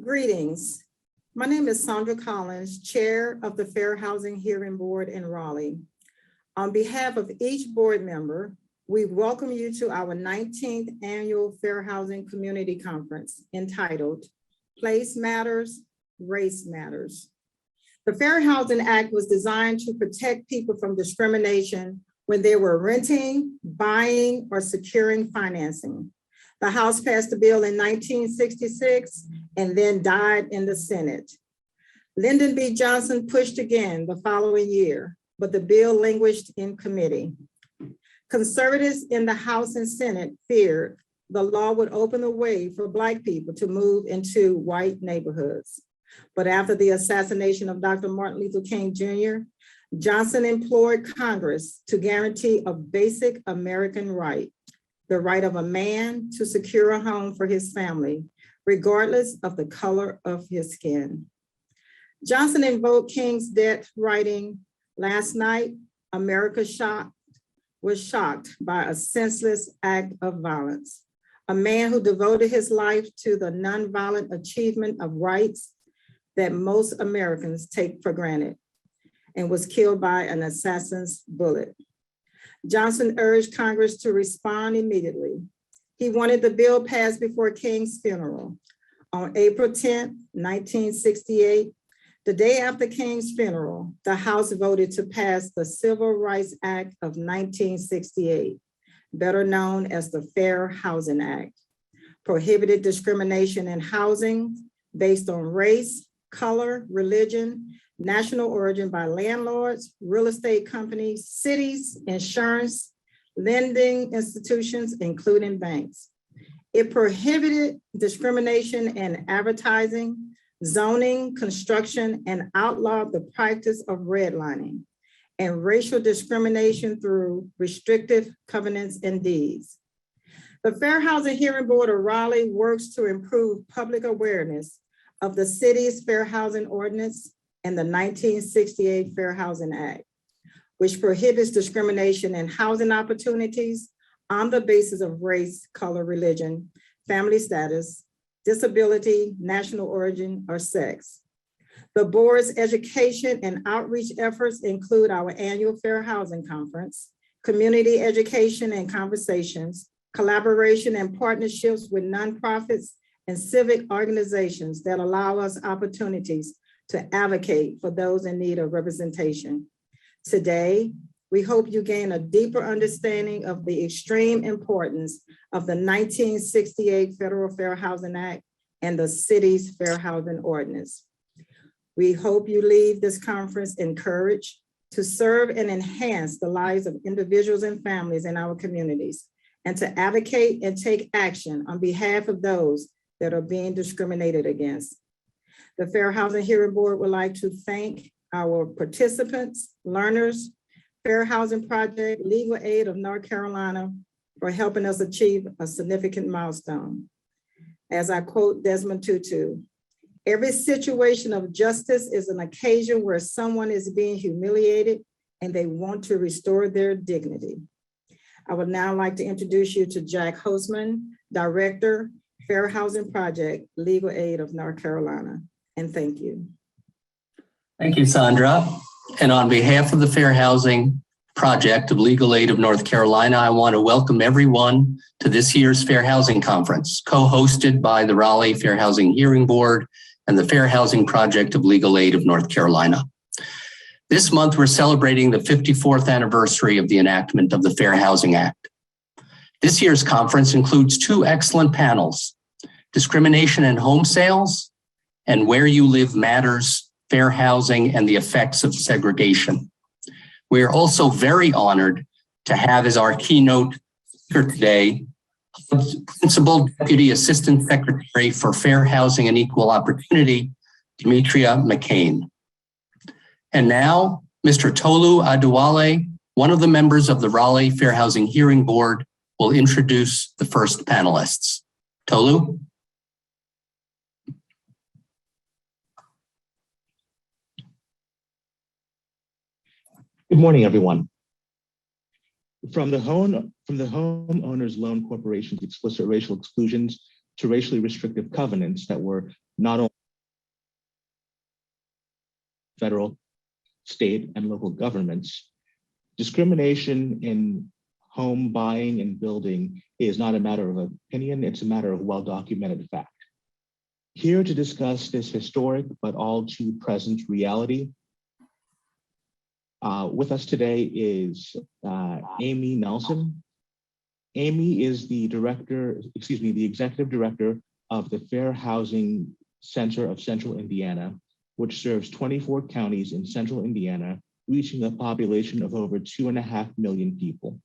Greetings. My name is Sandra Collins, Chair of the Fair Housing Hearing Board in Raleigh. On behalf of each board member, we welcome you to our 19th Annual Fair Housing Community Conference entitled Place Matters, Race Matters. The Fair Housing Act was designed to protect people from discrimination when they were renting, buying, or securing financing. The House passed the bill in 1966 and then died in the Senate. Lyndon B. Johnson pushed again the following year, but the bill languished in committee. Conservatives in the House and Senate feared the law would open the way for Black people to move into white neighborhoods. But after the assassination of Dr. Martin Luther King Jr., Johnson implored Congress to guarantee a basic American right, the right of a man to secure a home for his family, regardless of the color of his skin. Johnson invoked King's death, writing, "Last night, America was shocked by a senseless act of violence. A man who devoted his life to the nonviolent achievement of rights that most Americans take for granted, and was killed by an assassin's bullet." Johnson urged Congress to respond immediately. He wanted the bill passed before King's funeral. On April 10, 1968, the day after King's funeral, the House voted to pass the Civil Rights Act of 1968, better known as the Fair Housing Act, prohibited discrimination in housing based on race, color, religion, national origin by landlords, real estate companies, cities, insurance, lending institutions, including banks. It prohibited discrimination in advertising, zoning, construction, and outlawed the practice of redlining and racial discrimination through restrictive covenants and deeds. The Fair Housing Hearing Board of Raleigh works to improve public awareness of the city's Fair Housing Ordinance and the 1968 Fair Housing Act, which prohibits discrimination in housing opportunities on the basis of race, color, religion, family status, disability, national origin, or sex. The board's education and outreach efforts include our annual Fair Housing Conference, community education and conversations, collaboration and partnerships with nonprofits and civic organizations that allow us opportunities to advocate for those in need of representation. Today, we hope you gain a deeper understanding of the extreme importance of the 1968 Federal Fair Housing Act and the city's Fair Housing Ordinance. We hope you leave this conference encouraged to serve and enhance the lives of individuals and families in our communities, and to advocate and take action on behalf of those that are being discriminated against. The Fair Housing Hearing Board would like to thank our participants, learners, Fair Housing Project, Legal Aid of North Carolina for helping us achieve a significant milestone. As I quote Desmond Tutu, "Every situation of justice is an occasion where someone is being humiliated and they want to restore their dignity." I would now like to introduce you to Jack Hosman, Director, Fair Housing Project, Legal Aid of North Carolina, and thank you. Thank you, Sandra. And on behalf of the Fair Housing Project of Legal Aid of North Carolina, I want to welcome everyone to this year's Fair Housing Conference, co-hosted by the Raleigh Fair Housing Hearing Board and the Fair Housing Project of Legal Aid of North Carolina. This month, we're celebrating the 54th anniversary of the enactment of the Fair Housing Act. This year's conference includes two excellent panels: Discrimination in Home Sales and Where You Live Matters, Fair Housing and the Effects of Segregation. We are also very honored to have as our keynote speaker today, Principal Deputy Assistant Secretary for Fair Housing and Equal Opportunity, Demetria McCain. And now, Mr. Tolu Adewale, one of the members of the Raleigh Fair Housing Hearing Board, will introduce the first panelists. Tolu? Good morning, everyone. From the Homeowners Loan Corporation's explicit racial exclusions to racially restrictive covenants that were not only federal, state, and local governments. Discrimination in home buying and building is not a matter of opinion, it's a matter of well-documented fact. Here to discuss this historic but all too present reality, with us today is Amy Nelson. Amy is the executive director of the Fair Housing Center of Central Indiana, which serves 24 counties in Central Indiana, reaching a population of over 2.5 million people.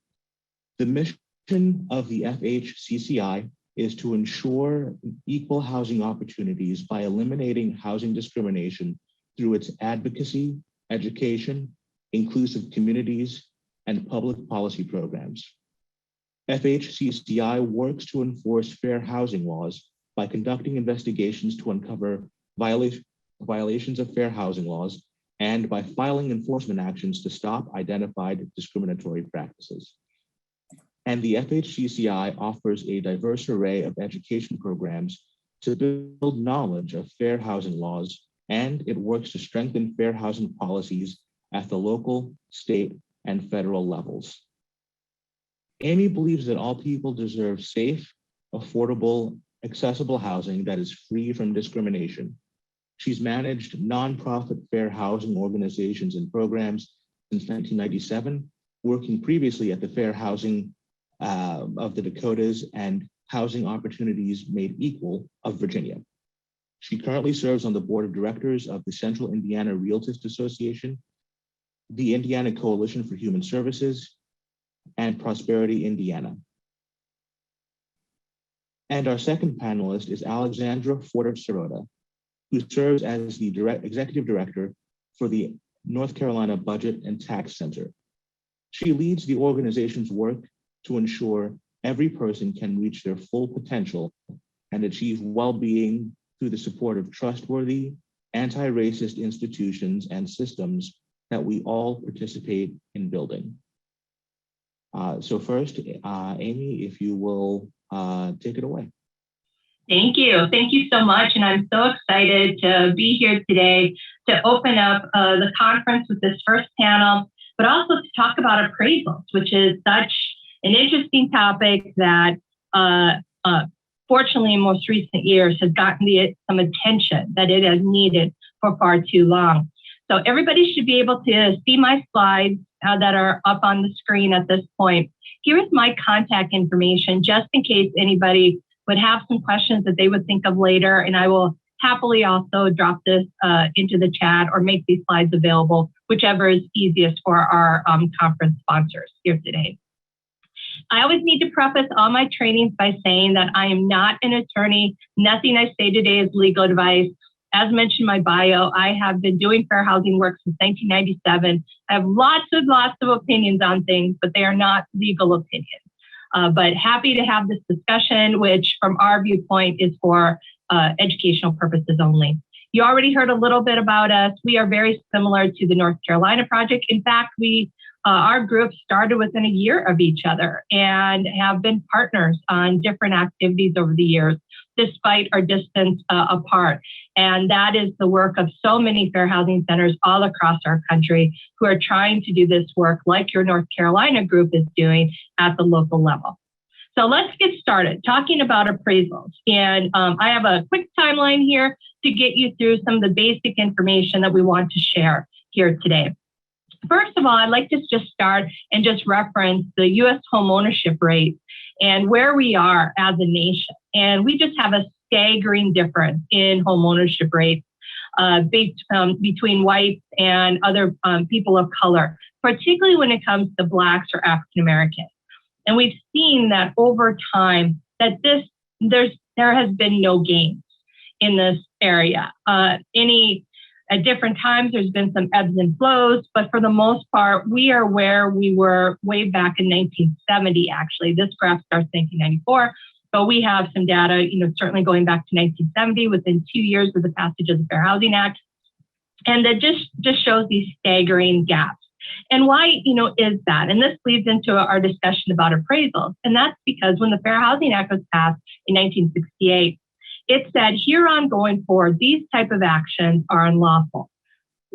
The mission of the FHCCI is to ensure equal housing opportunities by eliminating housing discrimination through its advocacy, education, inclusive communities, and public policy programs. FHCCI works to enforce fair housing laws by conducting investigations to uncover violations of fair housing laws and by filing enforcement actions to stop identified discriminatory practices. And the FHCCI offers a diverse array of education programs to build knowledge of fair housing laws, and it works to strengthen fair housing policies at the local, state, and federal levels. Amy believes that all people deserve safe, affordable, accessible housing that is free from discrimination. She's managed nonprofit fair housing organizations and programs since 1997, working previously at the Fair Housing of the Dakotas and Housing Opportunities Made Equal of Virginia. She currently serves on the board of directors of the Central Indiana Realtist Association, the Indiana Coalition for Human Services, and Prosperity Indiana. And our second panelist is Alexandra Ford, who serves as the executive director for the North Carolina Budget and Tax Center. She leads the organization's work to ensure every person can reach their full potential and achieve well-being through the support of trustworthy, anti-racist institutions and systems that we all participate in building. So first, Amy, if you will take it away. Thank you. Thank you so much. And I'm so excited to be here today to open up the conference with this first panel, but also to talk about appraisals, which is such an interesting topic that fortunately in most recent years has gotten some attention that it has needed for far too long. So everybody should be able to see my slides that are up on the screen at this point. Here is my contact information, just in case anybody would have some questions that they would think of later, and I will happily also drop this into the chat or make these slides available, whichever is easiest for our conference sponsors here today. I always need to preface all my trainings by saying that I am not an attorney. Nothing I say today is legal advice. As mentioned in my bio, I have been doing fair housing work since 1997. I have lots of opinions on things, but they are not legal opinions. But happy to have this discussion, which from our viewpoint is for educational purposes only. You already heard a little bit about us. We are very similar to the North Carolina project. In fact, our group started within a year of each other and have been partners on different activities over the years, despite our distance apart. And that is the work of so many fair housing centers all across our country who are trying to do this work like your North Carolina group is doing at the local level. So let's get started talking about appraisals. And I have a quick timeline here to get you through some of the basic information that we want to share here today. First of all, I'd like to just start and just reference the U.S. homeownership rate and where we are as a nation. And we just have a staggering difference in homeownership rates between whites and other people of color, particularly when it comes to Blacks or African Americans. And we've seen that over time that there has been no gains in this area. At different times, there's been some ebbs and flows, but for the most part, we are where we were way back in 1970, actually. This graph starts 1994, but we have some data, certainly going back to 1970, within 2 years of the passage of the Fair Housing Act. And that just shows these staggering gaps And why, is that? And this leads into our discussion about appraisals. And that's because when the Fair Housing Act was passed in 1968, it said here on going forward, these type of actions are unlawful.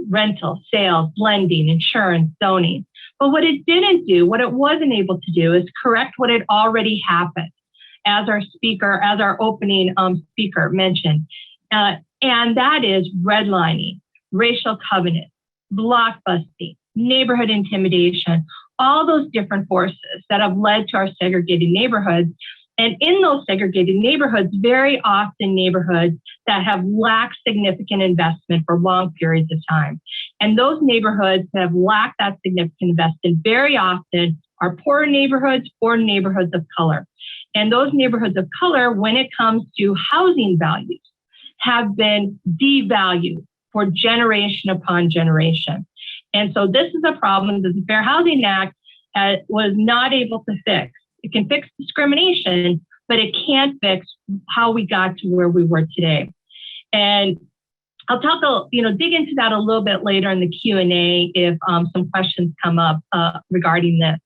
Rental, sales, lending, insurance, zoning. But what it didn't do, what it wasn't able to do, is correct what had already happened, as our opening speaker mentioned. And that is redlining, racial covenant, blockbusting, neighborhood intimidation, all those different forces that have led to our segregated neighborhoods. And in those segregated neighborhoods, very often neighborhoods that have lacked significant investment for long periods of time. And those neighborhoods that have lacked that significant investment very often are poor neighborhoods or neighborhoods of color. And those neighborhoods of color, when it comes to housing values, have been devalued for generation upon generation. And so this is a problem that the Fair Housing Act was not able to fix. It can fix discrimination, but it can't fix how we got to where we were today. And I'll talk, dig into that a little bit later in the Q&A if some questions come up regarding this.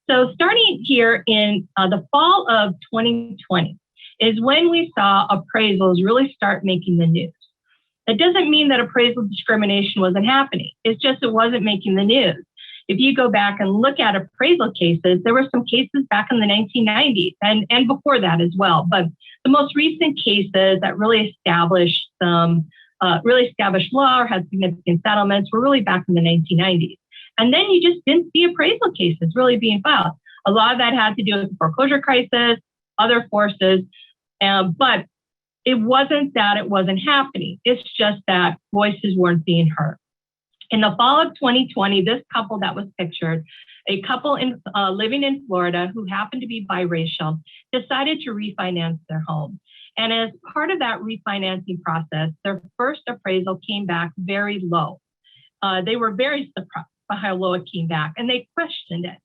So starting here in the fall of 2020 is when we saw appraisals really start making the news. That doesn't mean that appraisal discrimination wasn't happening. It's just it wasn't making the news. If you go back and look at appraisal cases, there were some cases back in the 1990s and before that as well. But the most recent cases that really established law or had significant settlements were really back in the 1990s. And then you just didn't see appraisal cases really being filed. A lot of that had to do with the foreclosure crisis, other forces, but it wasn't that it wasn't happening. It's just that voices weren't being heard. In the fall of 2020, this couple that was pictured, a couple living in Florida who happened to be biracial, decided to refinance their home. And as part of that refinancing process, their first appraisal came back very low. They were very surprised by how low it came back, and they questioned it.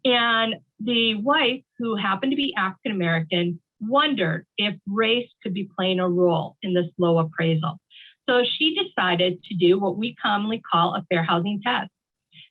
And the wife, who happened to be African-American, wondered if race could be playing a role in this low appraisal. So she decided to do what we commonly call a fair housing test.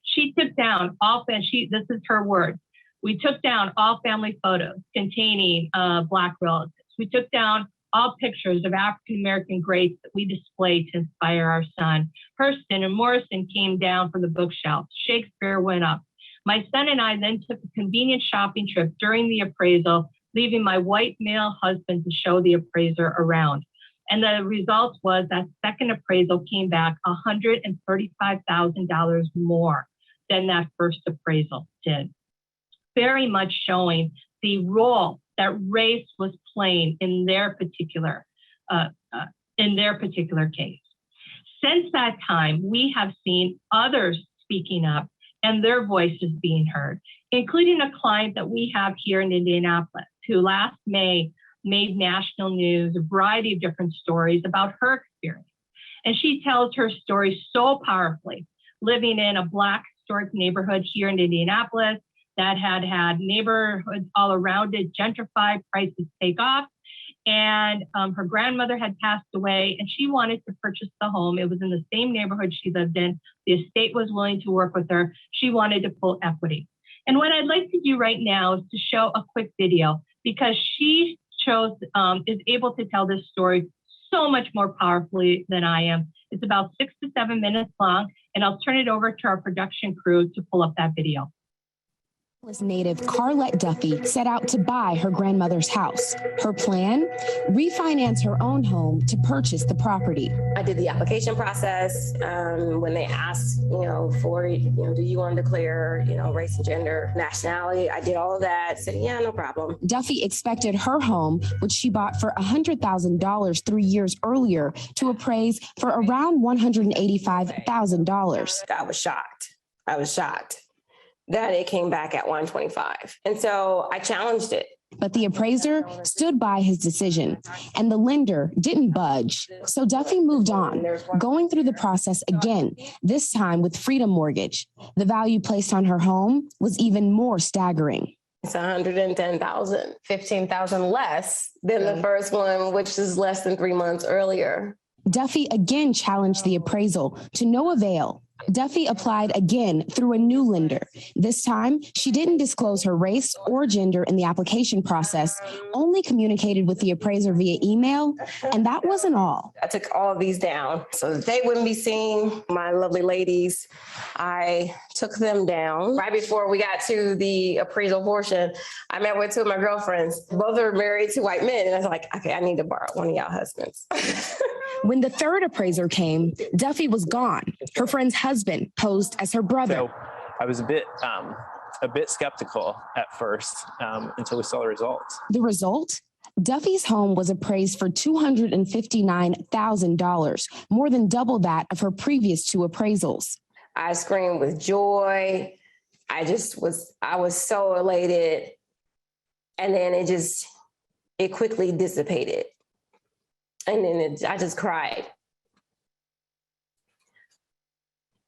She took down this is her word. We took down all family photos containing Black relatives. We took down all pictures of African-American greats that we displayed to inspire our son. Hurston and Morrison came down from the bookshelf. Shakespeare went up. My son and I then took a convenient shopping trip during the appraisal, leaving my white male husband to show the appraiser around. And the result was that second appraisal came back $135,000 more than that first appraisal did. Very much showing the role that race was playing in their particular case. Since that time, we have seen others speaking up and their voices being heard, including a client that we have here in Indianapolis, who last May made national news, a variety of different stories about her experience. And she tells her story so powerfully, living in a Black historic neighborhood here in Indianapolis that had neighborhoods all around it gentrified, prices take off. And her grandmother had passed away and she wanted to purchase the home. It was in the same neighborhood she lived in. The estate was willing to work with her. She wanted to pull equity. And what I'd like to do right now is to show a quick video because she is able to tell this story so much more powerfully than I am. It's about 6 to 7 minutes long, and I'll turn it over to our production crew to pull up that video. Native Carlette Duffy set out to buy her grandmother's house. Her plan? Refinance her own home to purchase the property. I did the application process when they asked, for, do you want to declare, race and gender, nationality? I did all of that. Said, yeah, no problem. Duffy expected her home, which she bought for $100,000 3 years earlier, to appraise for around $185,000. I was shocked that it came back at 125. And so I challenged it. But the appraiser stood by his decision, and the lender didn't budge. So Duffy moved on, going through the process again, this time with Freedom Mortgage. The value placed on her home was even more staggering. It's $110,000, $15,000 less than the first one, which is less than 3 months earlier. Duffy again challenged the appraisal to no avail. Duffy applied again through a new lender. This time, she didn't disclose her race or gender in the application process, only communicated with the appraiser via email, and that wasn't all. I took all of these down so that they wouldn't be seeing my lovely ladies. I took them down. Right before we got to the appraisal portion, I met with two of my girlfriends. Both are married to white men, and I was like, okay, I need to borrow one of y'all husbands. When the third appraiser came, Duffy was gone. Her friend's husband posed as her brother. So I was a bit skeptical at first until we saw the results. The result? Duffy's home was appraised for $259,000, more than double that of her previous two appraisals. I screamed with joy. I was so elated. And then it quickly dissipated. And then I just cried.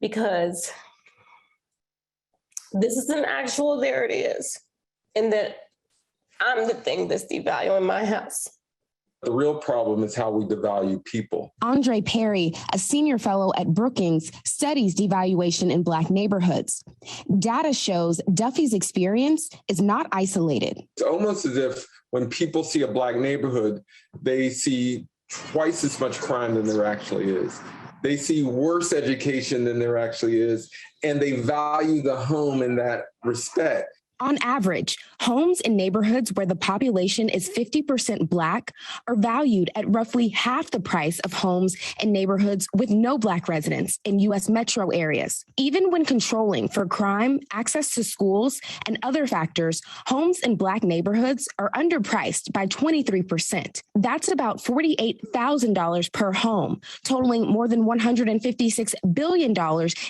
Because this is an actual, there it is. And that I'm the thing that's devaluing my house. The real problem is how we devalue people. Andre Perry, a senior fellow at Brookings, studies devaluation in Black neighborhoods. Data shows Duffy's experience is not isolated. It's almost as if when people see a Black neighborhood, they see twice as much crime than there actually is. They see worse education than there actually is, and they value the home in that respect. On average, homes in neighborhoods where the population is 50% Black are valued at roughly half the price of homes in neighborhoods with no Black residents in U.S. metro areas. Even when controlling for crime, access to schools, and other factors, homes in Black neighborhoods are underpriced by 23%. That's about $48,000 per home, totaling more than $156 billion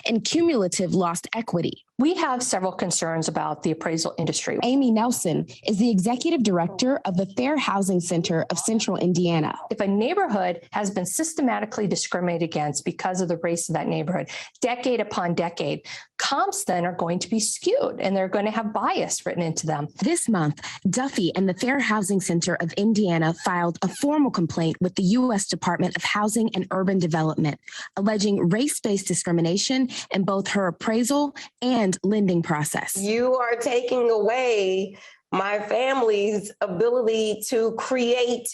in cumulative lost equity. We have several concerns about the appraisal industry. Amy Nelson is the executive director of the Fair Housing Center of Central Indiana. If a neighborhood has been systematically discriminated against because of the race of that neighborhood, decade upon decade, comps then are going to be skewed and they're going to have bias written into them. This month, Duffy and the Fair Housing Center of Indiana filed a formal complaint with the U.S. Department of Housing and Urban Development, alleging race-based discrimination in both her appraisal and lending process. You are taking away my family's ability to create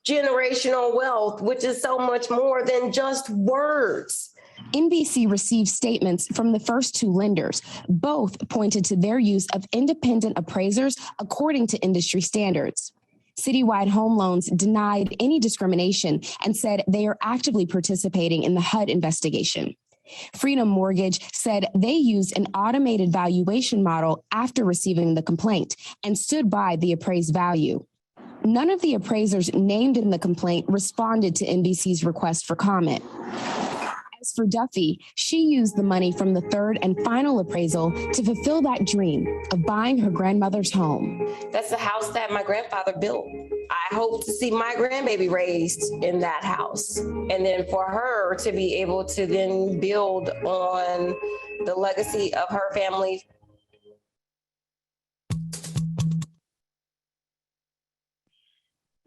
generational wealth, which is so much more than just words. NBC received statements from the first two lenders. Both pointed to their use of independent appraisers according to industry standards. Citywide Home Loans denied any discrimination and said they are actively participating in the HUD investigation. Freedom Mortgage said they used an automated valuation model after receiving the complaint and stood by the appraised value. None of the appraisers named in the complaint responded to NBC's request for comment. As for Duffy, she used the money from the third and final appraisal to fulfill that dream of buying her grandmother's home. That's the house that my grandfather built. I hope to see my grandbaby raised in that house. And then for her to be able to then build on the legacy of her family.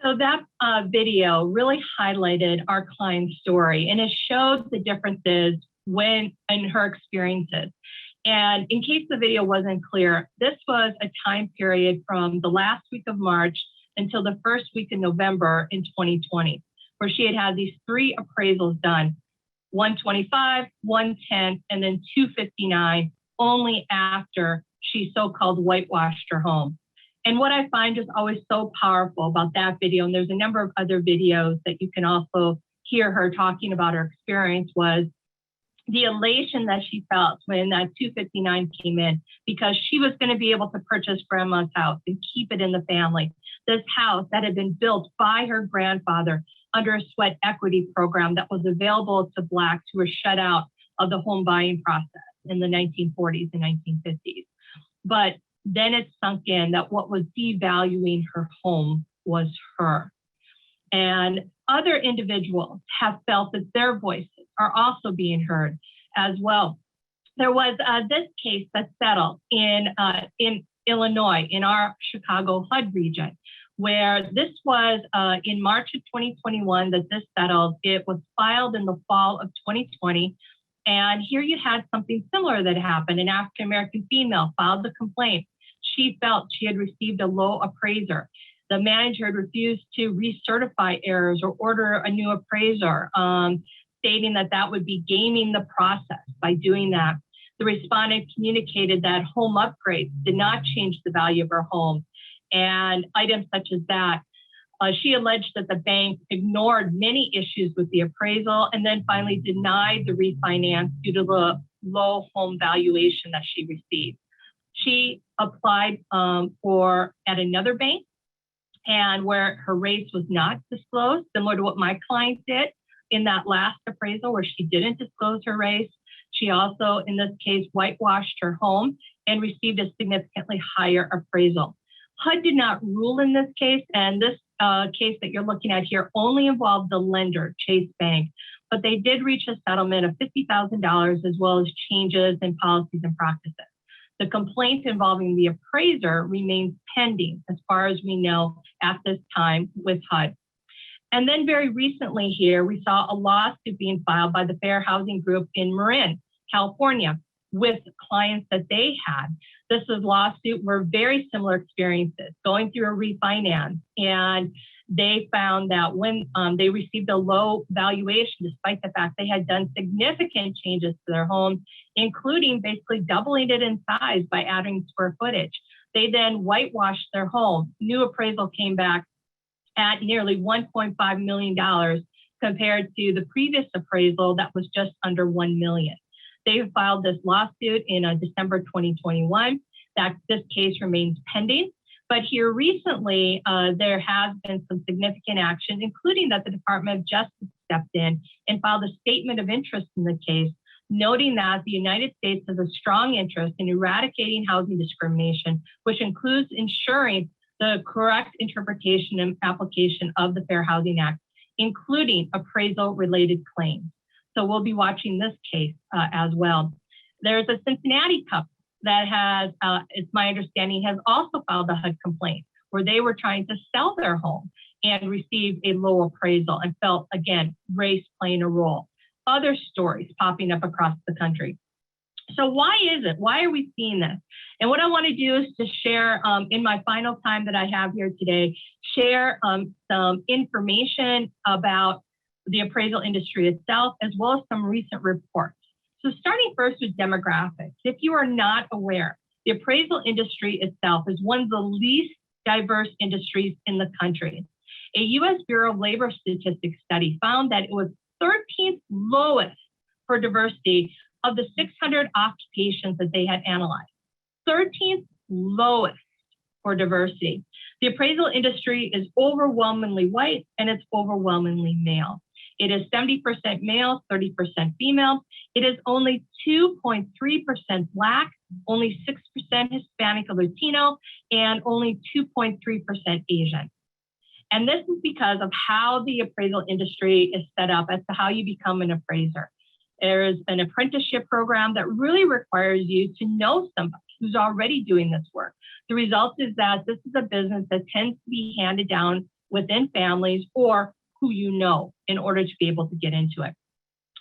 So that video really highlighted our client's story, and it showed the differences in her experiences. And in case the video wasn't clear, this was a time period from the last week of March until the first week of November in 2020, where she had these three appraisals done, 125, 110, and then 259, only after she so-called whitewashed her home. And what I find is always so powerful about that video, and there's a number of other videos that you can also hear her talking about her experience, was the elation that she felt when that 259 came in, because she was going to be able to purchase grandma's house and keep it in the family. This house that had been built by her grandfather under a sweat equity program that was available to Blacks who were shut out of the home buying process in the 1940s and 1950s. But then it sunk in that what was devaluing her home was her. And other individuals have felt that their voices are also being heard as well. There was this case that settled in Illinois, in our Chicago HUD region, where this was in March of 2021 that this settled. It was filed in the fall of 2020. And here you had something similar that happened. An African-American female filed the complaint. She felt she had received a low appraiser. The manager had refused to recertify errors or order a new appraiser, stating that that would be gaming the process by doing that. The respondent communicated that home upgrades did not change the value of her home, and items such as that. She alleged that the bank ignored many issues with the appraisal and then finally denied the refinance due to the low home valuation that she received. She applied at another bank, and where her race was not disclosed, similar to what my client did in that last appraisal where she didn't disclose her race. She also, in this case, whitewashed her home and received a significantly higher appraisal. HUD did not rule in this case, and this case that you're looking at here only involved the lender, Chase Bank, but they did reach a settlement of $50,000 as well as changes in policies and practices. The complaint involving the appraiser remains pending, as far as we know at this time with HUD. And then very recently here, we saw a lawsuit being filed by the Fair Housing Group in Marin, California, with clients that they had. This is a lawsuit were very similar experiences, going through a refinance, and they found that when they received a low valuation, despite the fact they had done significant changes to their home, including basically doubling it in size by adding square footage. They then whitewashed their home. New appraisal came back at nearly $1.5 million compared to the previous appraisal that was just under $1 million. They filed this lawsuit in December 2021. This case remains pending. But here recently, there has been some significant action, including that the Department of Justice stepped in and filed a statement of interest in the case, noting that the United States has a strong interest in eradicating housing discrimination, which includes ensuring the correct interpretation and application of the Fair Housing Act, including appraisal-related claims. So we'll be watching this case as well. There's a Cincinnati couple that has, it's my understanding, has also filed a HUD complaint where they were trying to sell their home and received a low appraisal and felt, again, race playing a role. Other stories popping up across the country. So why is it? Why are we seeing this? And what I want to do is to share, in my final time that I have here today, share some information about the appraisal industry itself, as well as some recent reports. So starting first with demographics. If you are not aware, the appraisal industry itself is one of the least diverse industries in the country. A U.S. Bureau of Labor Statistics study found that it was 13th lowest for diversity of the 600 occupations that they had analyzed. 13th lowest for diversity. The appraisal industry is overwhelmingly white and it's overwhelmingly male. It is 70% male, 30% female. It is only 2.3% Black, only 6% Hispanic or Latino, and only 2.3% Asian. And this is because of how the appraisal industry is set up as to how you become an appraiser. There's an apprenticeship program that really requires you to know somebody who's already doing this work. The result is that this is a business that tends to be handed down within families or who you know in order to be able to get into it.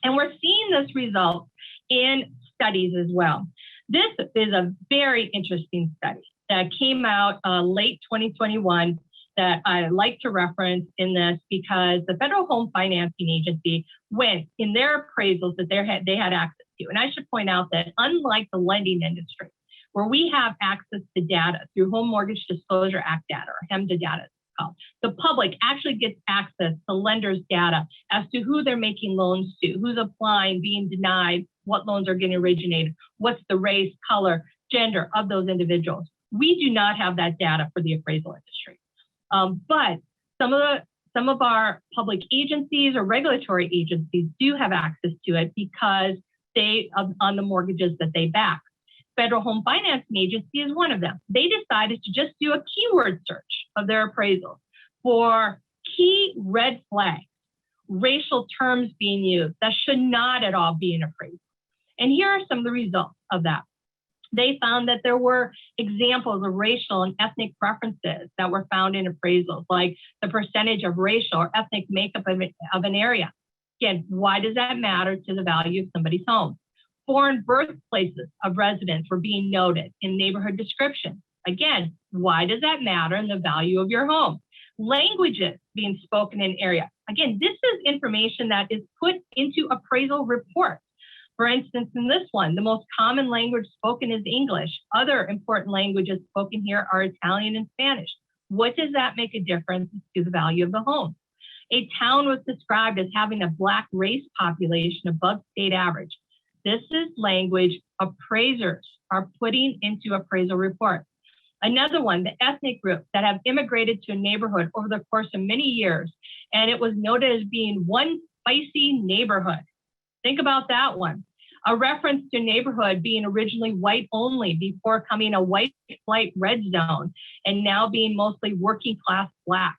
And we're seeing this result in studies as well. This is a very interesting study that came out late 2021 that I like to reference in this because the Federal Home Financing Agency went in their appraisals that they had access to. And I should point out that unlike the lending industry, where we have access to data through Home Mortgage Disclosure Act data, or HMDA data, the public actually gets access to lenders' data as to who they're making loans to, who's applying, being denied, what loans are getting originated, what's the race, color, gender of those individuals. We do not have that data for the appraisal industry. But some of our public agencies or regulatory agencies do have access to it because on the mortgages that they back. Federal Home Financing Agency is one of them. They decided to just do a keyword search of their appraisals for key red flags, racial terms being used that should not at all be in appraisal. And here are some of the results of that. They found that there were examples of racial and ethnic preferences that were found in appraisals, like the percentage of racial or ethnic makeup of an area, Again, why does that matter to the value of somebody's home? Foreign birthplaces of residents were being noted in neighborhood descriptions. Again, why does that matter in the value of your home? Languages being spoken in area. Again, this is information that is put into appraisal reports. For instance, in this one, the most common language spoken is English. Other important languages spoken here are Italian and Spanish. What does that make a difference to the value of the home? A town was described as having a Black race population above state average. This is language appraisers are putting into appraisal reports. Another one, the ethnic groups that have immigrated to a neighborhood over the course of many years, and it was noted as being one spicy neighborhood. Think about that one. A reference to a neighborhood being originally white only before coming a white flight red zone and now being mostly working class Black.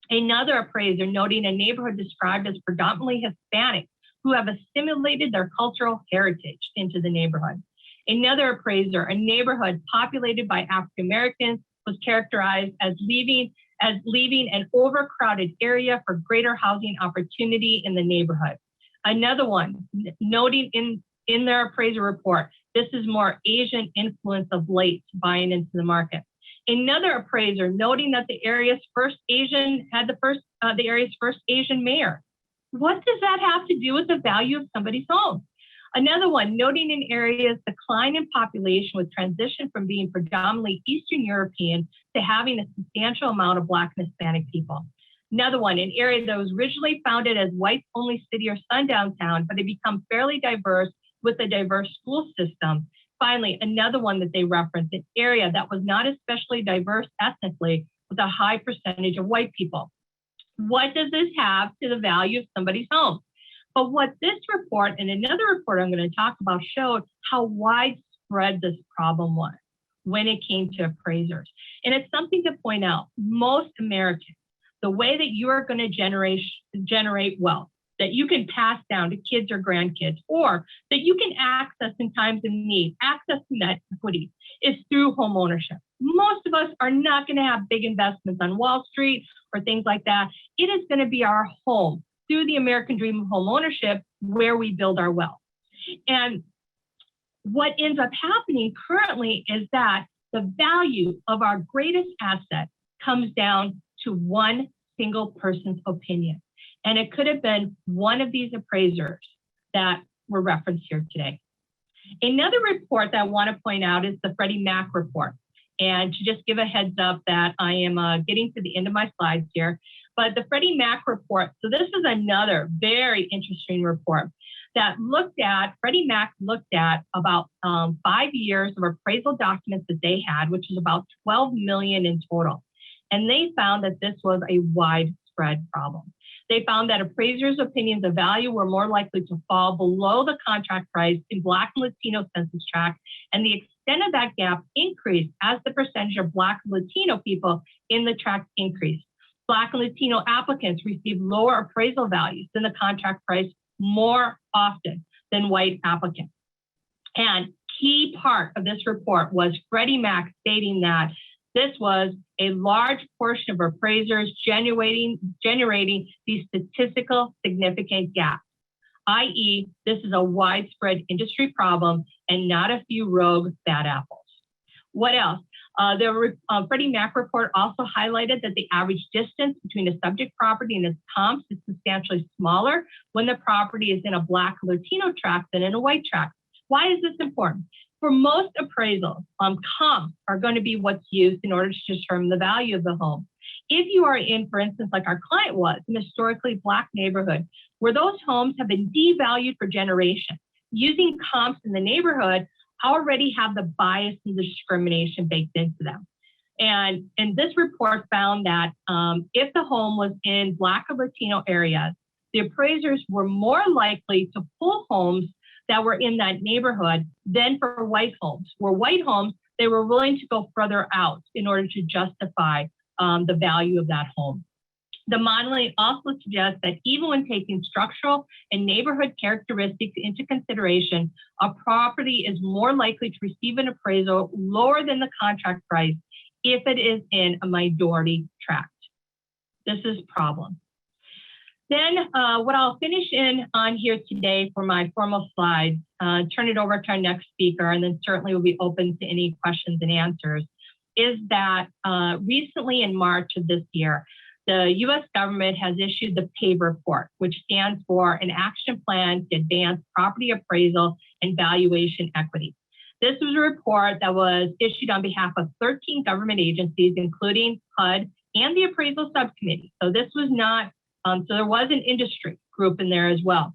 Another appraiser noting a neighborhood described as predominantly Hispanic who have assimilated their cultural heritage into the neighborhood. Another appraiser, a neighborhood populated by African Americans, was characterized as leaving an overcrowded area for greater housing opportunity in the neighborhood. Another one, noting in their appraisal report, this is more Asian influence of late buying into the market. Another appraiser noting that the area's first Asian mayor. What does that have to do with the value of somebody's home? Another one, noting an area's decline in population with transition from being predominantly Eastern European to having a substantial amount of Black and Hispanic people. Another one, an area that was originally founded as whites-only city or sundown town, but it become fairly diverse with a diverse school system. Finally, another one that they referenced, an area that was not especially diverse ethnically with a high percentage of white people. What does this have to the value of somebody's home? But what this report and another report I'm going to talk about showed how widespread this problem was when it came to appraisers. And it's something to point out, most Americans, the way that you are going to generate wealth, that you can pass down to kids or grandkids, or that you can access in times of need, access to that equity, is through home ownership. Most of us are not going to have big investments on Wall Street or things like that. It is going to be our home through the American dream of home ownership where we build our wealth. And what ends up happening currently is that the value of our greatest asset comes down to one single person's opinion. And it could have been one of these appraisers that were referenced here today. Another report that I want to point out is the Freddie Mac Report. And to just give a heads up that I am getting to the end of my slides here, but the Freddie Mac Report, so this is another very interesting report that Freddie Mac looked at about 5 years of appraisal documents that they had, which is about 12 million in total. And they found that this was a widespread problem. They found that appraisers' opinions of value were more likely to fall below the contract price in Black and Latino census tracts, and the extent of that gap increased as the percentage of Black and Latino people in the tract increased. Black and Latino applicants received lower appraisal values than the contract price more often than white applicants. And key part of this report was Freddie Mac stating that this was a large portion of appraisers generating these statistical significant gaps, i.e., this is a widespread industry problem and not a few rogue bad apples. What else? The Freddie Mac report also highlighted that the average distance between a subject property and its comps is substantially smaller when the property is in a Black Latino tract than in a white tract. Why is this important? For most appraisals, comps are going to be what's used in order to determine the value of the home. If you are in, for instance, like our client was, an historically Black neighborhood, where those homes have been devalued for generations, using comps in the neighborhood already have the bias and the discrimination baked into them. And this report found that if the home was in Black or Latino areas, the appraisers were more likely to pull homes that were in that neighborhood than for white homes. Where white homes, they were willing to go further out in order to justify the value of that home. The modeling also suggests that even when taking structural and neighborhood characteristics into consideration, a property is more likely to receive an appraisal lower than the contract price if it is in a minority tract. This is a problem. Then what I'll finish in on here today for my formal slides, turn it over to our next speaker, and then certainly we'll be open to any questions and answers, is that recently in March of this year, the U.S. government has issued the PAVE report, which stands for an action plan to advance property appraisal and valuation equity. This was a report that was issued on behalf of 13 government agencies, including HUD and the appraisal subcommittee. So this was not, so there was an industry group in there as well.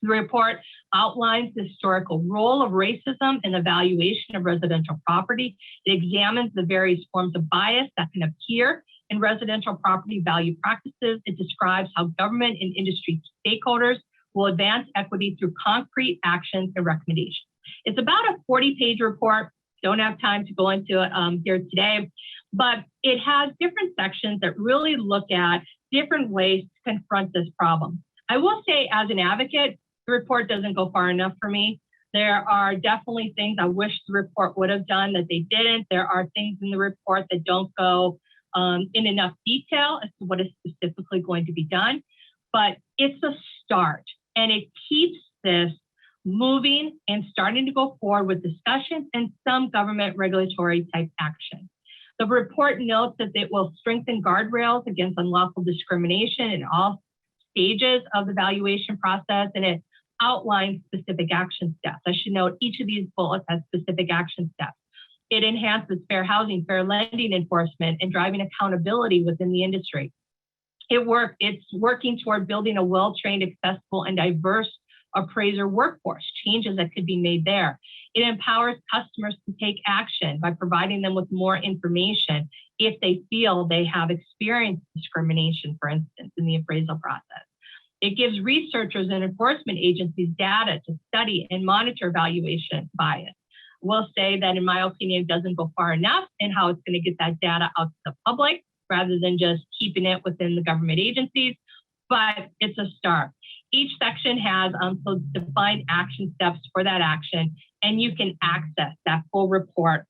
The report outlines the historical role of racism in the valuation of residential property. It examines the various forms of bias that can appear in residential property value practices. It describes how government and industry stakeholders will advance equity through concrete actions and recommendations. It's about a 40-page report. Don't have time to go into it here today, but it has different sections that really look at different ways to confront this problem. I will say, as an advocate, the report doesn't go far enough for me. There are definitely things I wish the report would have done that they didn't. There are things in the report that don't go in enough detail as to what is specifically going to be done, but it's a start, and it keeps this moving and starting to go forward with discussions and some government regulatory type action. The report notes that it will strengthen guardrails against unlawful discrimination in all stages of the valuation process, and it outlines specific action steps. I should note each of these bullets has specific action steps. It enhances fair housing, fair lending enforcement, and driving accountability within the industry. It's working toward building a well-trained, accessible, and diverse appraiser workforce, changes that could be made there. It empowers customers to take action by providing them with more information if they feel they have experienced discrimination, for instance, in the appraisal process. It gives researchers and enforcement agencies data to study and monitor valuation bias. We'll say that, in my opinion, it doesn't go far enough in how it's going to get that data out to the public rather than just keeping it within the government agencies, but it's a start. Each section has so defined action steps for that action, and you can access that full report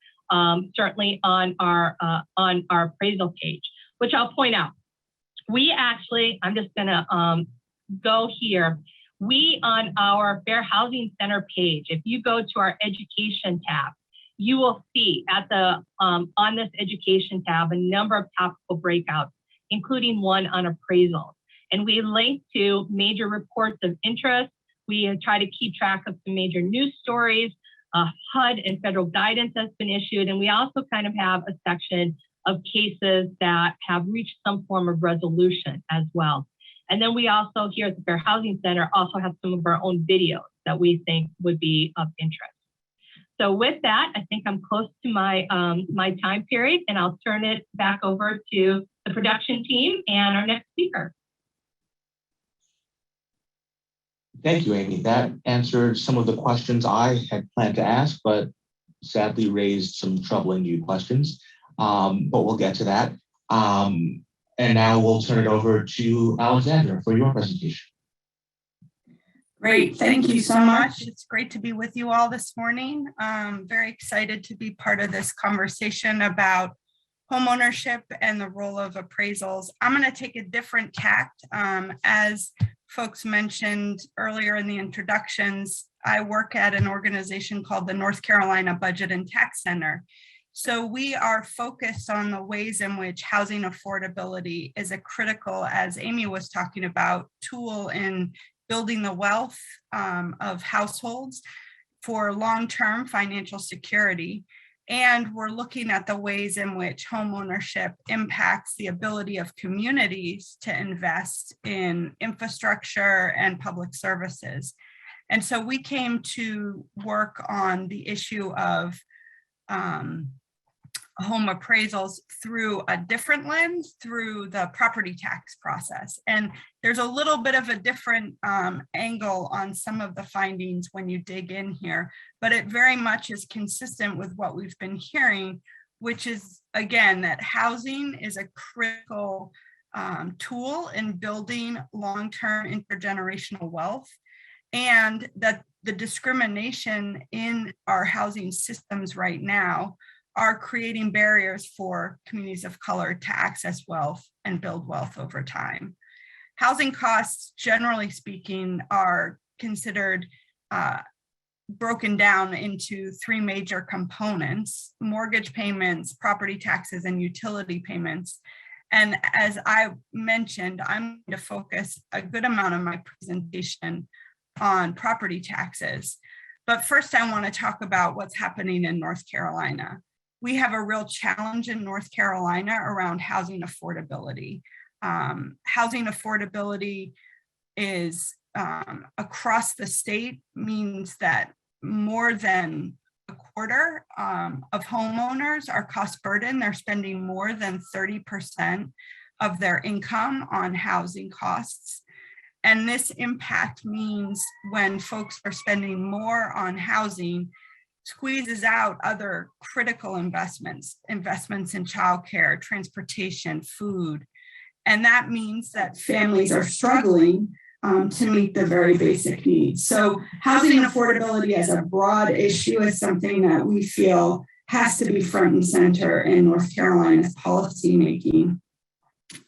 certainly on our appraisal page, which I'll point out. We actually, I'm just going to go here. We, on our Fair Housing Center page, if you go to our education tab, you will see at the on this education tab a number of topical breakouts, including one on appraisals. And we link to major reports of interest. We try to keep track of some major news stories. HUD and federal guidance has been issued. And we also kind of have a section of cases that have reached some form of resolution as well. And then we also, here at the Fair Housing Center, also have some of our own videos that we think would be of interest. So with that, I think I'm close to my my time period, and I'll turn it back over to the production team and our next speaker. Thank you, Amy. That answered some of the questions I had planned to ask, but sadly raised some troubling new questions. But we'll get to that. And now we'll turn it over to Alexandra for your presentation. Great, thank you so much. It's great to be with you all this morning. Very excited to be part of this conversation about homeownership and the role of appraisals. I'm going to take a different tact. As folks mentioned earlier in the introductions, I work at an organization called the North Carolina Budget and Tax Center. So we are focused on the ways in which housing affordability is a critical, as Amy was talking about, tool in building the wealth of households for long-term financial security. And we're looking at the ways in which homeownership impacts the ability of communities to invest in infrastructure and public services. And so we came to work on the issue of home appraisals through a different lens, through the property tax process. And there's a little bit of a different angle on some of the findings when you dig in here, but it very much is consistent with what we've been hearing, which is, again, that housing is a critical tool in building long-term intergenerational wealth, and that the discrimination in our housing systems right now are creating barriers for communities of color to access wealth and build wealth over time. Housing costs, generally speaking, are considered broken down into three major components: mortgage payments, property taxes, and utility payments. And as I mentioned, I'm going to focus a good amount of my presentation on property taxes. But first, I want to talk about what's happening in North Carolina. We have a real challenge in North Carolina around housing affordability. Housing affordability is across the state, means that more than a quarter of homeowners are cost burdened. They're spending more than 30% of their income on housing costs. And this impact means when folks are spending more on housing, squeezes out other critical investments in childcare, transportation, food. And that means that families are struggling to meet the very basic needs. So housing affordability as a broad issue is something that we feel has to be front and center in North Carolina's policymaking.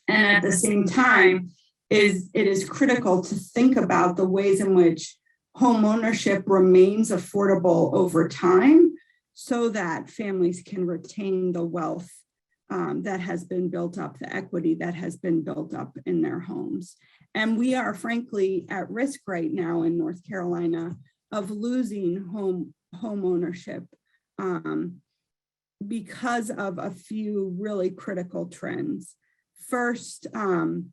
And at the same time, it is critical to think about the ways in which home ownership remains affordable over time so that families can retain the wealth that has been built up, the equity that has been built up in their homes. And we are frankly at risk right now in North Carolina of losing home ownership because of a few really critical trends. First, the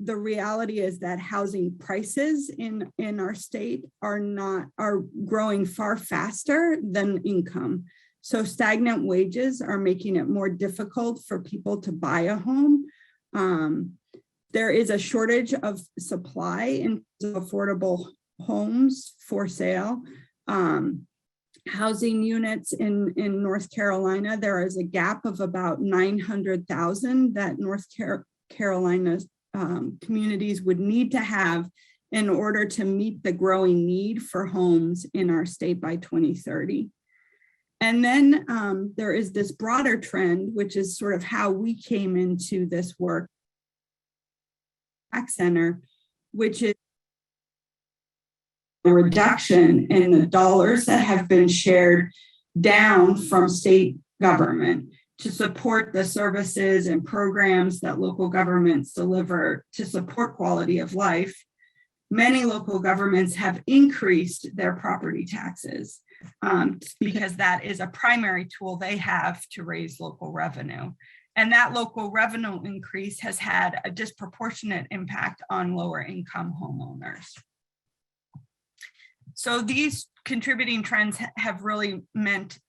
reality is that housing prices in our state are growing far faster than income. So stagnant wages are making it more difficult for people to buy a home. There is a shortage of supply in affordable homes for sale. Housing units in North Carolina, there is a gap of about 900,000 that North Carolina's communities would need to have in order to meet the growing need for homes in our state by 2030. And then there is this broader trend, which is sort of how we came into this work Center, which is a reduction in the dollars that have been shared down from state government to support the services and programs that local governments deliver to support quality of life. Many local governments have increased their property taxes because that is a primary tool they have to raise local revenue. And that local revenue increase has had a disproportionate impact on lower income homeowners. So these contributing trends have really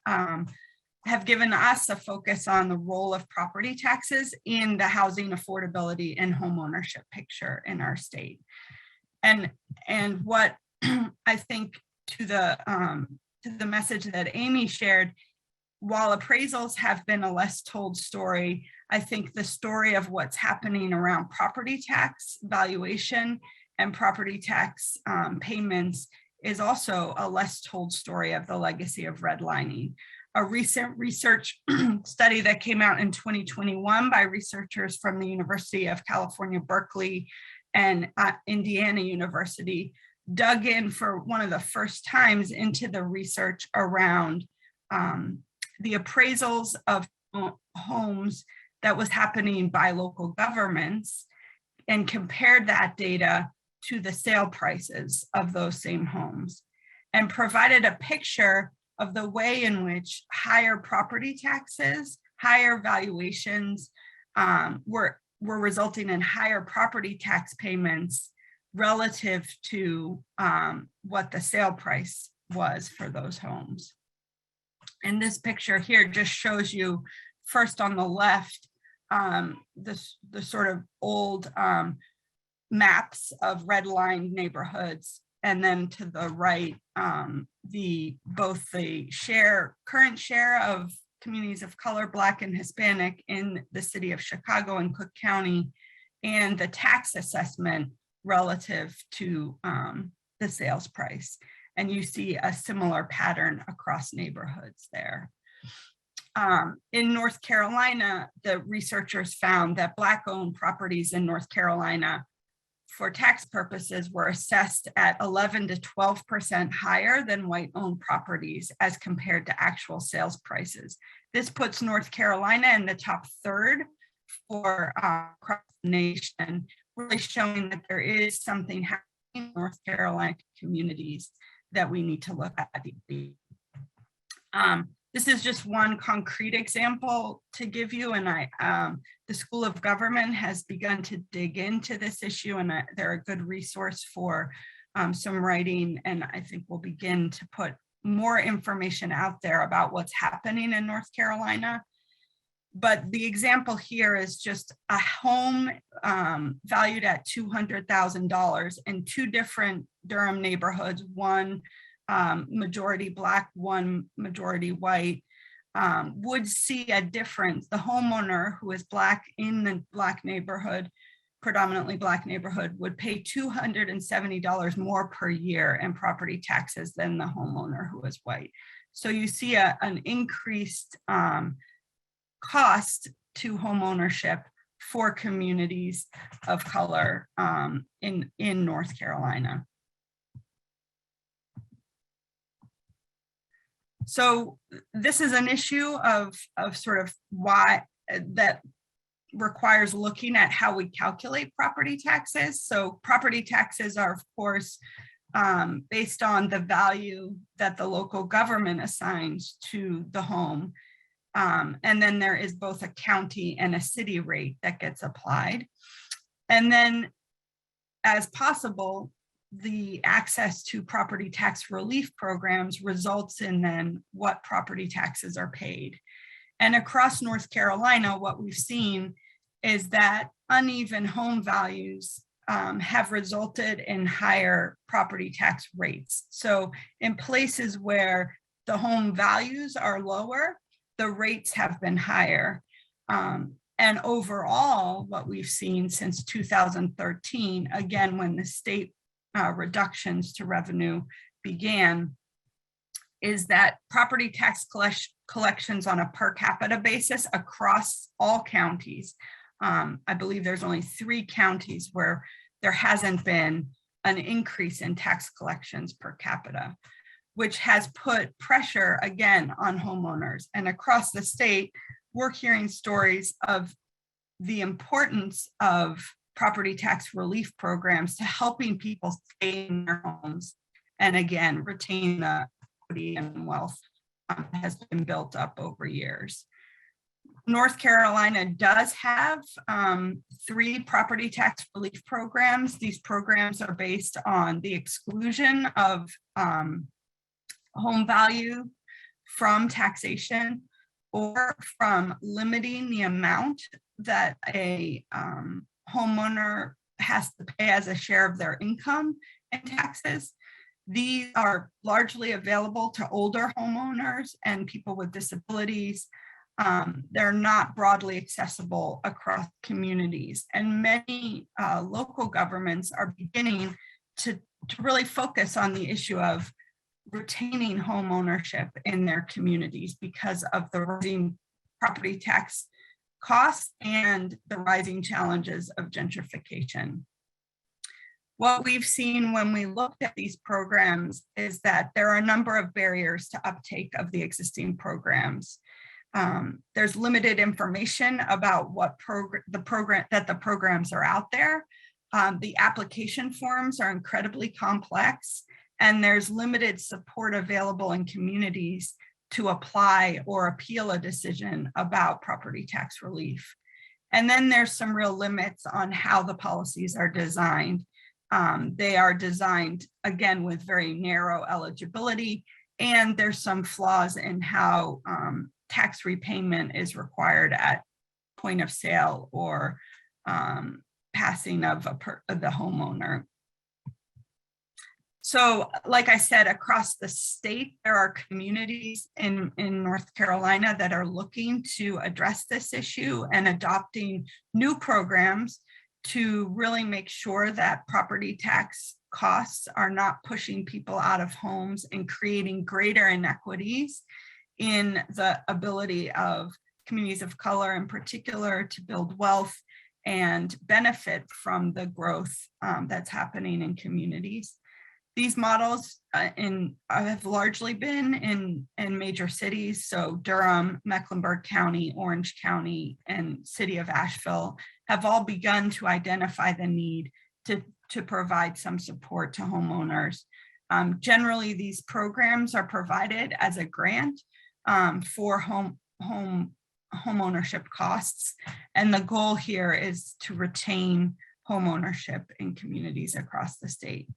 have given us a focus on the role of property taxes in the housing affordability and homeownership picture in our state. And what I think to the message that Amy shared, while appraisals have been a less told story, I think the story of what's happening around property tax valuation and property tax payments is also a less told story of the legacy of redlining. A recent research study that came out in 2021 by researchers from the University of California, Berkeley, and Indiana University dug in for one of the first times into the research around the appraisals of homes that was happening by local governments and compared that data to the sale prices of those same homes and provided a picture of the way in which higher property taxes, higher valuations were resulting in higher property tax payments relative to what the sale price was for those homes. And this picture here just shows you, first on the left, the sort of old maps of redlined neighborhoods, and then to the right, both the current share of communities of color, Black and Hispanic in the city of Chicago and Cook County, and the tax assessment relative to the sales price. And you see a similar pattern across neighborhoods there. In North Carolina, the researchers found that Black-owned properties in North Carolina for tax purposes were assessed at 11 to 12% higher than white-owned properties as compared to actual sales prices. This puts North Carolina in the top third for across the nation, really showing that there is something happening in North Carolina communities that we need to look at. This is just one concrete example to give you, and the School of Government has begun to dig into this issue, and they're a good resource for some writing, and I think we'll begin to put more information out there about what's happening in North Carolina. But the example here is just a home valued at $200,000 in two different Durham neighborhoods, one majority Black, one majority white, would see a difference. The homeowner who is Black in the Black neighborhood, predominantly Black neighborhood, would pay $270 more per year in property taxes than the homeowner who is white. So you see an increased cost to homeownership for communities of color in North Carolina. So this is an issue of sort of why that requires looking at how we calculate property taxes. So property taxes are, of course, based on the value that the local government assigns to the home. And then there is both a county and a city rate that gets applied. And then as possible, the access to property tax relief programs results in then what property taxes are paid. And across North Carolina, what we've seen is that uneven home values have resulted in higher property tax rates. So in places where the home values are lower, the rates have been higher. And overall, what we've seen since 2013, again, when the state reductions to revenue began, is that property tax collections on a per capita basis across all counties. I believe there's only 3 counties where there hasn't been an increase in tax collections per capita, which has put pressure again on homeowners. And across the state, we're hearing stories of the importance of property tax relief programs to helping people stay in their homes and again retain the equity and wealth that has been built up over years. North Carolina does have 3 property tax relief programs. These programs are based on the exclusion of home value from taxation, or from limiting the amount that a homeowner has to pay as a share of their income in taxes. These are largely available to older homeowners and people with disabilities. They're not broadly accessible across communities, and many local governments are beginning to really focus on the issue of retaining home ownership in their communities because of the rising property tax costs and the rising challenges of gentrification. What we've seen when we looked at these programs is that there are a number of barriers to uptake of the existing programs. There's limited information about what the programs are out there. The application forms are incredibly complex, and there's limited support available in communities to apply or appeal a decision about property tax relief. And then there's some real limits on how the policies are designed. They are designed, again, with very narrow eligibility, and there's some flaws in how tax repayment is required at point of sale or passing of the homeowner. So, like I said, across the state, there are communities in North Carolina that are looking to address this issue and adopting new programs to really make sure that property tax costs are not pushing people out of homes and creating greater inequities in the ability of communities of color in particular to build wealth and benefit from the growth that's happening in communities. These models have largely been in major cities. So Durham, Mecklenburg County, Orange County, and City of Asheville have all begun to identify the need to provide some support to homeowners. Generally, these programs are provided as a grant for home ownership costs. And the goal here is to retain home ownership in communities across the state.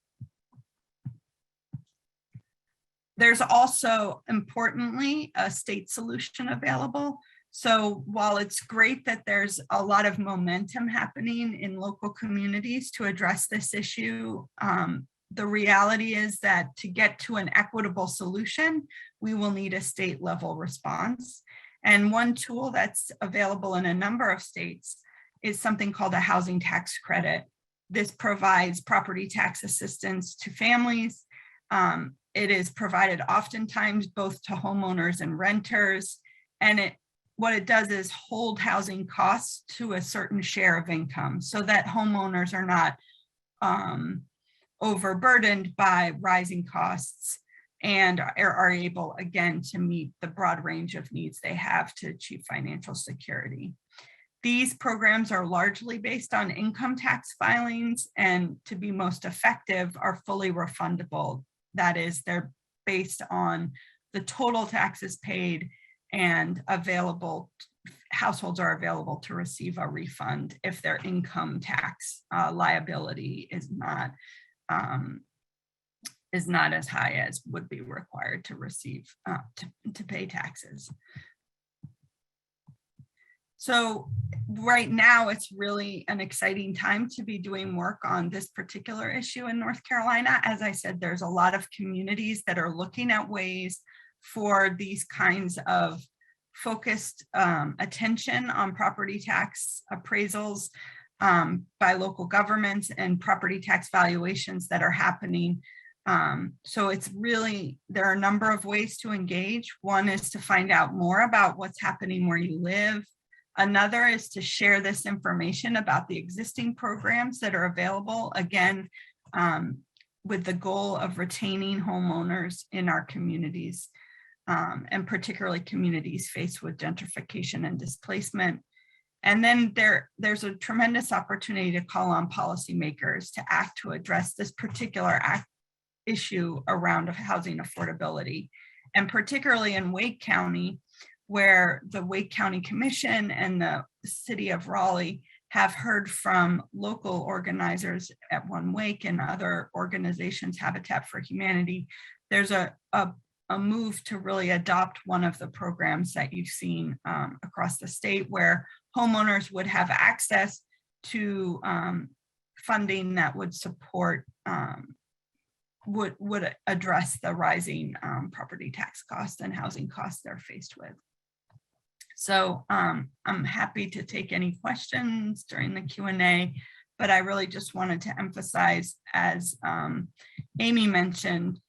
There's also, importantly, a state solution available. So while it's great that there's a lot of momentum happening in local communities to address this issue, the reality is that to get to an equitable solution, we will need a state level response. And one tool that's available in a number of states is something called a housing tax credit. This provides property tax assistance to families. It is provided oftentimes both to homeowners and renters. And what it does is hold housing costs to a certain share of income so that homeowners are not overburdened by rising costs and are able, again, to meet the broad range of needs they have to achieve financial security. These programs are largely based on income tax filings, and to be most effective are fully refundable. That is, they're based on the total taxes paid, and households are available to receive a refund if their income tax liability is not as high as would be required to receive to pay taxes. So right now, it's really an exciting time to be doing work on this particular issue in North Carolina. As I said, there's a lot of communities that are looking at ways for these kinds of focused attention on property tax appraisals by local governments and property tax valuations that are happening. So it's really, there are a number of ways to engage. One is to find out more about what's happening where you live. Another is to share this information about the existing programs that are available, again, with the goal of retaining homeowners in our communities, and particularly communities faced with gentrification and displacement. And then there's a tremendous opportunity to call on policymakers to act to address this particular issue around housing affordability, and particularly in Wake County, where the Wake County Commission and the City of Raleigh have heard from local organizers at One Wake and other organizations, Habitat for Humanity. There's a move to really adopt one of the programs that you've seen across the state, where homeowners would have access to funding that would support, would address the rising property tax costs and housing costs they're faced with. So I'm happy to take any questions during the Q&A, but I really just wanted to emphasize, as Amy mentioned,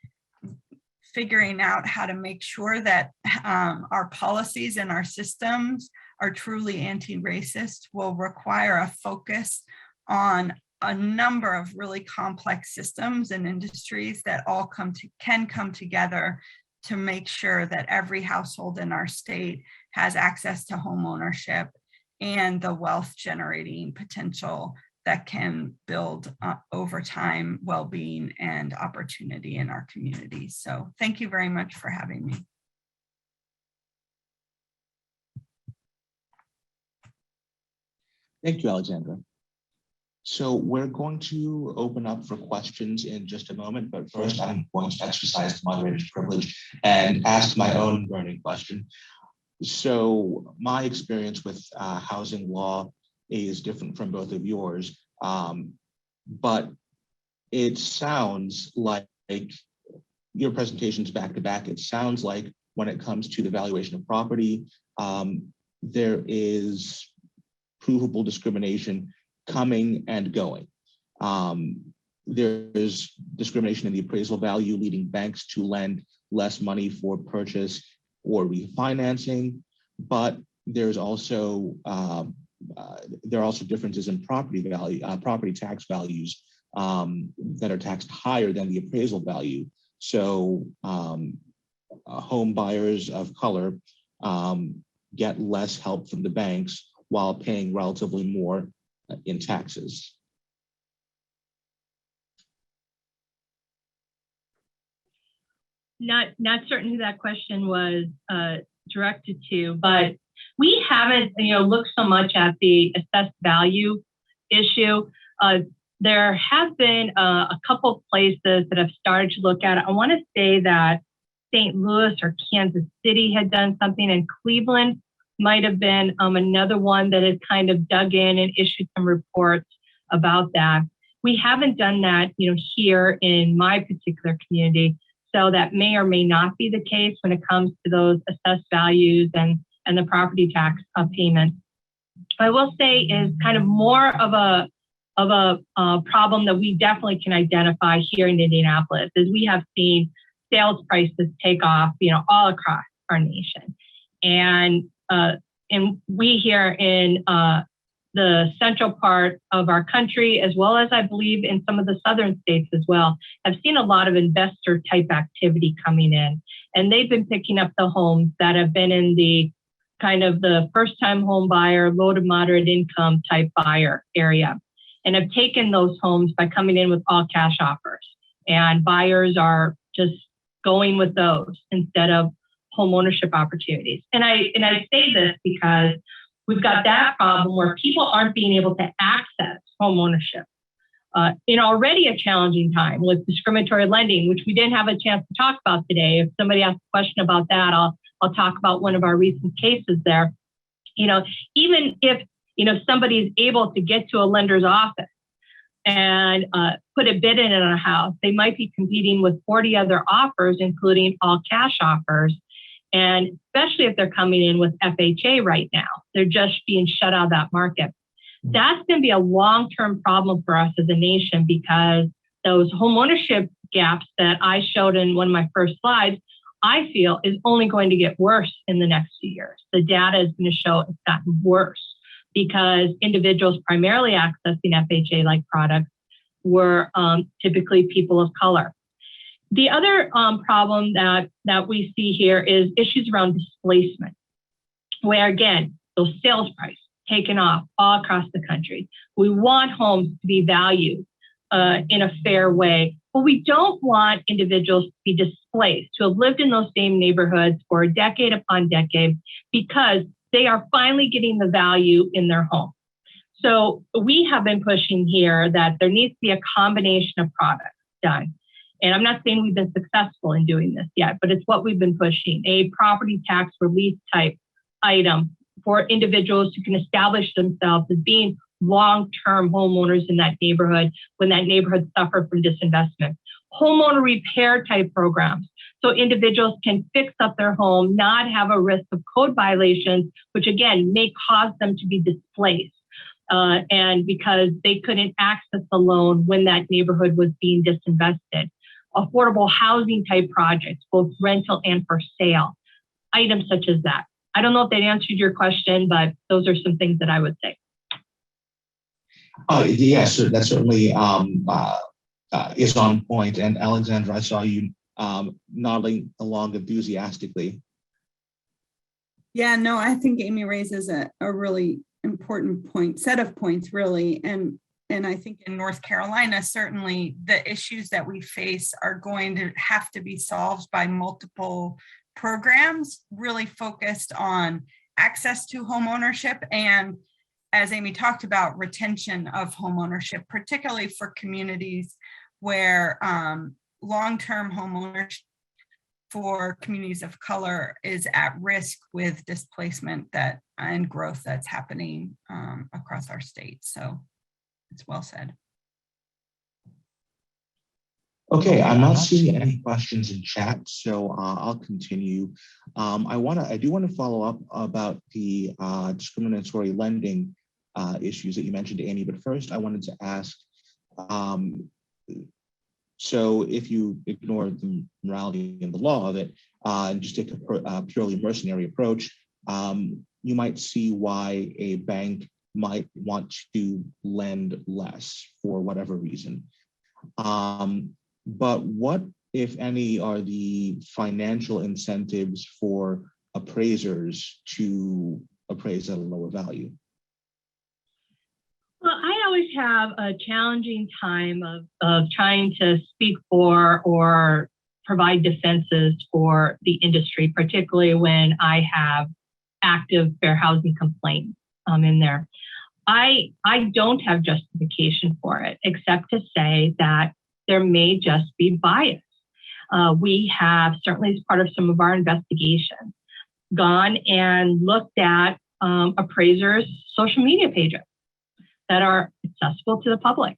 figuring out how to make sure that our policies and our systems are truly anti-racist will require a focus on a number of really complex systems and industries that all can come together to make sure that every household in our state has access to home ownership and the wealth generating potential that can build over time well-being and opportunity in our communities. So thank you very much for having me. Thank you, Alexandra. So we're going to open up for questions in just a moment, but first I'm going to exercise the moderator's privilege and ask my own burning question. So my experience with housing law is different from both of yours, but it sounds like your presentations back to back. It sounds like when it comes to the valuation of property, there is provable discrimination coming and going. There is discrimination in the appraisal value, leading banks to lend less money for purchase or refinancing, but there's also there are also differences in property value, property tax values that are taxed higher than the appraisal value. So home buyers of color get less help from the banks while paying relatively more in taxes. Not certain who that question was directed to, but we haven't, looked so much at the assessed value issue. There have been a couple places that have started to look at it. I want to say that St. Louis or Kansas City had done something, and Cleveland might have been another one that has kind of dug in and issued some reports about that. We haven't done that, here in my particular community. So that may or may not be the case when it comes to those assessed values and the property tax payment. I will say is kind of more of a problem that we definitely can identify here in Indianapolis, is we have seen sales prices take off, all across our nation, and we here in the central part of our country, as well as I believe in some of the southern states as well, have seen a lot of investor type activity coming in, and they've been picking up the homes that have been in the kind of the first time home buyer, low to moderate income type buyer area, and have taken those homes by coming in with all cash offers, and buyers are just going with those instead of home ownership opportunities. And I say this because we've got that problem where people aren't being able to access home ownership in already a challenging time with discriminatory lending, which we didn't have a chance to talk about today. If somebody asks a question about that, I'll talk about one of our recent cases there. Even if somebody is able to get to a lender's office and put a bid in on a house, they might be competing with 40 other offers, including all cash offers. And especially if they're coming in with FHA right now, they're just being shut out of that market. That's going to be a long-term problem for us as a nation, because those homeownership gaps that I showed in one of my first slides, I feel is only going to get worse in the next few years. The data is going to show it's gotten worse because individuals primarily accessing FHA-like products were typically people of color. The other problem that we see here is issues around displacement, where again, those sales prices taken off all across the country. We want homes to be valued in a fair way, but we don't want individuals to be displaced, to have lived in those same neighborhoods for a decade upon decade, because they are finally getting the value in their home. So we have been pushing here that there needs to be a combination of products done. And I'm not saying we've been successful in doing this yet, but it's what we've been pushing, a property tax relief type item for individuals who can establish themselves as being long-term homeowners in that neighborhood when that neighborhood suffered from disinvestment. Homeowner repair type programs, so individuals can fix up their home, not have a risk of code violations, which again may cause them to be displaced. And because they couldn't access the loan when that neighborhood was being disinvested. Affordable housing type projects, both rental and for sale, items such as that. I don't know if that answered your question, but those are some things that I would say. Yes, that certainly is on point. And Alexandra, I saw you nodding along enthusiastically. Yeah, no, I think Amy raises a really important set of points, really. And I think in North Carolina, certainly the issues that we face are going to have to be solved by multiple programs, really focused on access to home ownership and, as Amy talked about, retention of home ownership, particularly for communities where long-term home ownership for communities of color is at risk with displacement and growth that's happening across our state. So it's well said. Okay, I'm not seeing any questions in chat, so I'll continue. I do want to follow up about the discriminatory lending issues that you mentioned, Amy. But first, I wanted to ask, so if you ignore the morality and the law of it, and just take a purely mercenary approach, you might see why a bank might want to lend less for whatever reason. But what, if any, are the financial incentives for appraisers to appraise at a lower value? Well, I always have a challenging time of trying to speak for or provide defenses for the industry, particularly when I have active fair housing complaints in there. I don't have justification for it, except to say that there may just be bias. We have, certainly as part of some of our investigations, gone and looked at appraisers' social media pages that are accessible to the public.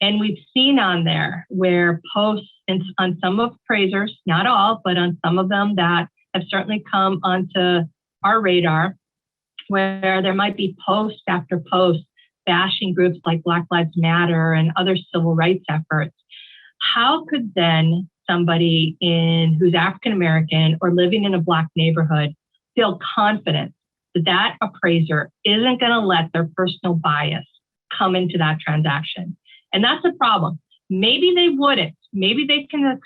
And we've seen on there where posts on some of appraisers, not all, but on some of them that have certainly come onto our radar, where there might be post after post bashing groups like Black Lives Matter and other civil rights efforts. How could then somebody who's African-American or living in a Black neighborhood feel confident that that appraiser isn't going to let their personal bias come into that transaction? And that's a problem. Maybe they wouldn't. Maybe they can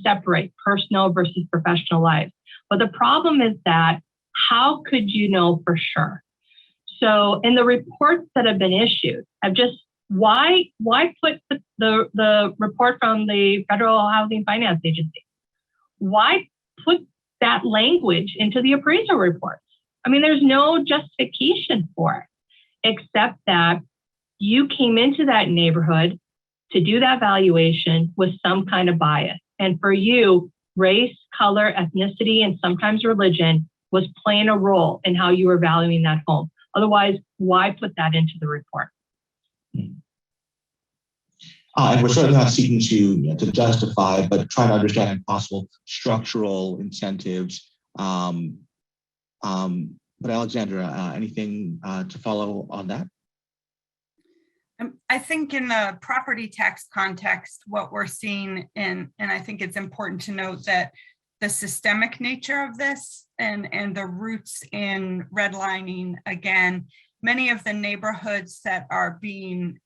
separate personal versus professional life. But the problem is that how could you know for sure? So in the reports that have been issued, why put the report from the Federal Housing Finance Agency? Why put that language into the appraisal reports? I mean, there's no justification for it, except that you came into that neighborhood to do that valuation with some kind of bias. And for you, race, color, ethnicity, and sometimes religion was playing a role in how you were valuing that home. Otherwise, why put that into the report? And we're certainly not seeking to justify, but trying to understand possible structural incentives. But Alexandra, anything to follow on that? I think in the property tax context, what we're seeing, and I think it's important to note that the systemic nature of this and the roots in redlining, again, many of the neighborhoods that are being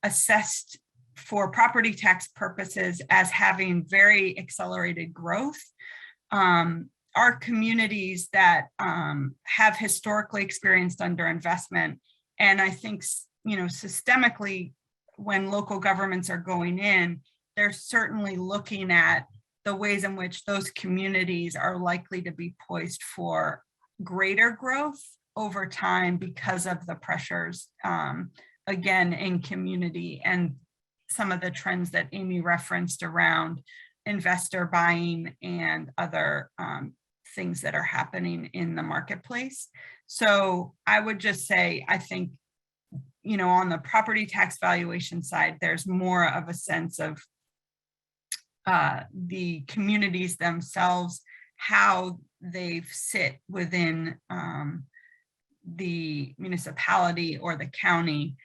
assessed for property tax purposes as having very accelerated growth are communities that have historically experienced underinvestment. And I think, systemically, when local governments are going in, they're certainly looking at the ways in which those communities are likely to be poised for greater growth over time because of the pressures, again, in community and some of the trends that Amy referenced around investor buying and other things that are happening in the marketplace. So I would just say, I think, on the property tax valuation side, there's more of a sense of the communities themselves, how they sit within the municipality or the county,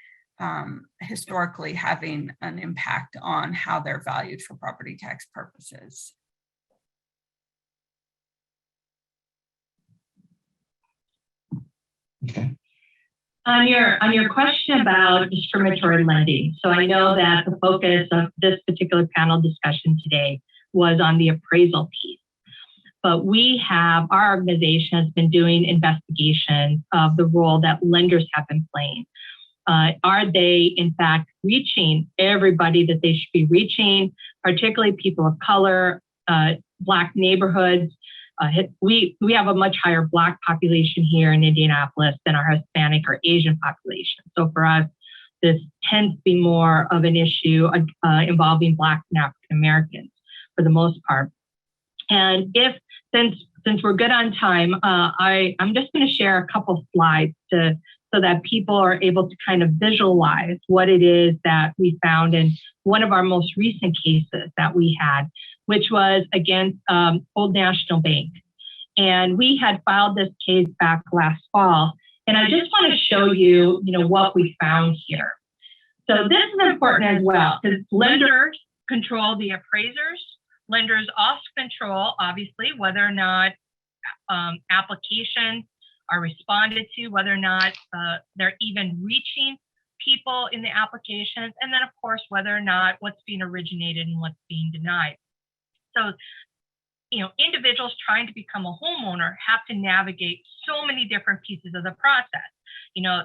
historically having an impact on how they're valued for property tax purposes. Okay. On your question about discriminatory lending, so I know that the focus of this particular panel discussion today was on the appraisal piece, but our organization has been doing investigations of the role that lenders have been playing. Are they, in fact, reaching everybody that they should be reaching, particularly people of color, Black neighborhoods? We have a much higher Black population here in Indianapolis than our Hispanic or Asian population. So for us, this tends to be more of an issue involving Black and African Americans for the most part. And since we're good on time, I'm just going to share a couple slides so that people are able to kind of visualize what it is that we found in one of our most recent cases that we had, which was against Old National Bank. And we had filed this case back last fall. And I just want to show you, what we found here. So this is important as well, because lenders control the appraisers, Lenders also control, obviously, whether or not applications are responded to, whether or not they're even reaching people in the applications, and then of course, whether or not what's being originated and what's being denied. So, individuals trying to become a homeowner have to navigate so many different pieces of the process.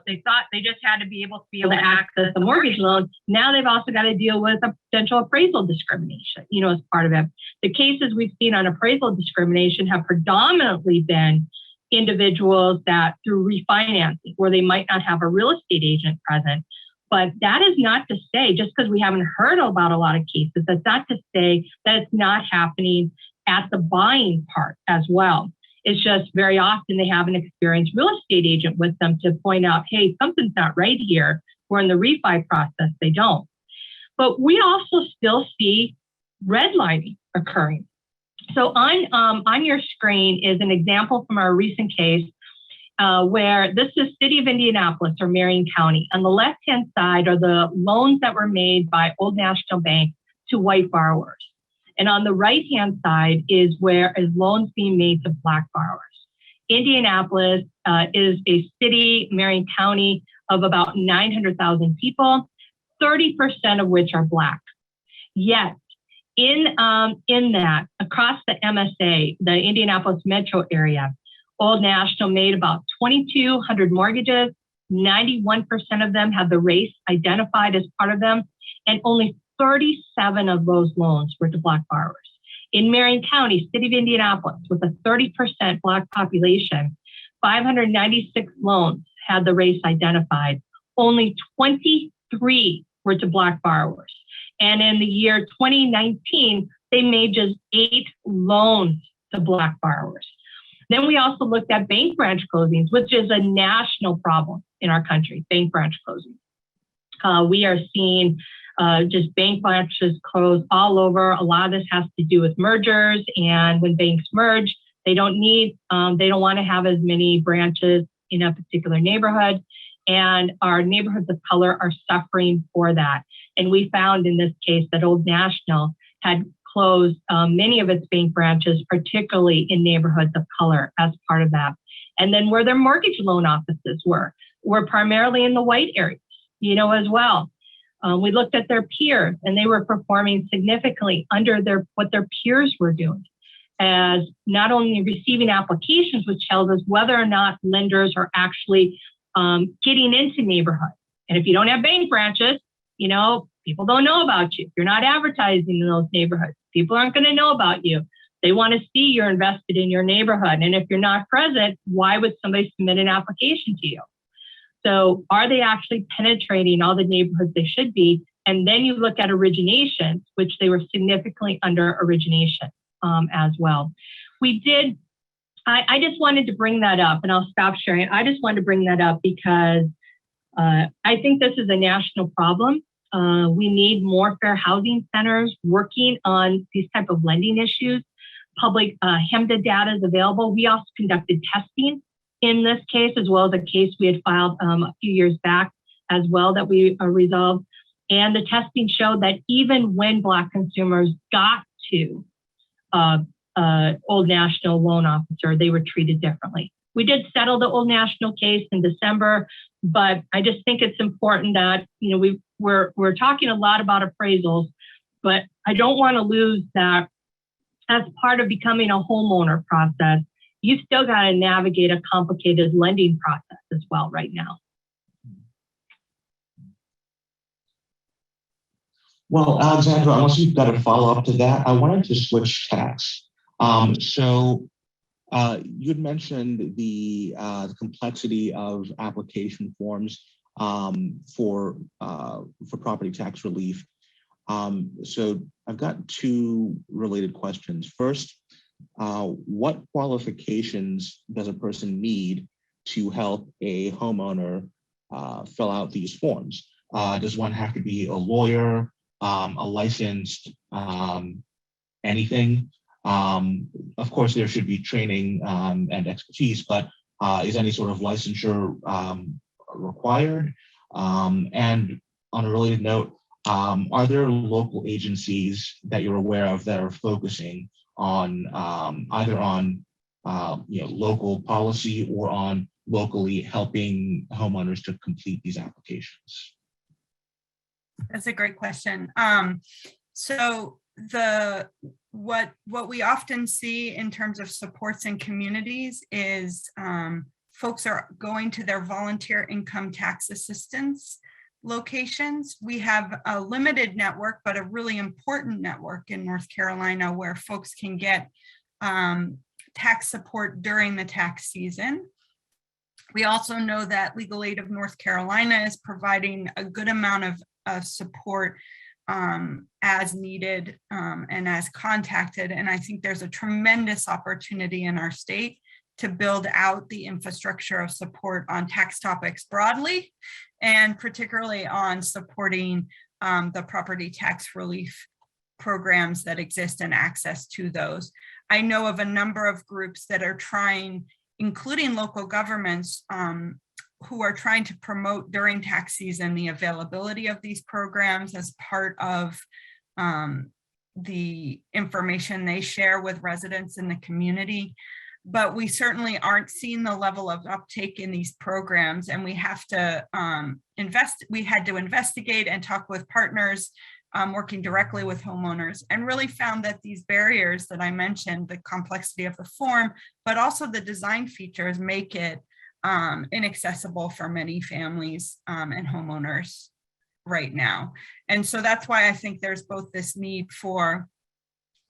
They thought they just had to be able to access the mortgage loan. Now they've also got to deal with a potential appraisal discrimination, as part of it. The cases we've seen on appraisal discrimination have predominantly been individuals that through refinancing, where they might not have a real estate agent present. But that is not to say, just because we haven't heard about a lot of cases, that's not to say that it's not happening at the buying part as well. It's just very often they have an experienced real estate agent with them to point out, hey, something's not right here. Where in the refi process, they don't. But we also still see redlining occurring. So on your screen is an example from our recent case where this is City of Indianapolis or Marion County. On the left-hand side are the loans that were made by Old National Bank to white borrowers. And on the right-hand side is loans being made to Black borrowers. Indianapolis is a city, Marion County, of about 900,000 people, 30% of which are Black. Yet, in that, across the MSA, the Indianapolis metro area, Old National made about 2,200 mortgages. 91% of them have the race identified as part of them, and only 37 of those loans were to Black borrowers. In Marion County, City of Indianapolis, with a 30% Black population, 596 loans had the race identified. Only 23 were to Black borrowers. And in the year 2019, they made just 8 loans to Black borrowers. Then we also looked at bank branch closings, which is a national problem in our country, bank branch closings. We are seeing just bank branches close all over. A lot of this has to do with mergers, and when banks merge, they don't want to have as many branches in a particular neighborhood, and our neighborhoods of color are suffering for that. And we found in this case that Old National had closed many of its bank branches, particularly in neighborhoods of color as part of that. And then where their mortgage loan offices were primarily in the white areas, as well. We looked at their peers, and they were performing significantly under what their peers were doing, as not only receiving applications, which tells us whether or not lenders are actually getting into neighborhoods. And if you don't have bank branches, people don't know about you. If you're not advertising in those neighborhoods, people aren't going to know about you. They want to see you're invested in your neighborhood. And if you're not present, why would somebody submit an application to you? So are they actually penetrating all the neighborhoods they should be? And then you look at originations, which they were significantly under origination as well. I just wanted to bring that up, and I'll stop sharing. I just wanted to bring that up because I think this is a national problem. We need more fair housing centers working on these type of lending issues. Public HEMDA data is available. We also conducted testing in this case, as well as a case we had filed a few years back as well that we resolved. And the testing showed that even when Black consumers got to Old National loan officer, they were treated differently. We did settle the Old National case in December, but I just think it's important that, we're talking a lot about appraisals, but I don't want to lose that as part of becoming a homeowner process. You've still got to navigate a complicated lending process as well right now. Well, Alexandra, unless you've got a follow-up to that, I wanted to switch tacks. So you had mentioned the complexity of application forms for property tax relief. So I've got 2 related questions. First, what qualifications does a person need to help a homeowner fill out these forms? Does one have to be a lawyer, a licensed anything? Of course, there should be training and expertise, but is any sort of licensure required? And on a related note, Are there local agencies that you're aware of that are focusing on either on local policy or on locally helping homeowners to complete these applications? That's a great question. So what we often see in terms of supports in communities is folks are going to their volunteer income tax assistance locations. We have a limited network, but a really important network in North Carolina where folks can get tax support during the tax season. We also know that Legal Aid of North Carolina is providing a good amount of support as needed and as contacted. And I think there's a tremendous opportunity in our state to build out the infrastructure of support on tax topics broadly, and particularly on supporting the property tax relief programs that exist and access to those. I know of a number of groups that are trying, including local governments, who are trying to promote during tax season the availability of these programs as part of the information they share with residents in the community. But we certainly aren't seeing the level of uptake in these programs, and we have to investigate and talk with partners working directly with homeowners, and really found that these barriers that I mentioned, the complexity of the form, but also the design features, make it inaccessible for many families and homeowners right now. And so that's why I think there's both this need for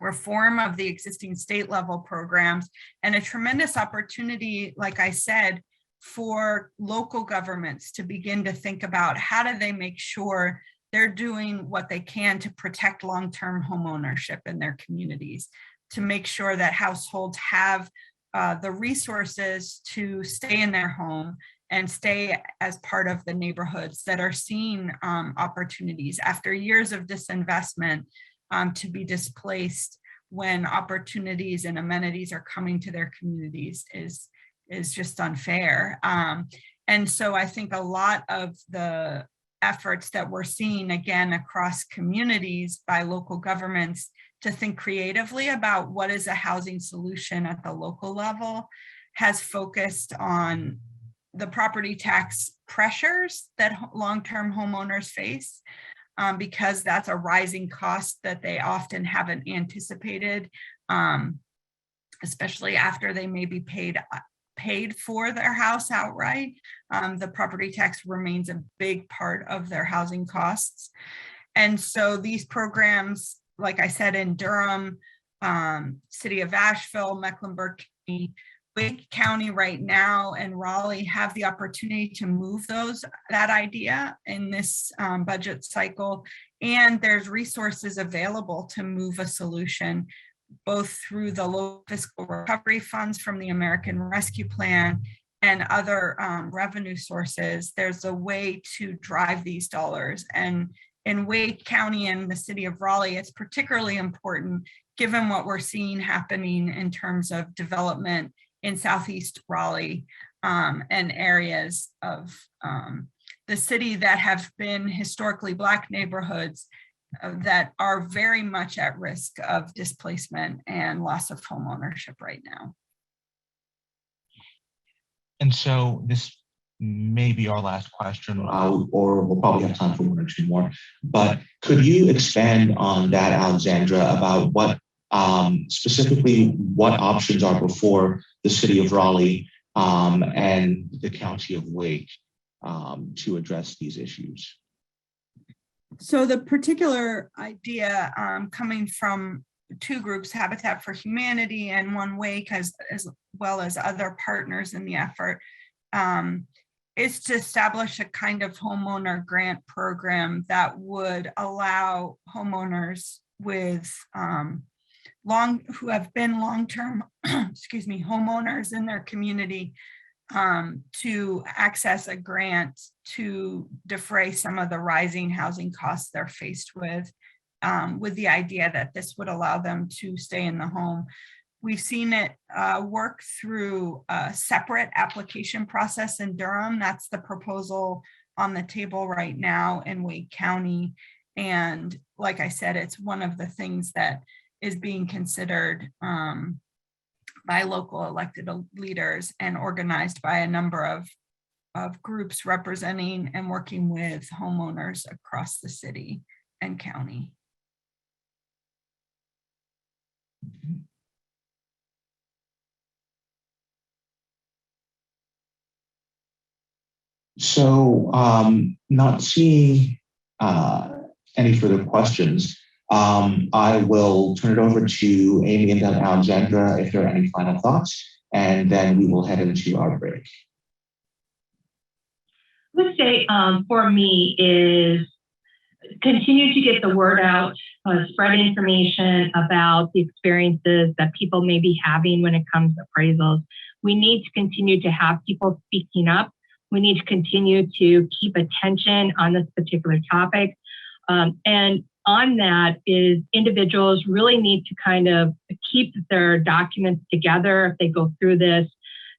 reform of the existing state level programs and a tremendous opportunity, like I said, for local governments to begin to think about how do they make sure they're doing what they can to protect long-term home ownership in their communities, to make sure that households have the resources to stay in their home and stay as part of the neighborhoods that are seeing opportunities after years of disinvestment to be displaced when opportunities and amenities are coming to their communities is just unfair. And so I think a lot of the efforts that we're seeing, again, across communities by local governments to think creatively about what is a housing solution at the local level has focused on the property tax pressures that long-term homeowners face, because that's a rising cost that they often haven't anticipated, especially after they may be paid for their house outright. The property tax remains a big part of their housing costs. And so these programs, like I said, in Durham, City of Asheville, Mecklenburg County, Wake County right now, and Raleigh have the opportunity to move that idea in this budget cycle. And there's resources available to move a solution, both through the low fiscal recovery funds from the American Rescue Plan and other revenue sources. There's a way to drive these dollars. And in Wake County and the city of Raleigh, it's particularly important given what we're seeing happening in terms of development in Southeast Raleigh and areas of the city that have been historically Black neighborhoods that are very much at risk of displacement and loss of home ownership right now. And so this may be our last question, or we'll probably have time for one or two more. But could you expand on that, Alexandra, about what specifically what options are before the city of Raleigh and the county of Wake to address these issues? So the particular idea coming from two groups, Habitat for Humanity and One Wake, as well as other partners in the effort, is to establish a kind of homeowner grant program that would allow homeowners with who have been long-term, homeowners in their community to access a grant to defray some of the rising housing costs they're faced with the idea that this would allow them to stay in the home. We've seen it work through a separate application process in Durham. That's the proposal on the table right now in Wake County. And like I said, it's one of the things that is being considered by local elected leaders and organized by a number of groups representing and working with homeowners across the city and county. So not seeing any further questions, I will turn it over to Amy and then Alexandra if there are any final thoughts, and then we will head into our break. I would say for me is continue to get the word out, spread information about the experiences that people may be having when it comes to appraisals. We need to continue to have people speaking up. We need to continue to keep attention on this particular topic. And on that is individuals really need to kind of keep their documents together if they go through this,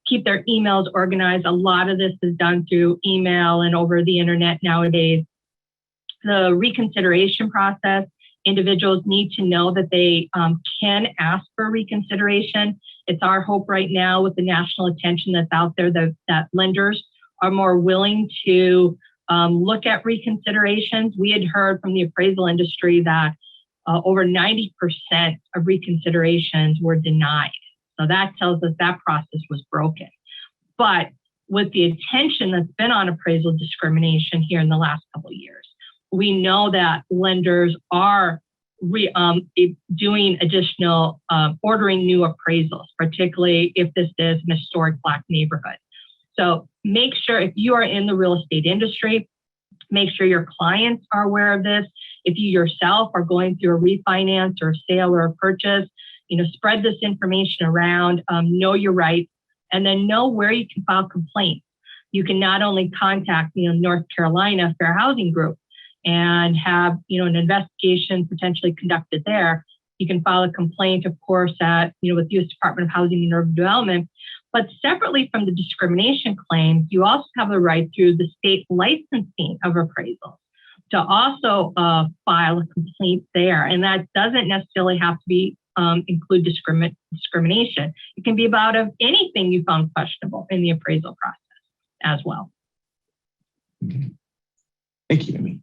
keep their emails organized. A lot of this is done through email and over the internet nowadays. The reconsideration process, individuals need to know that they can ask for reconsideration. It's our hope right now with the national attention that's out there that lenders are more willing to look at reconsiderations. We had heard from the appraisal industry that over 90% of reconsiderations were denied. So that tells us that process was broken. But with the attention that's been on appraisal discrimination here in the last couple of years, we know that lenders are doing additional, ordering new appraisals, particularly if this is an historic Black neighborhood. So make sure if you are in the real estate industry, make sure your clients are aware of this. If you yourself are going through a refinance or a sale or a purchase, spread this information around, know your rights, and then know where you can file complaints. You can not only contact, North Carolina Fair Housing Group and have, an investigation potentially conducted there. You can file a complaint, of course, with U.S. Department of Housing and Urban Development. But separately from the discrimination claims, you also have the right through the state licensing of appraisals to also file a complaint there. And that doesn't necessarily have to be include discrimination. It can be about anything you found questionable in the appraisal process as well. Okay. Thank you, Amy.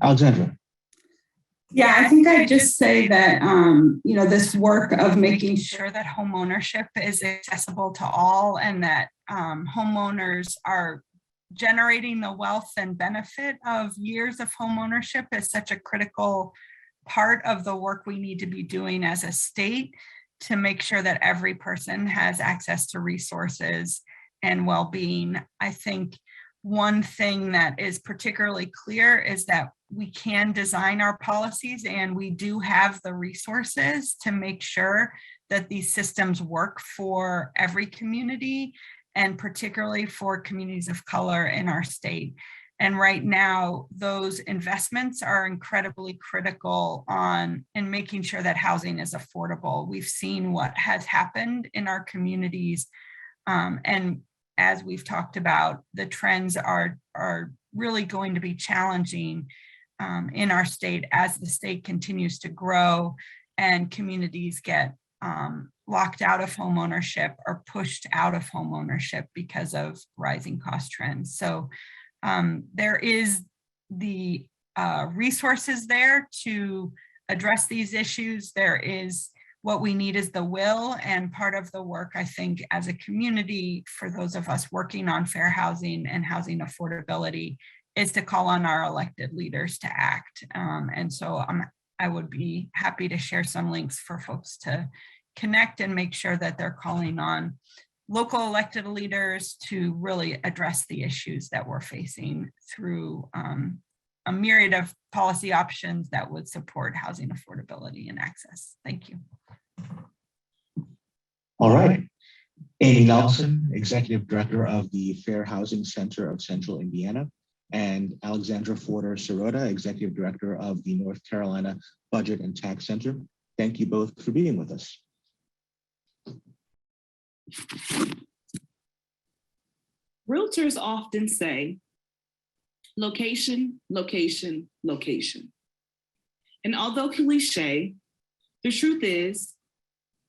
Alexandra. Yeah, I think I'd just say that, this work of making sure that homeownership is accessible to all and that homeowners are generating the wealth and benefit of years of homeownership is such a critical part of the work we need to be doing as a state to make sure that every person has access to resources and well-being. I think one thing that is particularly clear is that we can design our policies and we do have the resources to make sure that these systems work for every community and particularly for communities of color in our state. And right now, those investments are incredibly critical in making sure that housing is affordable. We've seen what has happened in our communities. And as we've talked about, the trends are really going to be challenging in our state as the state continues to grow and communities get locked out of homeownership or pushed out of homeownership because of rising cost trends. So there is the resources there to address these issues. What we need is the will, and part of the work, I think, as a community, for those of us working on fair housing and housing affordability, is to call on our elected leaders to act. And so I would be happy to share some links for folks to connect and make sure that they're calling on local elected leaders to really address the issues that we're facing through a myriad of policy options that would support housing affordability and access. Thank you. All right. Amy Nelson, Executive Director of the Fair Housing Center of Central Indiana, and Alexandra Ford Sirota, Executive Director of the North Carolina Budget and Tax Center. Thank you both for being with us. Realtors often say, location, location, location. And although cliche, the truth is,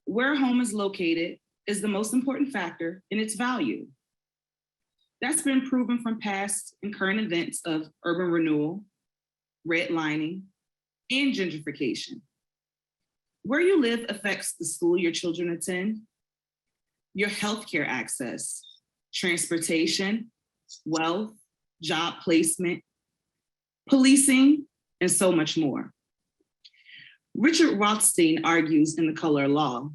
where a home is located is the most important factor in its value. That's been proven from past and current events of urban renewal, redlining, and gentrification. Where you live affects the school your children attend, your healthcare access, transportation, wealth, job placement, policing, and so much more. Richard Rothstein argues in The Color of Law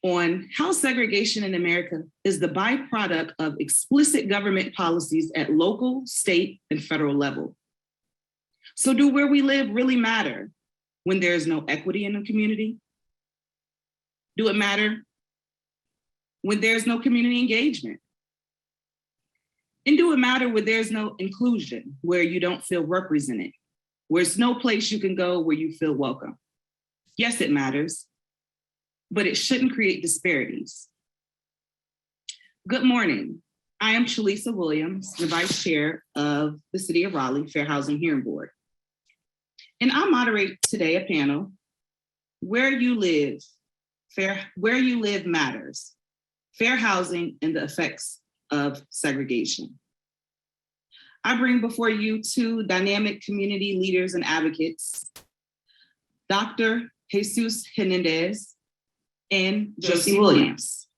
on how segregation in America is the byproduct of explicit government policies at local, state, and federal level. So do where we live really matter when there's no equity in the community? Do it matter when there's no community engagement? And do it matter when there's no inclusion, where you don't feel represented, where there's no place you can go where you feel welcome? Yes, it matters, but it shouldn't create disparities. Good morning. I am Shalisa Williams, the Vice Chair of the City of Raleigh Fair Housing Hearing Board. And I moderate today a panel, Where You Live, Where You Live Matters, Fair Housing and the Effects of Segregation. I bring before you two dynamic community leaders and advocates, Dr. Jesus Hernandez and Josie Williams.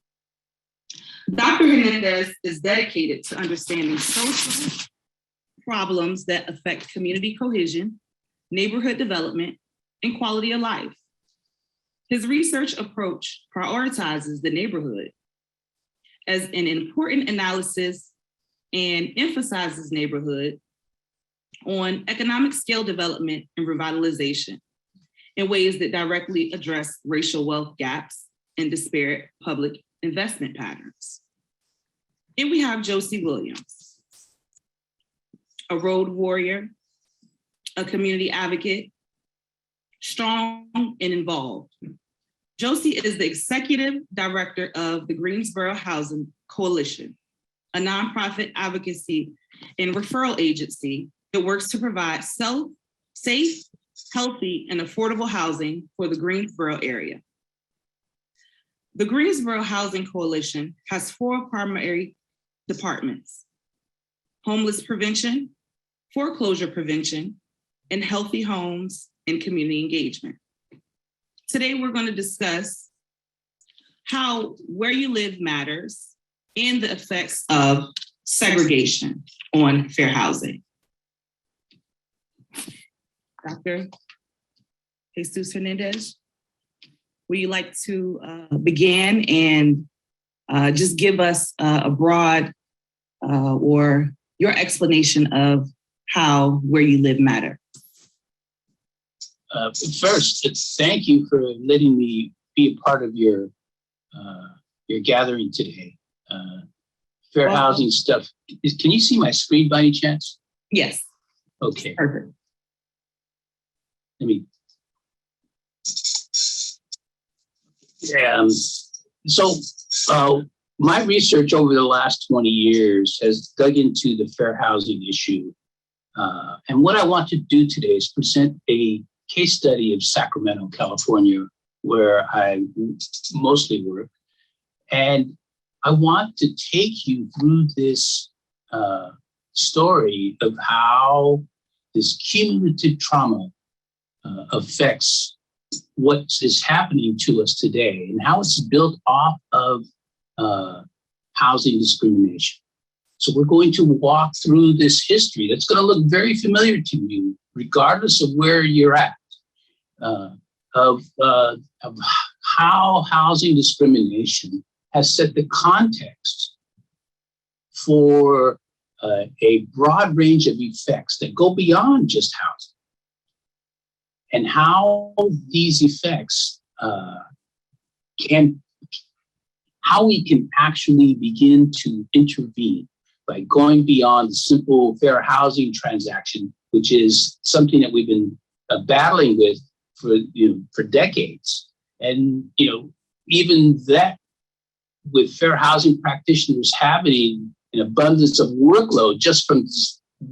Dr. Hernandez is dedicated to understanding social problems that affect community cohesion, neighborhood development, and quality of life. His research approach prioritizes the neighborhood as an important analysis and emphasizes neighborhood on economic scale development and revitalization in ways that directly address racial wealth gaps and disparate public investment patterns. And we have Josie Williams, a road warrior, a community advocate, strong and involved. Josie is the executive director of the Greensboro Housing Coalition, a nonprofit advocacy and referral agency that works to provide safe, healthy, and affordable housing for the Greensboro area. The Greensboro Housing Coalition has 4 primary departments: homeless prevention, foreclosure prevention, and healthy homes and community engagement. Today, we're going to discuss how where you live matters and the effects of segregation on fair housing. Dr. Jesus Hernandez, would you like to begin and just give us a broad or your explanation of how where you live matter? First, thank you for letting me be a part of your gathering today. Fair housing stuff. Can you see my screen by any chance? Yes. Okay. Perfect. Let me. So my research over the last 20 years has dug into the fair housing issue. And what I want to do today is present a case study of Sacramento, California, where I mostly work. And I want to take you through this story of how this cumulative trauma affects what is happening to us today and how it's built off of housing discrimination. So we're going to walk through this history that's going to look very familiar to you, regardless of where you're at, of how housing discrimination has set the context for a broad range of effects that go beyond just housing, and how these effects how we can actually begin to intervene by going beyond the simple fair housing transaction, which is something that we've been battling with for decades. And even that, with fair housing practitioners having an abundance of workload just from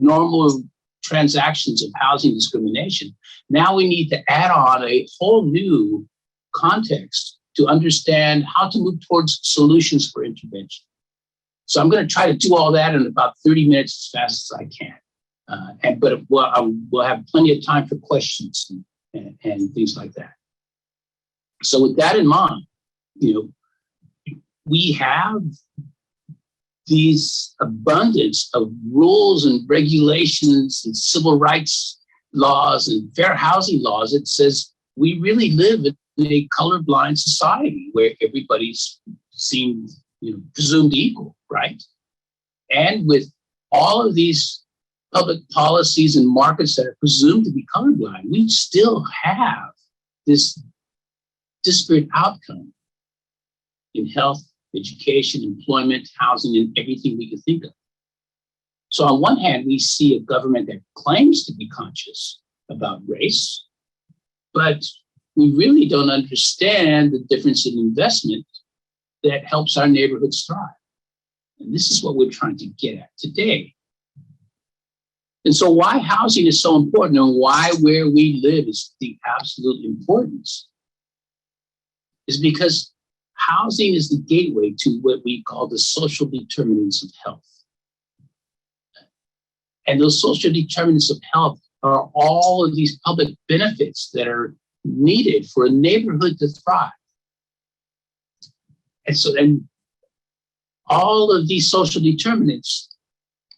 normal transactions of housing discrimination. Now we need to add on a whole new context to understand how to move towards solutions for intervention. So I'm going to try to do all that in about 30 minutes as fast as I can. But we'll have plenty of time for questions and things like that. So with that in mind, we have these abundance of rules and regulations and civil rights laws and fair housing laws. It says we really live in a colorblind society where everybody's presumed equal, right? And with all of these public policies and markets that are presumed to be colorblind, we still have this disparate outcome in health, education, employment, housing, and everything we can think of. So on one hand, we see a government that claims to be conscious about race, but we really don't understand the difference in investment that helps our neighborhoods thrive. And this is what we're trying to get at today. And so why housing is so important and why where we live is the absolute importance is because housing is the gateway to what we call the social determinants of health. And those social determinants of health are all of these public benefits that are needed for a neighborhood to thrive. And all of these social determinants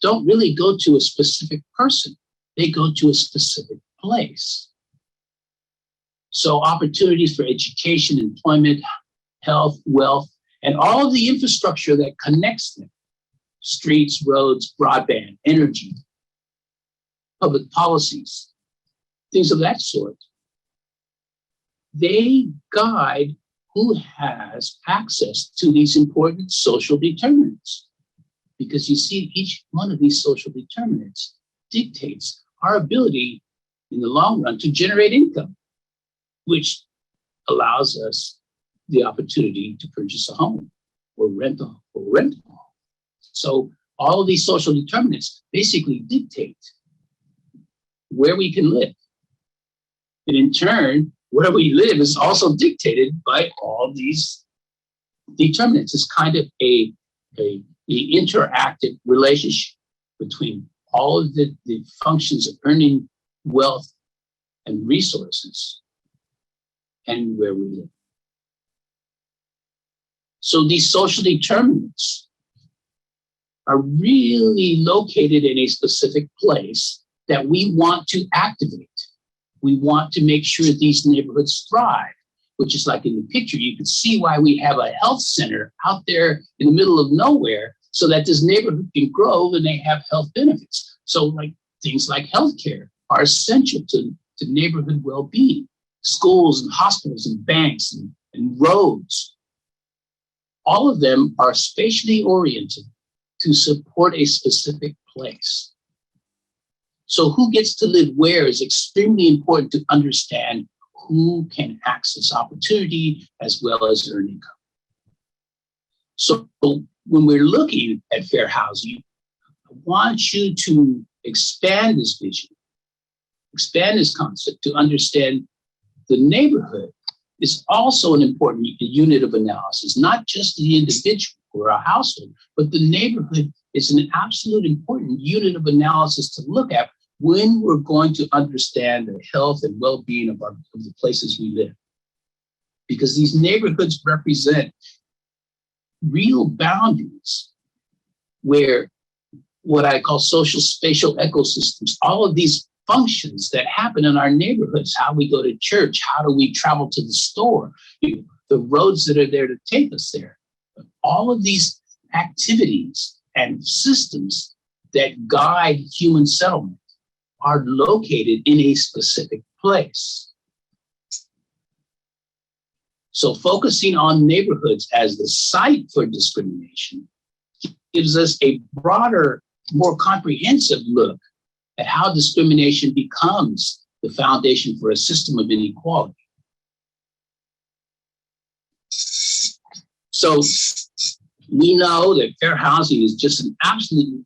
don't really go to a specific person. They go to a specific place. So opportunities for education, employment, health, wealth, and all of the infrastructure that connects them, streets, roads, broadband, energy, public policies, things of that sort, they guide who has access to these important social determinants. Because you see, each one of these social determinants dictates our ability in the long run to generate income, which allows us the opportunity to purchase a home or rent a home. So all of these social determinants basically dictate where we can live. And in turn, where we live is also dictated by all these determinants. It's kind of the interactive relationship between all of the functions of earning wealth and resources and where we live. So these social determinants are really located in a specific place that we want to activate. We want to make sure these neighborhoods thrive, which is like in the picture, you can see why we have a health center out there in the middle of nowhere so that this neighborhood can grow and they have health benefits. So like things like healthcare are essential to neighborhood well-being. Schools and hospitals and banks and roads, all of them are spatially oriented to support a specific place. So who gets to live where is extremely important to understand who can access opportunity as well as earn income. So when we're looking at fair housing, I want you to expand this vision, expand this concept to understand the neighborhood is also an important unit of analysis, not just the individual or a household, but the neighborhood is an absolute important unit of analysis to look at when we're going to understand the health and well-being of the places we live. Because these neighborhoods represent real boundaries where what I call social spatial ecosystems, all of these functions that happen in our neighborhoods, how we go to church, how do we travel to the store, the roads that are there to take us there. All of these activities and systems that guide human settlement are located in a specific place. So focusing on neighborhoods as the site for discrimination gives us a broader, more comprehensive look at how discrimination becomes the foundation for a system of inequality. So we know that fair housing is just an absolute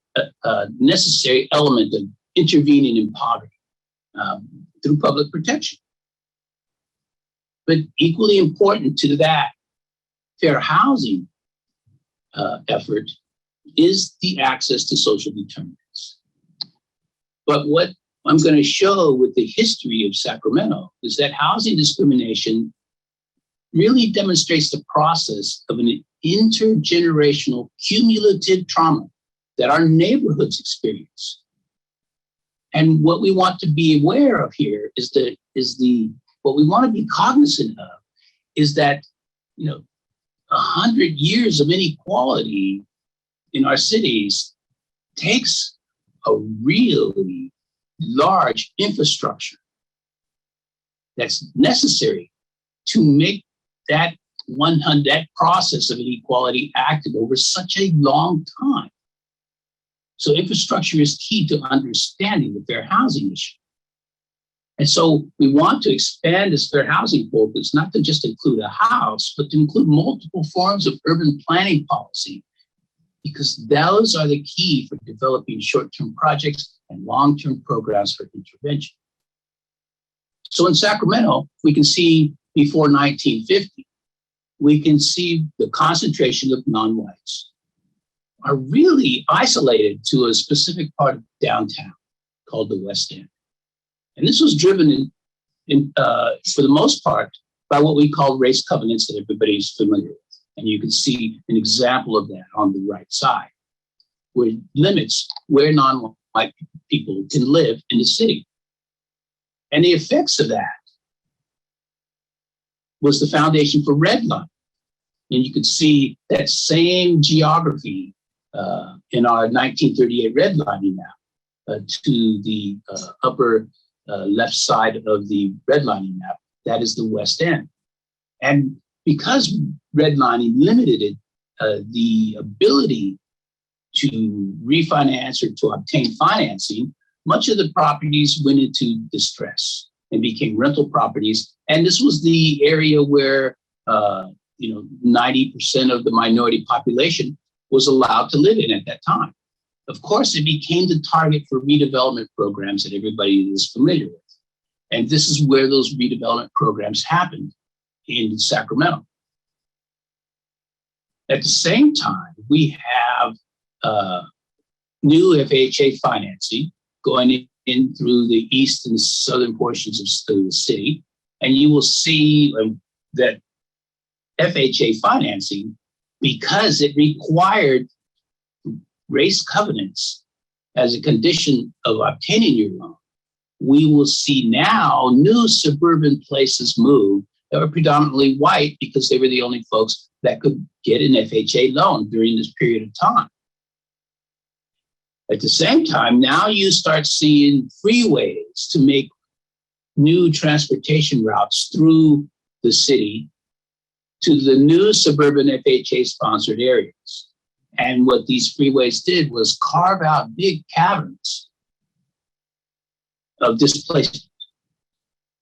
necessary element of intervening in poverty through public protection. But equally important to that fair housing effort is the access to social determinants. But what I'm going to show with the history of Sacramento is that housing discrimination really demonstrates the process of an intergenerational cumulative trauma that our neighborhoods experience. And what we want to be aware of here is what we want to be cognizant of is that, 100 years of inequality in our cities takes a really large infrastructure that's necessary to make that process of inequality active over such a long time. So infrastructure is key to understanding the fair housing issue. And so we want to expand this fair housing focus, not to just include a house, but to include multiple forms of urban planning policy, because those are the key for developing short-term projects and long-term programs for intervention. So in Sacramento, we can see before 1950, we can see the concentration of non-whites are really isolated to a specific part of downtown called the West End. And this was driven for the most part by what we call race covenants that everybody's familiar with. And you can see an example of that on the right side, where it limits where non-white people can live in the city. And the effects of that was the foundation for redlining. And you could see that same geography in our 1938 redlining map to the upper left side of the redlining map. That is the West End. And because redlining limited the ability to refinance or to obtain financing, much of the properties went into distress and became rental properties. And this was the area where 90% of the minority population was allowed to live in at that time. Of course, it became the target for redevelopment programs that everybody is familiar with. And this is where those redevelopment programs happened in Sacramento. At the same time, we have new FHA financing going in through the east and southern portions of the city. And you will see that FHA financing, because it required race covenants as a condition of obtaining your loan, we will see now new suburban places move that were predominantly white because they were the only folks that could get an FHA loan during this period of time. At the same time, now you start seeing freeways to make new transportation routes through the city to the new suburban FHA-sponsored areas. And what these freeways did was carve out big caverns of displacement.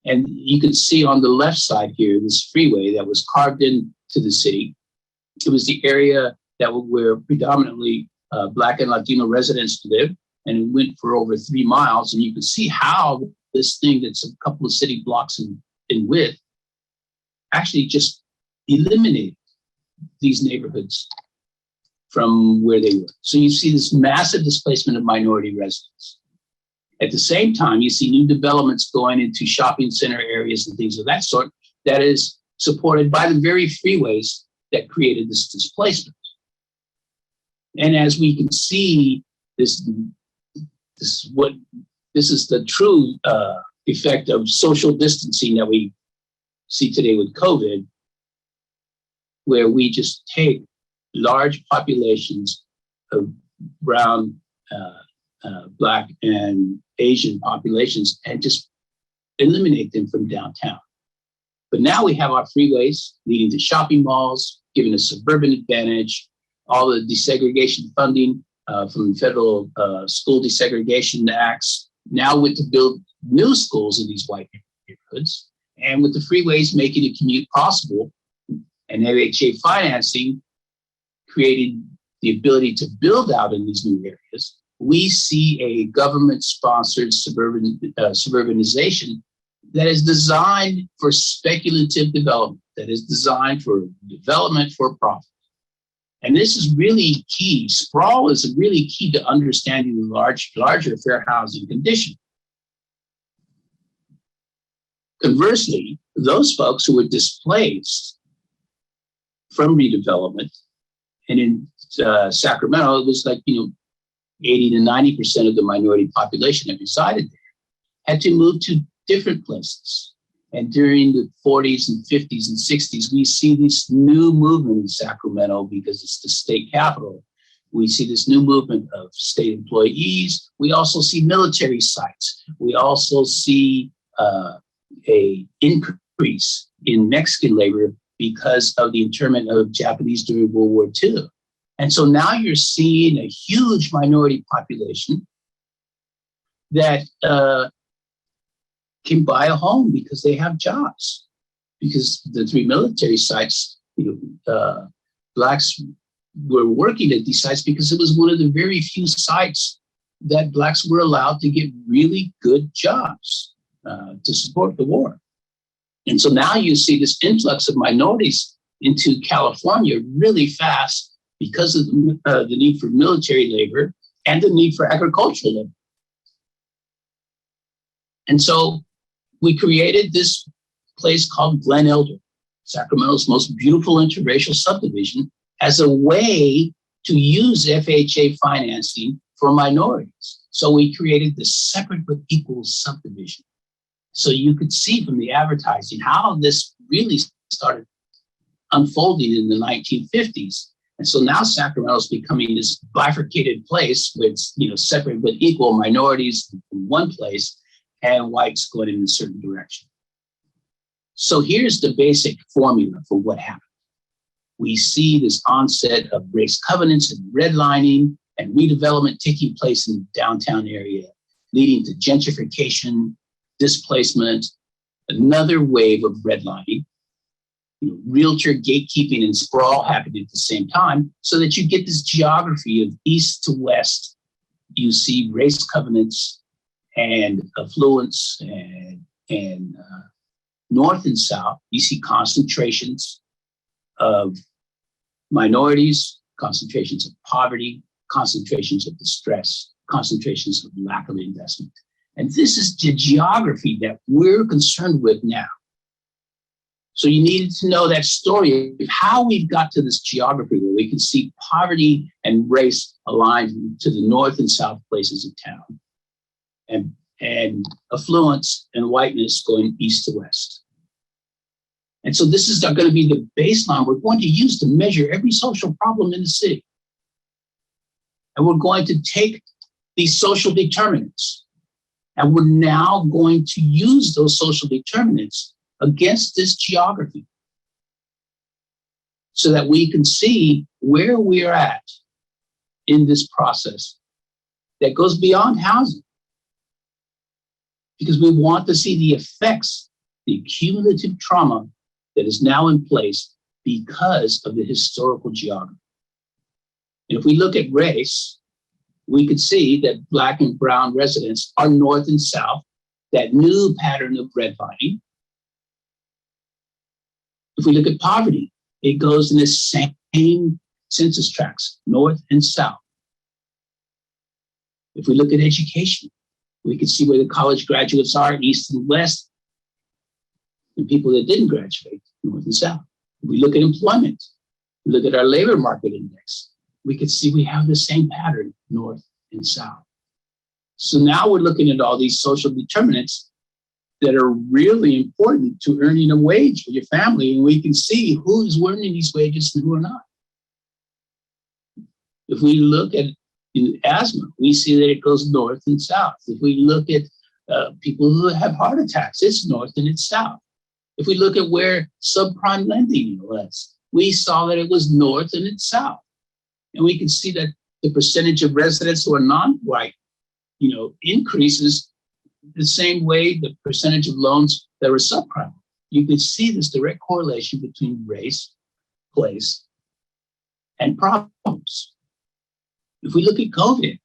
And you can see on the left side here, this freeway that was carved into the city. It was the area where predominantly Black and Latino residents lived, and it went for over 3 miles. And you can see how this thing that's a couple of city blocks in width actually just eliminated these neighborhoods from where they were. So you see this massive displacement of minority residents. At the same time, you see new developments going into shopping center areas and things of that sort that is supported by the very freeways that created this displacement. And as we can see, this is the true effect of social distancing that we see today with COVID, where we just take large populations of brown, Black, and Asian populations and just eliminate them from downtown. But now we have our freeways leading to shopping malls, giving a suburban advantage, all the desegregation funding from the federal school desegregation acts, now with to build new schools in these white neighborhoods, and with the freeways making a commute possible, and FHA financing creating the ability to build out in these new areas. we see a government-sponsored suburbanization that is designed for speculative development, that is designed for development for profit. And this is really key. Sprawl is really key to understanding the larger fair housing condition. Conversely, those folks who were displaced from redevelopment, and in Sacramento, it was like, 80 to 90% of the minority population that resided there had to move to different places. And during the 40s and 50s and 60s, we see this new movement in Sacramento because it's the state capital. We see this new movement of state employees. We also see military sites. We also see a increase in Mexican labor because of the internment of Japanese during World War II. And so now you're seeing a huge minority population that can buy a home because they have jobs. Because the 3 military sites, Blacks were working at these sites because it was one of the very few sites that Blacks were allowed to get really good jobs to support the war. And so now you see this influx of minorities into California really fast because of the need for military labor and the need for agricultural labor. And so we created this place called Glen Elder, Sacramento's most beautiful interracial subdivision, as a way to use FHA financing for minorities. So we created this separate but equal subdivision. So you could see from the advertising how this really started unfolding in the 1950s. And so now Sacramento is becoming this bifurcated place with, separate but equal minorities in one place and whites going in a certain direction. So here's the basic formula for what happened. We see this onset of race covenants and redlining and redevelopment taking place in the downtown area, leading to gentrification, displacement, another wave of redlining, realtor gatekeeping and sprawl happening at the same time, so that you get this geography of east to west. You see race covenants and affluence and north and south. You see concentrations of minorities, concentrations of poverty, concentrations of distress, concentrations of lack of investment. And this is the geography that we're concerned with now. So you needed to know that story of how we've got to this geography where we can see poverty and race aligned to the north and south places of town, and affluence and whiteness going east to west. And so this is going to be the baseline we're going to use to measure every social problem in the city. And we're going to take these social determinants, and we're now going to use those social determinants against this geography so that we can see where we're at in this process that goes beyond housing. Because we want to see the effects, the cumulative trauma that is now in place because of the historical geography. And if we look at race, we could see that Black and brown residents are north and south, that new pattern of redlining. If we look at poverty, it goes in the same census tracts, north and south. If we look at education, we can see where the college graduates are, east and west, and people that didn't graduate, north and south. If we look at employment, we look at our labor market index, we can see we have the same pattern, north and south. So now we're looking at all these social determinants that are really important to earning a wage for your family, and we can see who's earning these wages and who are not. If we look at asthma, we see that it goes north and south. If we look at people who have heart attacks, it's north and it's south. If we look at where subprime lending was, we saw that it was north and it's south. And we can see that the percentage of residents who are non-white, increases the same way the percentage of loans that were subprime. You could see this direct correlation between race, place, and problems. If we look at COVID,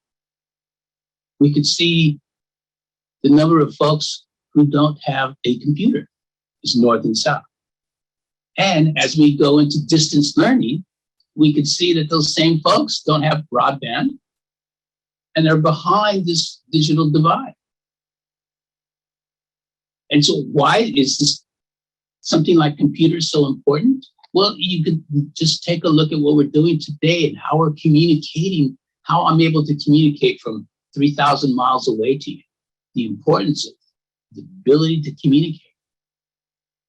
we could see the number of folks who don't have a computer is north and south. And as we go into distance learning, we could see that those same folks don't have broadband and they're behind this digital divide. And so why is this something like computers so important? Well, you could just take a look at what we're doing today and how we're communicating, how I'm able to communicate from 3,000 miles away to you. The importance of the ability to communicate.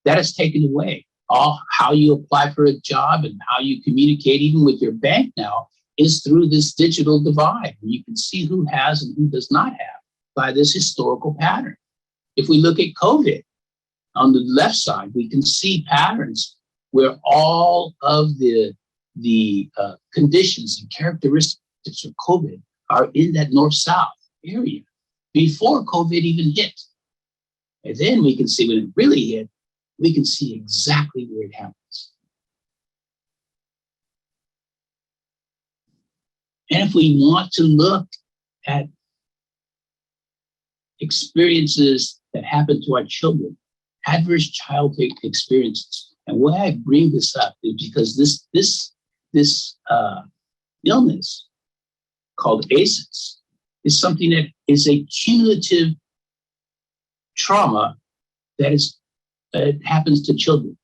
That is taken away. All how you apply for a job and how you communicate even with your bank now is through this digital divide. And you can see who has and who does not have by this historical pattern. If we look at COVID, on the left side, we can see patterns where all of the conditions and characteristics of COVID are in that north-south area before COVID even hit. And then we can see when it really hit, we can see exactly where it happens. And if we want to look at experiences that happen to our children, adverse childhood experiences, and why I bring this up is because this illness called ACEs is something that is a cumulative trauma that happens to children.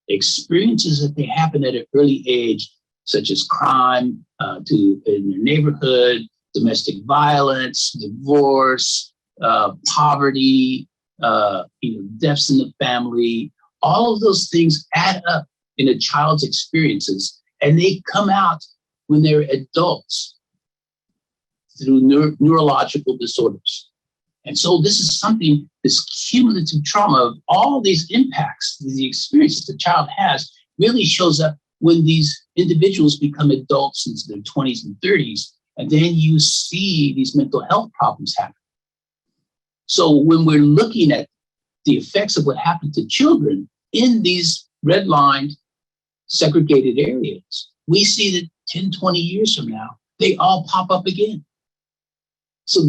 Experiences that they happen at an early age, such as crime in their neighborhood, domestic violence, divorce, poverty, deaths in the family, all of those things add up in a child's experiences, and they come out when they're adults through neurological disorders. And so this is something, this cumulative trauma of all these impacts, the experiences the child has, really shows up when these individuals become adults into their 20s and 30s, and then you see these mental health problems happen. So when we're looking at the effects of what happened to children in these redlined, segregated areas, we see that 10, 20 years from now, they all pop up again. So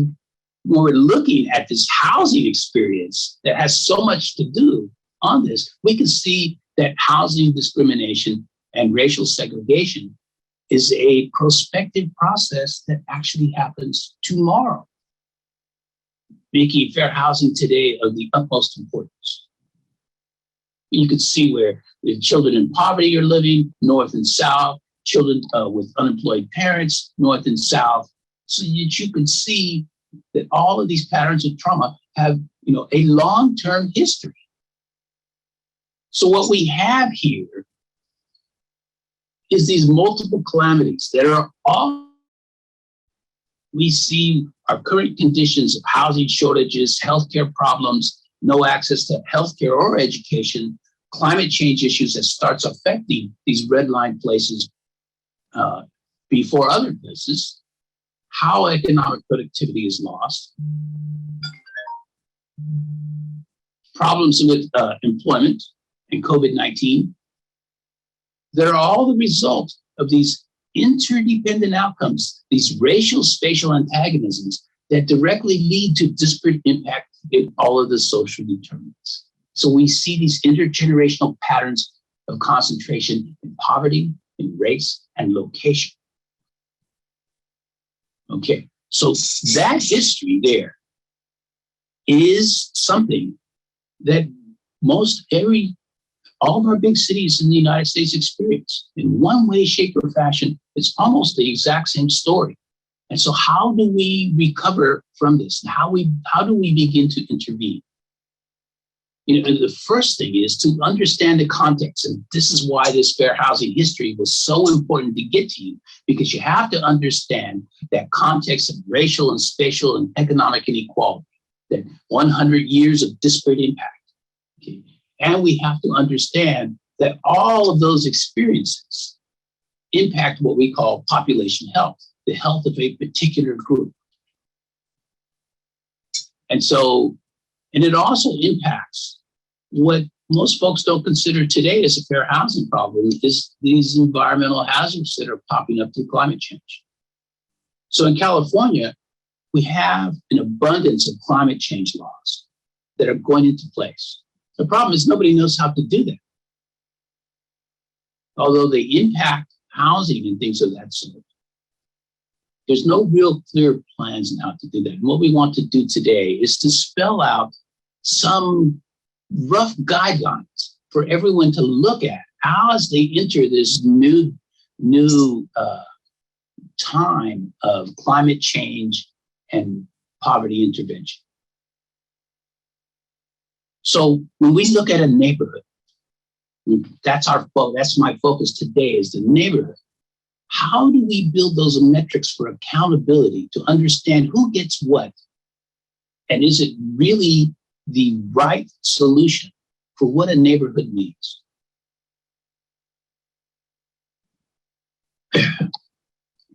when we're looking at this housing experience that has so much to do on this, we can see that housing discrimination and racial segregation is a prospective process that actually happens tomorrow, making fair housing today of the utmost importance. You can see where the children in poverty are living, north and south, children with unemployed parents, north and south, so that you can see that all of these patterns of trauma have, a long-term history. So what we have here is these multiple calamities that are all, we see our current conditions of housing shortages, healthcare problems, no access to healthcare or education, climate change issues that starts affecting these redline places before other places, how economic productivity is lost, problems with employment and COVID-19. They're all the result of these interdependent outcomes, these racial spatial antagonisms that directly lead to disparate impact in all of the social determinants. So we see these intergenerational patterns of concentration in poverty, in race, and location. Okay, so that history there is something that all of our big cities in the United States experience. In one way, shape, or fashion, it's almost the exact same story. And so how do we recover from this? And how do we begin to intervene? The first thing is to understand the context. And this is why this fair housing history was so important to get to you, because you have to understand that context of racial and spatial and economic inequality, that 100 years of disparate impact. Okay? And we have to understand that all of those experiences impact what we call population health, the health of a particular group. And it also impacts what most folks don't consider today as a fair housing problem, is these environmental hazards that are popping up through climate change. So in California, we have an abundance of climate change laws that are going into place. The problem is nobody knows how to do that. Although they impact housing and things of that sort, there's no real clear plans on how to do that. And what we want to do today is to spell out some rough guidelines for everyone to look at as they enter this new time of climate change and poverty intervention. So when we look at a neighborhood, that's my focus today is the neighborhood. How do we build those metrics for accountability to understand who gets what? And is it really the right solution for what a neighborhood needs?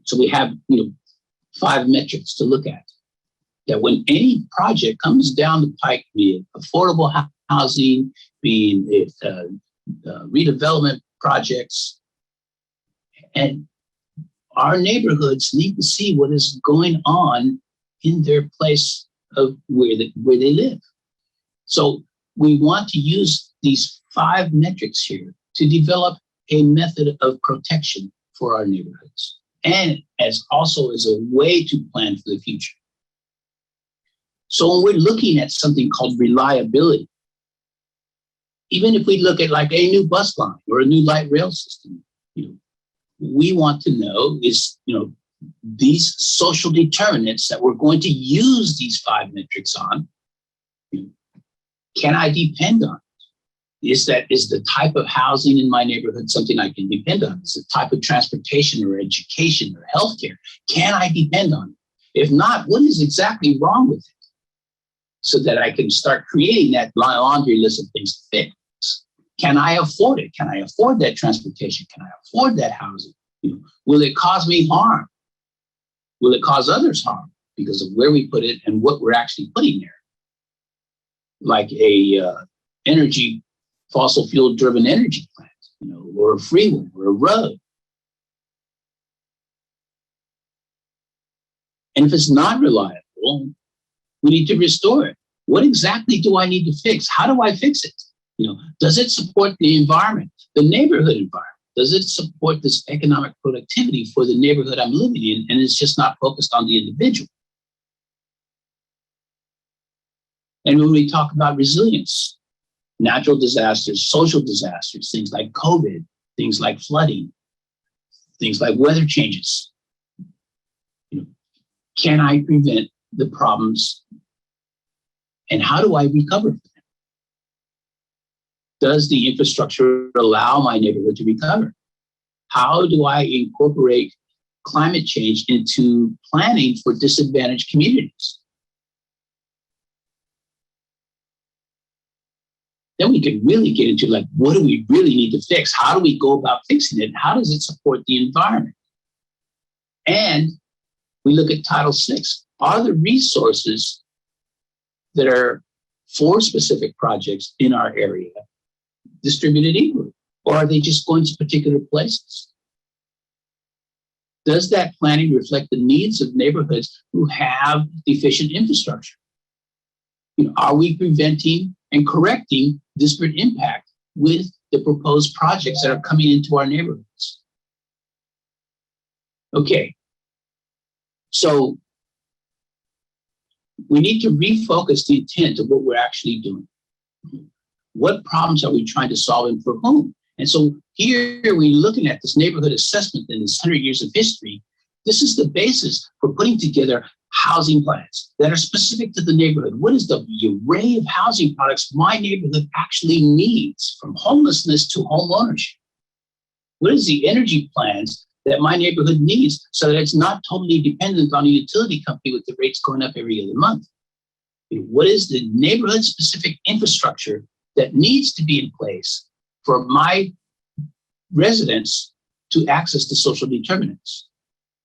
So we have 5 metrics to look at. That when any project comes down the pike, be it affordable housing, be it redevelopment projects, and our neighborhoods need to see what is going on in their place of where they live. So we want to use these 5 metrics here to develop a method of protection for our neighborhoods, and as a way to plan for the future. So when we're looking at something called reliability, even if we look at like a new bus line or a new light rail system, we want to know is, these social determinants that we're going to use these 5 metrics on, can I depend on? Is the type of housing in my neighborhood something I can depend on? Is the type of transportation or education or healthcare, can I depend on it? If not, what is exactly wrong with it? So that I can start creating that laundry list of things to fix. Can I afford it? Can I afford that transportation? Can I afford that housing? Will it cause me harm? Will it cause others harm because of where we put it and what we're actually putting there? Like a fossil fuel driven energy plant, or a freeway or a road. And if it's not reliable, we need to restore it. What exactly do I need to fix? How do I fix it? Does it support the environment, the neighborhood environment? Does it support this economic productivity for the neighborhood I'm living in? And it's just not focused on the individual. And when we talk about resilience, natural disasters, social disasters, things like COVID, things like flooding, things like weather changes, can I prevent the problems? And how do I recover from them? Does the infrastructure allow my neighborhood to recover? How do I incorporate climate change into planning for disadvantaged communities? Then we can really get into what do we really need to fix? How do we go about fixing it? How does it support the environment? And we look at Title VI. Are the resources that are for specific projects in our area distributed equally? Or are they just going to particular places? Does that planning reflect the needs of neighborhoods who have deficient infrastructure? Are we preventing and correcting disparate impact with the proposed projects that are coming into our neighborhoods? Okay, so we need to refocus the intent of what we're actually doing. What problems are we trying to solve and for whom? And so here we're looking at this neighborhood assessment in this 100 years of history. This is the basis for putting together housing plans that are specific to the neighborhood. What is the array of housing products my neighborhood actually needs, from homelessness to home ownership? What is the energy plans that my neighborhood needs so that it's not totally dependent on a utility company with the rates going up every other month? What is the neighborhood specific infrastructure that needs to be in place for my residents to access the social determinants?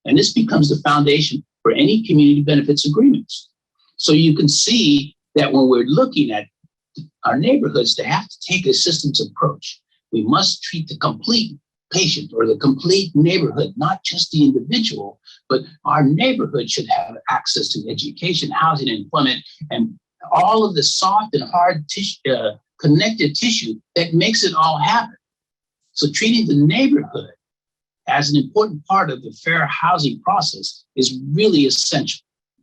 And this becomes the foundation for any community benefits agreements. So you can see that when we're looking at our neighborhoods, they have to take a systems approach. We must treat the complete patient or the complete neighborhood, not just the individual, but our neighborhood should have access to education, housing, employment, and all of the soft and hard tissue, connective tissue that makes it all happen. So treating the neighborhood as an important part of the fair housing process is really essential.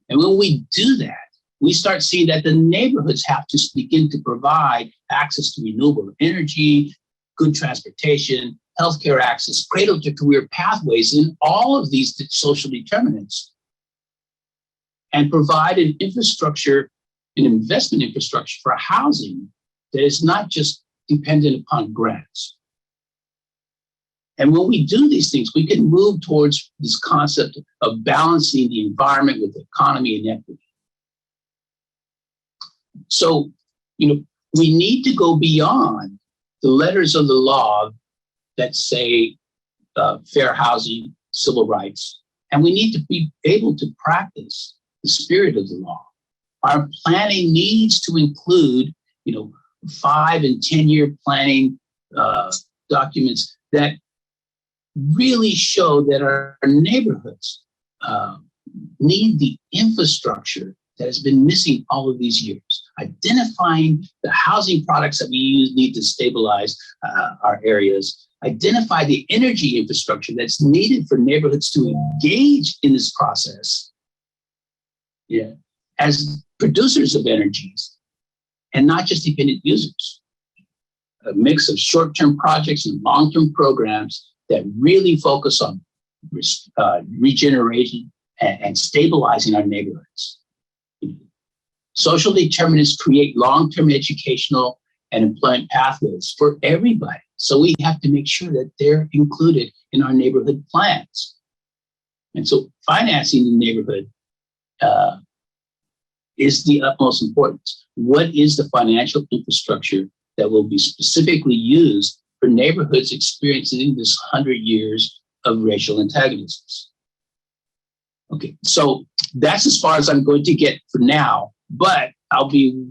And when we do that, we start seeing that the neighborhoods have to begin to provide access to renewable energy, good transportation, healthcare access, cradle to career pathways in all of these social determinants, and provide an infrastructure, an investment infrastructure for housing that is not just dependent upon grants. And when we do these things, we can move towards this concept of balancing the environment with the economy and equity. So, we need to go beyond the letters of the law that say fair housing, civil rights, and we need to be able to practice the spirit of the law. Our planning needs to include, 5 and 10-year planning documents that really show that our neighborhoods need the infrastructure that has been missing all of these years. Identifying the housing products that we use need to stabilize our areas. Identify the energy infrastructure that's needed for neighborhoods to engage in this process as producers of energies and not just dependent users. A mix of short-term projects and long-term programs that really focus on regeneration and stabilizing our neighborhoods. Social determinants create long-term educational and employment pathways for everybody. So we have to make sure that they're included in our neighborhood plans. And so financing the neighborhood is the utmost importance. What is the financial infrastructure that will be specifically used for neighborhoods experiencing this 100 years of racial antagonisms? Okay, so that's as far as I'm going to get for now, but I'll be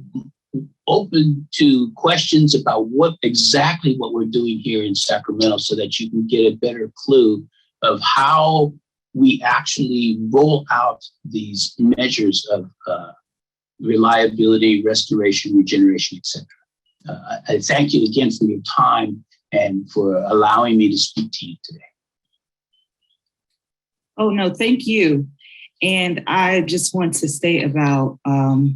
open to questions about what we're doing here in Sacramento so that you can get a better clue of how we actually roll out these measures of reliability, restoration, regeneration, etc. I thank you again for your time and for allowing me to speak to you today. Oh, no, thank you. And I just want to say about how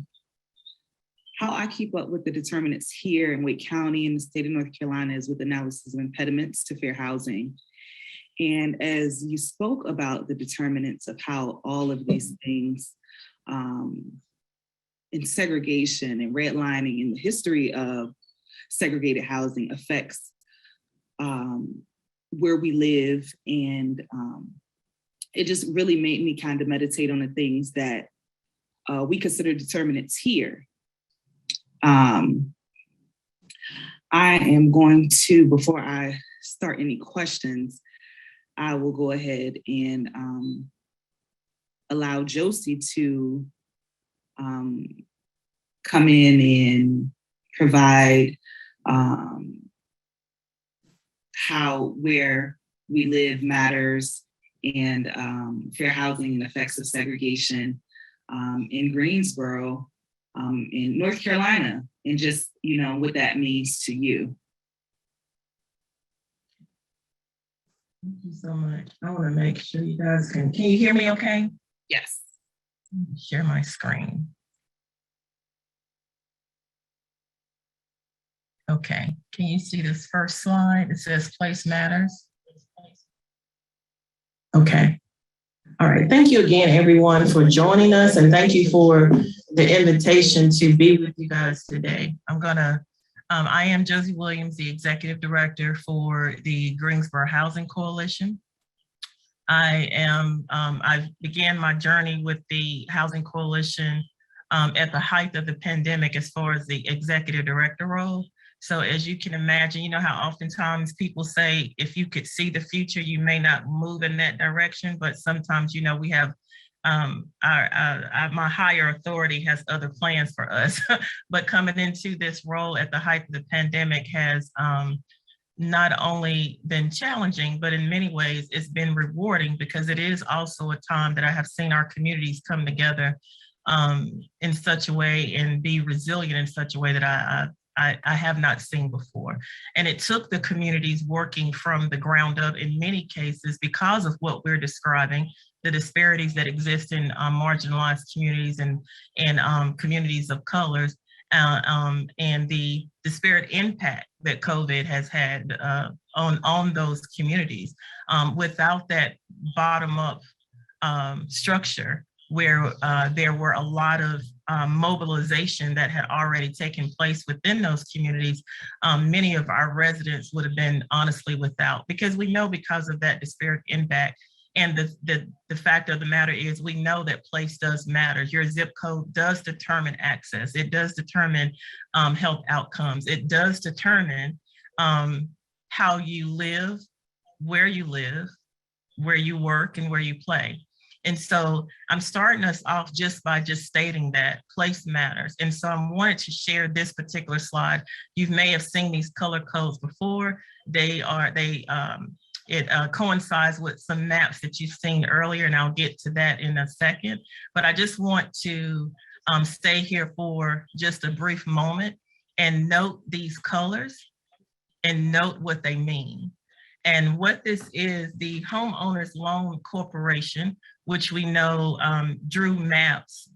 I keep up with the determinants here in Wake County in the state of North Carolina is with analysis of impediments to fair housing. And as you spoke about the determinants of how all of these things in segregation and redlining and the history of segregated housing affects where we live. And it just really made me kind of meditate on the things that we consider determinants here. I am going to, before I start any questions, I will go ahead and allow Josie to come in and provide how where we live matters and fair housing and effects of segregation in Greensboro, in North Carolina, and just, what that means to you. Thank you so much. I want to make sure you guys can you hear me okay? Yes. Share my screen. Okay, can you see this first slide? It says place matters. Okay. All right, thank you again, everyone, for joining us, and thank you for the invitation to be with you guys today. I am Josie Williams, the Executive Director for the Greensboro Housing Coalition. I began my journey with the Housing Coalition at the height of the pandemic as far as the Executive Director role. So as you can imagine, you know how oftentimes people say, if you could see the future, you may not move in that direction, but sometimes, we have my higher authority has other plans for us. But coming into this role at the height of the pandemic has not only been challenging, but in many ways it's been rewarding, because it is also a time that I have seen our communities come together in such a way and be resilient in such a way that I have not seen before. And it took the communities working from the ground up in many cases because of what we're describing, the disparities that exist in marginalized communities and communities of colors, and the disparate impact that COVID has had on those communities. Without that bottom-up structure, where there were a lot of mobilization that had already taken place within those communities, many of our residents would have been honestly without, because we know because of that disparate impact. And the fact of the matter is, we know that place does matter. Your zip code does determine access. It does determine health outcomes. It does determine how you live, where you work, and where you play. And so I'm starting us off just by stating that place matters. And so I wanted to share this particular slide. You may have seen these color codes before. It coincides with some maps that you've seen earlier, and I'll get to that in a second. But I just want to stay here for just a brief moment and note these colors and note what they mean. And what this is, the Homeowners Loan Corporation, which we know drew maps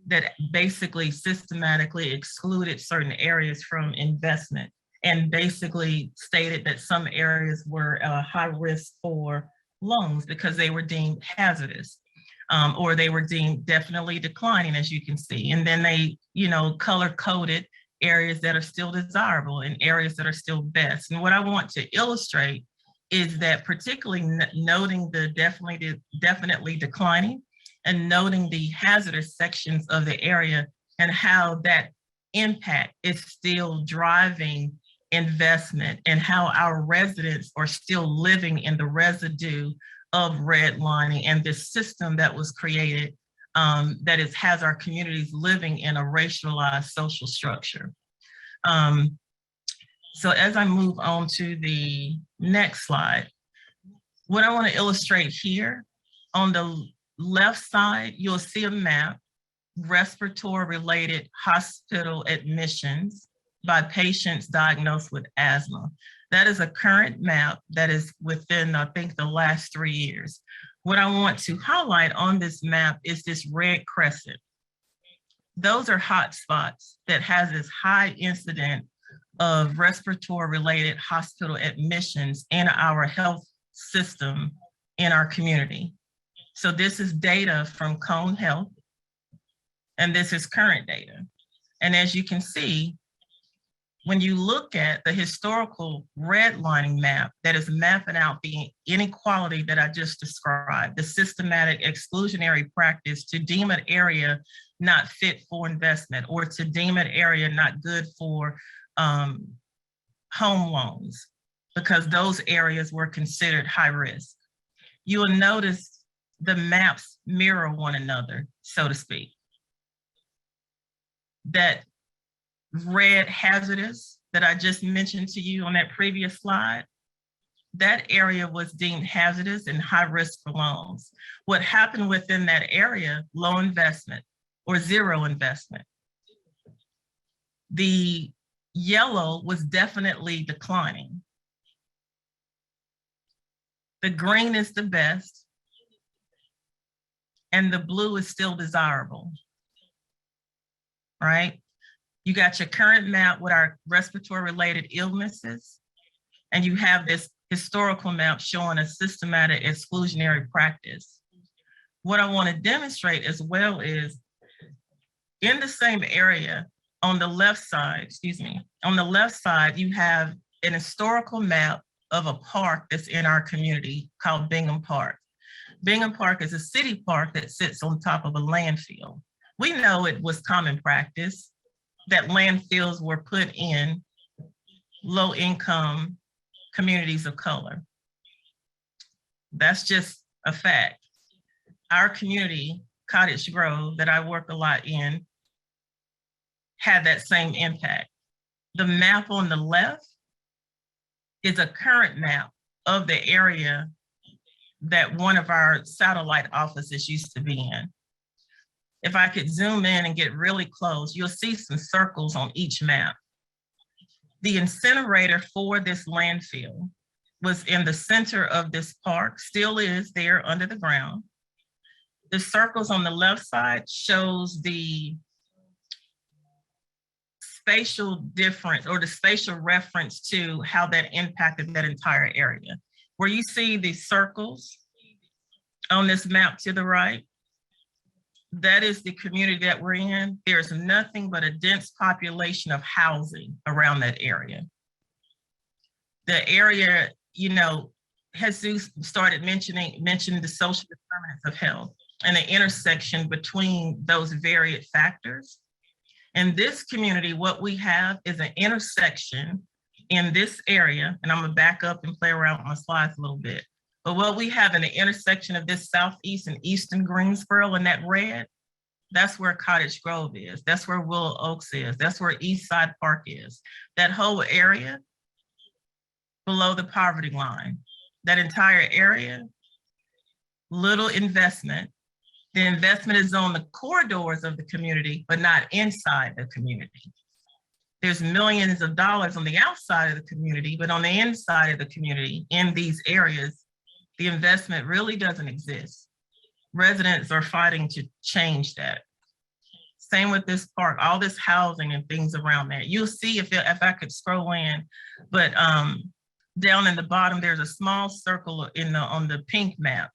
that basically systematically excluded certain areas from investment, and basically stated that some areas were high risk for loans because they were deemed hazardous, or they were deemed definitely declining, as you can see. And then they, color coded areas that are still desirable and areas that are still best. And what I want to illustrate is that, particularly noting the definitely declining and noting the hazardous sections of the area and how that impact is still driving investment, and how our residents are still living in the residue of redlining and this system that was created that has our communities living in a racialized social structure. So as I move on to the next slide, what I want to illustrate here, on the left side, you'll see a map, respiratory-related hospital admissions by patients diagnosed with asthma. That is a current map that is within, I think, the last 3 years. What I want to highlight on this map is this red crescent. Those are hot spots that has this high incident of respiratory-related hospital admissions in our health system in our community. So this is data from Cone Health, and this is current data. And as you can see, when you look at the historical redlining map that is mapping out the inequality that I just described, the systematic exclusionary practice to deem an area not fit for investment, or to deem an area not good for home loans, because those areas were considered high risk. You will notice the maps mirror one another, so to speak. That red hazardous that I just mentioned to you on that previous slide, that area was deemed hazardous and high risk for loans. What happened within that area, low investment or zero investment. The yellow was definitely declining. The green is the best, and the blue is still desirable, right? You got your current map with our respiratory-related illnesses, and you have this historical map showing a systematic exclusionary practice. What I want to demonstrate as well is, in the same area, on the left side, you have an historical map of a park that's in our community called Bingham Park. Bingham Park is a city park that sits on top of a landfill. We know it was common practice that landfills were put in low-income communities of color. That's just a fact. Our community, Cottage Grove, that I work a lot in, had that same impact. The map on the left is a current map of the area that one of our satellite offices used to be in. If I could zoom in and get really close, you'll see some circles on each map. The incinerator for this landfill was in the center of this park, still is there under the ground. The circles on the left side shows the spatial difference or the spatial reference to how that impacted that entire area. Where you see the circles on this map to the right, that is the community that we're in. There's nothing but a dense population of housing around that area. The area, you know, Jesus started mentioning the social determinants of health and the intersection between those varied factors. In this community, what we have is an intersection in this area, and I'm gonna back up and play around with my slides a little bit. But what we have in the intersection of this southeast and eastern Greensboro and that red, that's where Cottage Grove is. That's where Willow Oaks is. That's where East Side Park is. That whole area below the poverty line, that entire area, little investment. The investment is on the corridors of the community, but not inside the community. There's millions of dollars on the outside of the community, but on the inside of the community, in these areas, the investment really doesn't exist. Residents are fighting to change that. Same with this park, all this housing and things around that. You'll see if I could scroll in, but down in the bottom, there's a small circle on the pink map.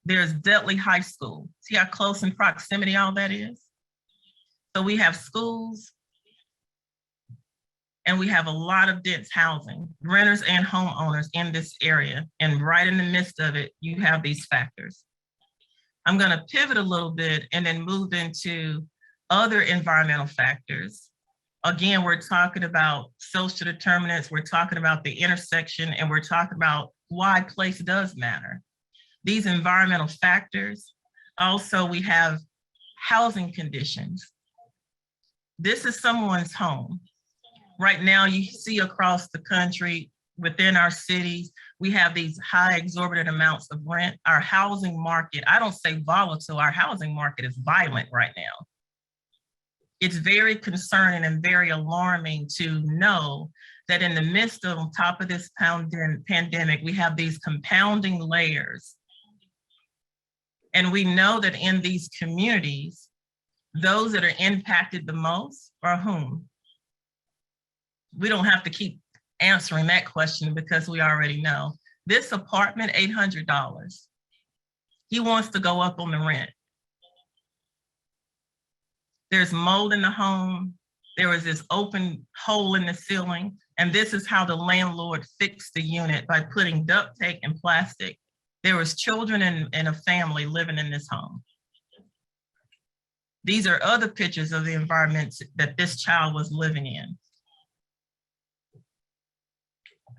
There's Dudley High School. See how close in proximity all that is? So we have schools, and we have a lot of dense housing, renters and homeowners in this area. And right in the midst of it, you have these factors. I'm gonna pivot a little bit and then move into other environmental factors. Again, we're talking about social determinants, we're talking about the intersection, and we're talking about why place does matter. These environmental factors, also we have housing conditions. This is someone's home. Right now, you see across the country, within our cities, we have these high exorbitant amounts of rent. Our housing market, I don't say volatile, our housing market is violent right now. It's very concerning and very alarming to know that in the midst of, on top of this pandemic, we have these compounding layers. And we know that in these communities, those that are impacted the most are whom? We don't have to keep answering that question because we already know. This apartment, $800. He wants to go up on the rent. There's mold in the home. There was this open hole in the ceiling. And this is how the landlord fixed the unit, by putting duct tape and plastic. There was children and a family living in this home. These are other pictures of the environments that this child was living in.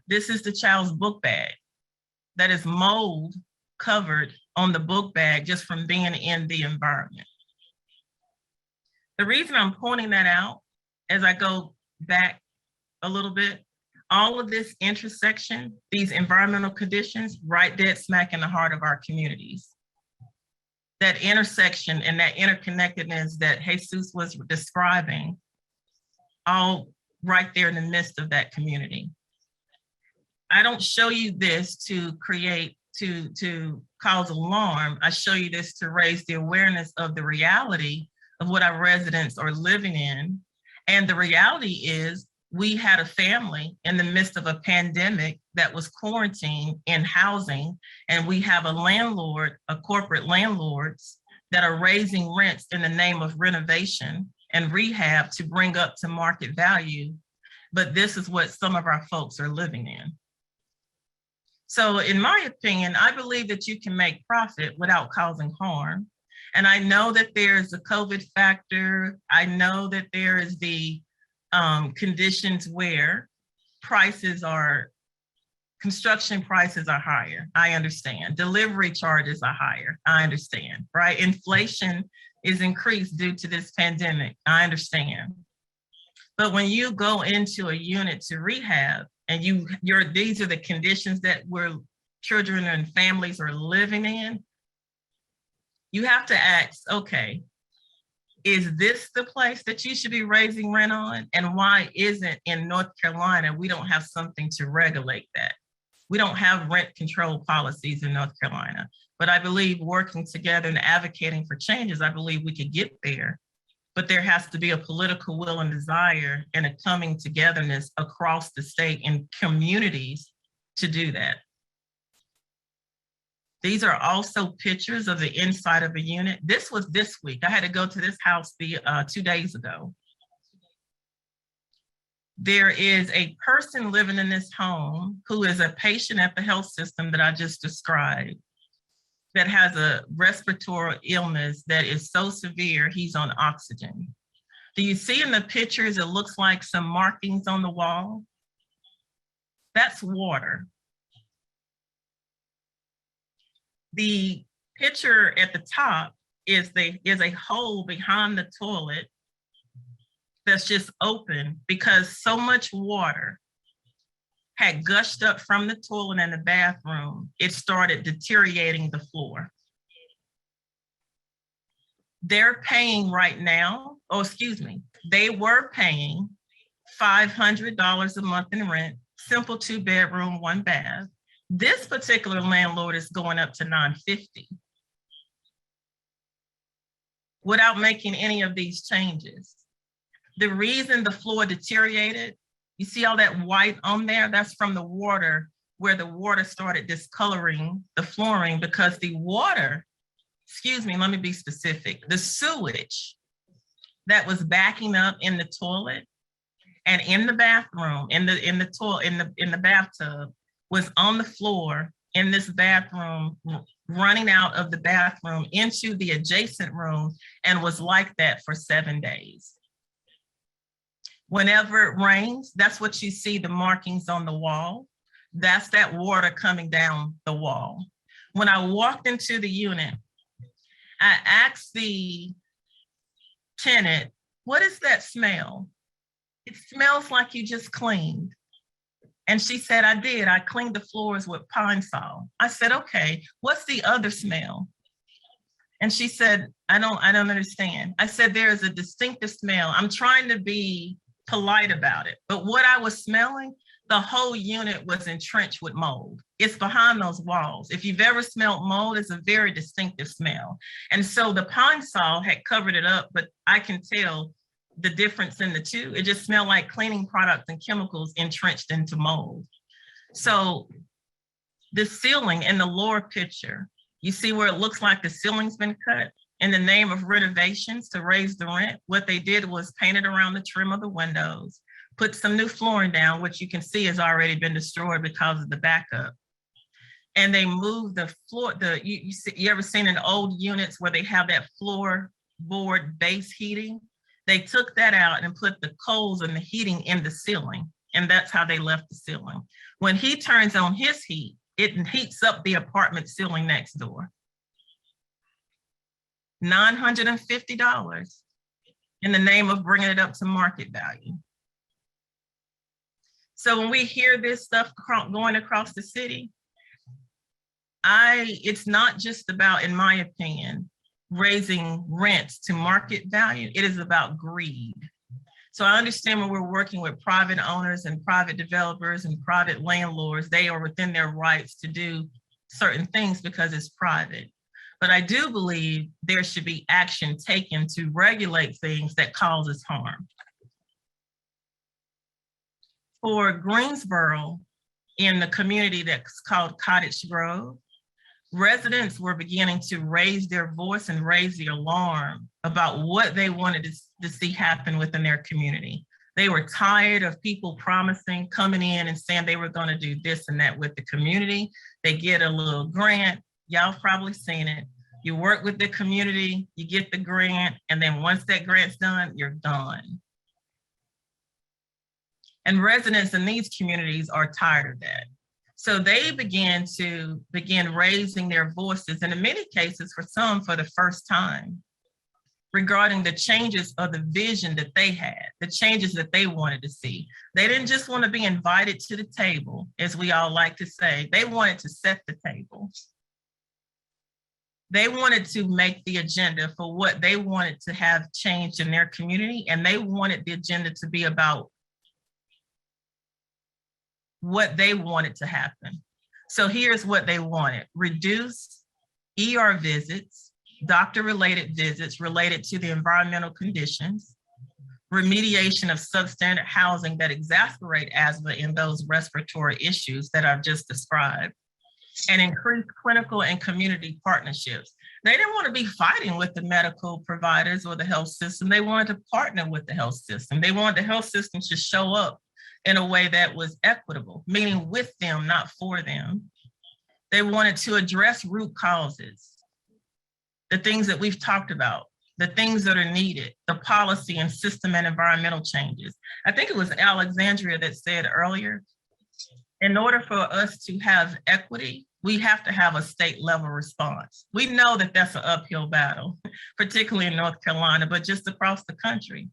This is the child's book bag. That is mold covered on the book bag just from being in the environment. The reason I'm pointing that out, as I go back a little bit, all of this intersection, these environmental conditions, right dead smack in the heart of our communities. That intersection and that interconnectedness that Jesus was describing, all right there in the midst of that community. I don't show you this to create, to cause alarm. I show you this to raise the awareness of the reality of what our residents are living in. And the reality is, we had a family in the midst of a pandemic that was quarantined in housing, and we have a landlord, a corporate landlords that are raising rents in the name of renovation and rehab to bring up to market value. But this is what some of our folks are living in. So in my opinion, I believe that you can make profit without causing harm. And I know that there's a COVID factor. I know that there is the conditions where construction prices are higher. I understand. Delivery charges are higher. I understand, right? Inflation is increased due to this pandemic. I understand. But when you go into a unit to rehab, and these are the conditions that children and families are living in, you have to ask, okay, is this the place that you should be raising rent on? And why isn't in North Carolina, we don't have something to regulate that? We don't have rent control policies in North Carolina, but I believe working together and advocating for changes, I believe we could get there. But there has to be a political will and desire and a coming togetherness across the state and communities to do that. These are also pictures of the inside of a unit. This was this week. I had to go to this house 2 days ago. There is a person living in this home who is a patient at the health system that I just described, that has a respiratory illness that is so severe, he's on oxygen. Do you see in the pictures, it looks like some markings on the wall? That's water. The picture at the top is a hole behind the toilet that's just open because so much water had gushed up from the toilet and the bathroom, it started deteriorating the floor. They're paying right now, they were paying $500 a month in rent, simple 2-bedroom, 1 bath. This particular landlord is going up to $950 without making any of these changes. The reason the floor deteriorated, you see all that white on there? That's from the water, where the water started discoloring the flooring because the water, let me be specific, the sewage that was backing up in the toilet and in the bathroom, in the bathtub, was on the floor in this bathroom, running out of the bathroom into the adjacent room, and was like that for 7 days. Whenever it rains, that's what you see, the markings on the wall. That's that water coming down the wall. When I walked into the unit, I asked the tenant, what is that smell? It smells like you just cleaned. And she said, I did. I cleaned the floors with Pine Sol. I said, okay, what's the other smell? And she said, I don't understand. I said, there is a distinctive smell. I'm trying to be polite about it. But what I was smelling, the whole unit was entrenched with mold. It's behind those walls. If you've ever smelled mold, it's a very distinctive smell. And so the Pine Sol had covered it up, but I can tell the difference in the two. It just smelled like cleaning products and chemicals entrenched into mold. So the ceiling in the lower picture, you see where it looks like the ceiling's been cut in the name of renovations to raise the rent. What they did was painted around the trim of the windows, put some new flooring down, which you can see has already been destroyed because of the backup. And they moved the floor, you ever seen in old units where they have that floorboard base heating? They took that out and put the coals and the heating in the ceiling. And that's how they left the ceiling. When he turns on his heat, it heats up the apartment ceiling next door. $950 in the name of bringing it up to market value. So when we hear this stuff going across the city, it's not just about, in my opinion, raising rents to market value. It is about greed. So I understand when we're working with private owners and private developers and private landlords, they are within their rights to do certain things because it's private. But I do believe there should be action taken to regulate things that causes harm. For Greensboro, in the community that's called Cottage Grove, residents were beginning to raise their voice and raise the alarm about what they wanted to see happen within their community. They were tired of people promising, coming in and saying they were going to do this and that with the community. They get a little grant. Y'all have probably seen it. You work with the community, you get the grant, and then once that grant's done, you're done. And residents in these communities are tired of that. So they began raising their voices, and in many cases, for some, for the first time. regarding the changes of the vision that they had, the changes that they wanted to see. They didn't just want to be invited to the table, as we all like to say. They wanted to set the table. They wanted to make the agenda for what they wanted to have changed in their community, and they wanted the agenda to be about what they wanted to happen. So here's what they wanted: reduce ER visits, doctor-related visits related to the environmental conditions, remediation of substandard housing that exacerbate asthma and those respiratory issues that I've just described, and increase clinical and community partnerships. They didn't want to be fighting with the medical providers or the health system. They wanted to partner with the health system. They wanted the health system to show up in a way that was equitable, meaning with them, not for them. They wanted to address root causes, the things that we've talked about, the things that are needed, the policy and system and environmental changes. I think it was Alexandra that said earlier, in order for us to have equity, we have to have a state level response. We know that that's an uphill battle, particularly in North Carolina, but just across the country.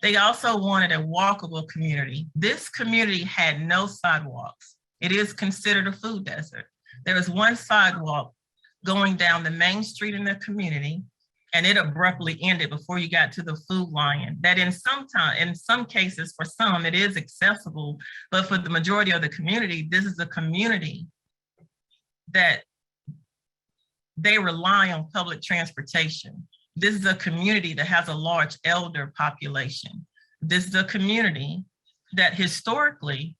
They also wanted a walkable community. This community had no sidewalks. It is considered a food desert. There was one sidewalk going down the main street in the community, and it abruptly ended before you got to the Food Lion. That in some cases, for some, it is accessible, but for the majority of the community, this is a community that they rely on public transportation. This is a community that has a large elder population. This is a community that historically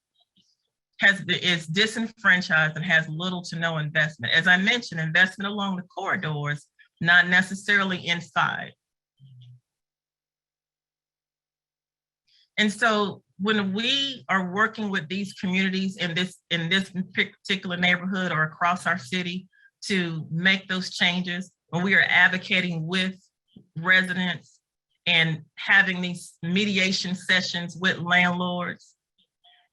is disenfranchised and has little to no investment. As I mentioned, investment along the corridors, not necessarily inside. And so when we are working with these communities in this particular neighborhood or across our city to make those changes, when we are advocating with residents and having these mediation sessions with landlords,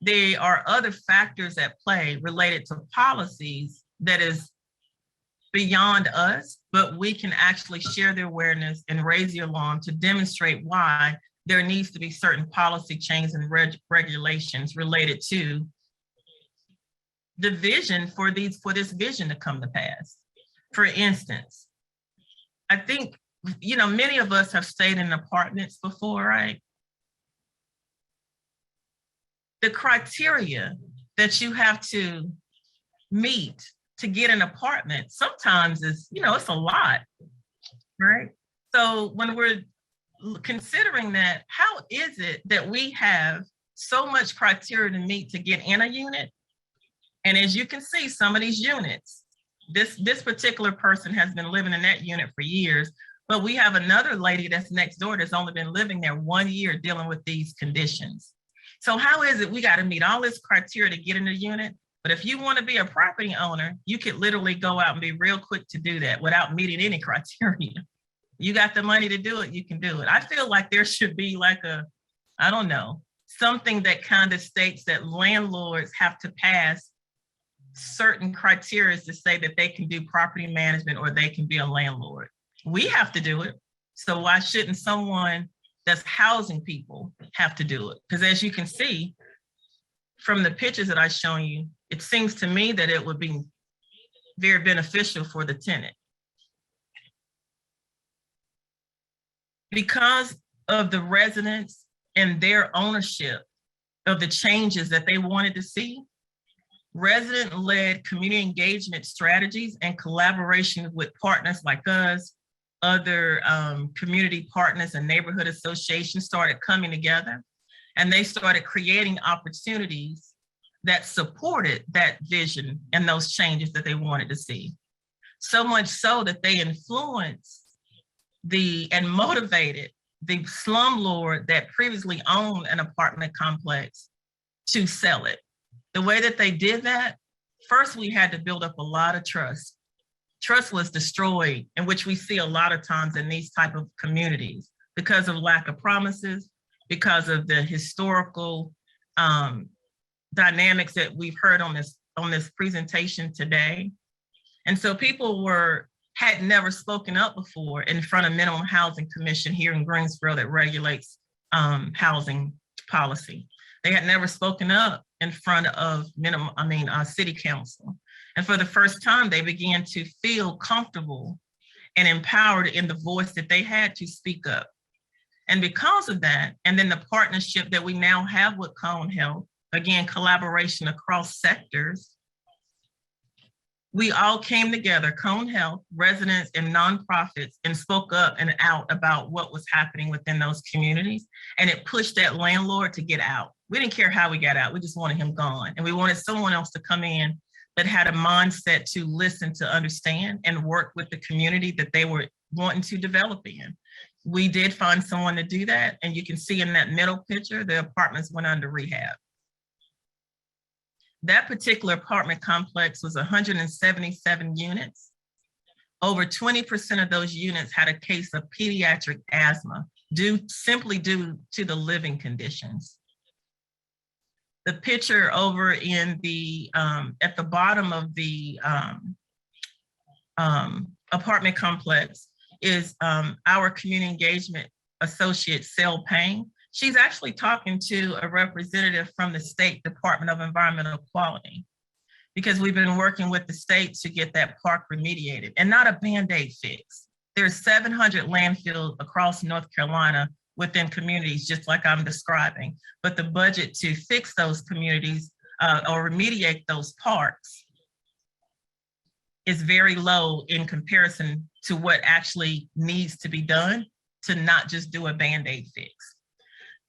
there are other factors at play related to policies that is beyond us, but we can actually share the awareness and raise the alarm to demonstrate why there needs to be certain policy changes and regulations related to the vision for this vision to come to pass. For instance, I think, many of us have stayed in apartments before, right? The criteria that you have to meet to get an apartment sometimes is, it's a lot, right? So when we're considering that, how is it that we have so much criteria to meet to get in a unit? And as you can see, some of these units, this particular person has been living in that unit for years, but we have another lady that's next door that's only been living there 1 year dealing with these conditions. So how is it we got to meet all this criteria to get in a unit? But if you want to be a property owner, you could literally go out and be real quick to do that without meeting any criteria. You got the money to do it, you can do it. I feel like there should be like something that kind of states that landlords have to pass certain criteria to say that they can do property management or they can be a landlord. We have to do it. So why shouldn't someone that's housing people have to do it? Because as you can see from the pictures that I've shown you, it seems to me that it would be very beneficial for the tenant. Because of the residents and their ownership of the changes that they wanted to see, resident-led community engagement strategies and collaboration with partners like us, other community partners and neighborhood associations started coming together, and they started creating opportunities that supported that vision and those changes that they wanted to see. So much so that they influenced and motivated the slumlord that previously owned an apartment complex to sell it. The way that they did that, first we had to build up a lot of trust. Trust was destroyed, in which we see a lot of times in these type of communities because of lack of promises, because of the historical dynamics that we've heard on this presentation today. And so people were had never spoken up before in front of Minimum Housing Commission here in Greensboro that regulates housing policy. They had never spoken up in front of city council. And for the first time, they began to feel comfortable and empowered in the voice that they had to speak up. And because of that, and then the partnership that we now have with Cone Health, again, collaboration across sectors, we all came together, Cone Health, residents and nonprofits, and spoke up and out about what was happening within those communities. And it pushed that landlord to get out. We didn't care how we got out. We just wanted him gone. And we wanted someone else to come in that had a mindset to listen, to understand, and work with the community that they were wanting to develop in. We did find someone to do that. And you can see in that middle picture, the apartments went under rehab. That particular apartment complex was 177 units. Over 20% of those units had a case of pediatric asthma simply due to the living conditions. The picture over in the at the bottom of the apartment complex is our community engagement associate, Sel Payne. She's actually talking to a representative from the State Department of Environmental Quality, because we've been working with the state to get that park remediated, and not a Band-Aid fix. There's 700 landfills across North Carolina within communities, just like I'm describing. But the budget to fix those communities or remediate those parks is very low in comparison to what actually needs to be done to not just do a Band-Aid fix.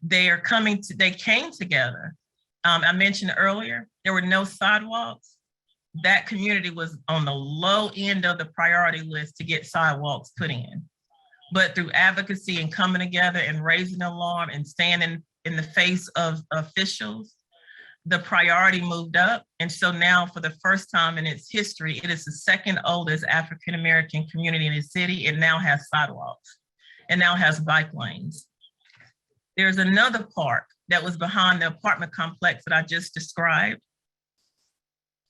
They came together. I mentioned earlier, there were no sidewalks. That community was on the low end of the priority list to get sidewalks put in. But through advocacy and coming together and raising the alarm and standing in the face of officials, the priority moved up. And so now, for the first time in its history, it is the second oldest African-American community in the city. It now has sidewalks. It now has bike lanes. There's another park that was behind the apartment complex that I just described.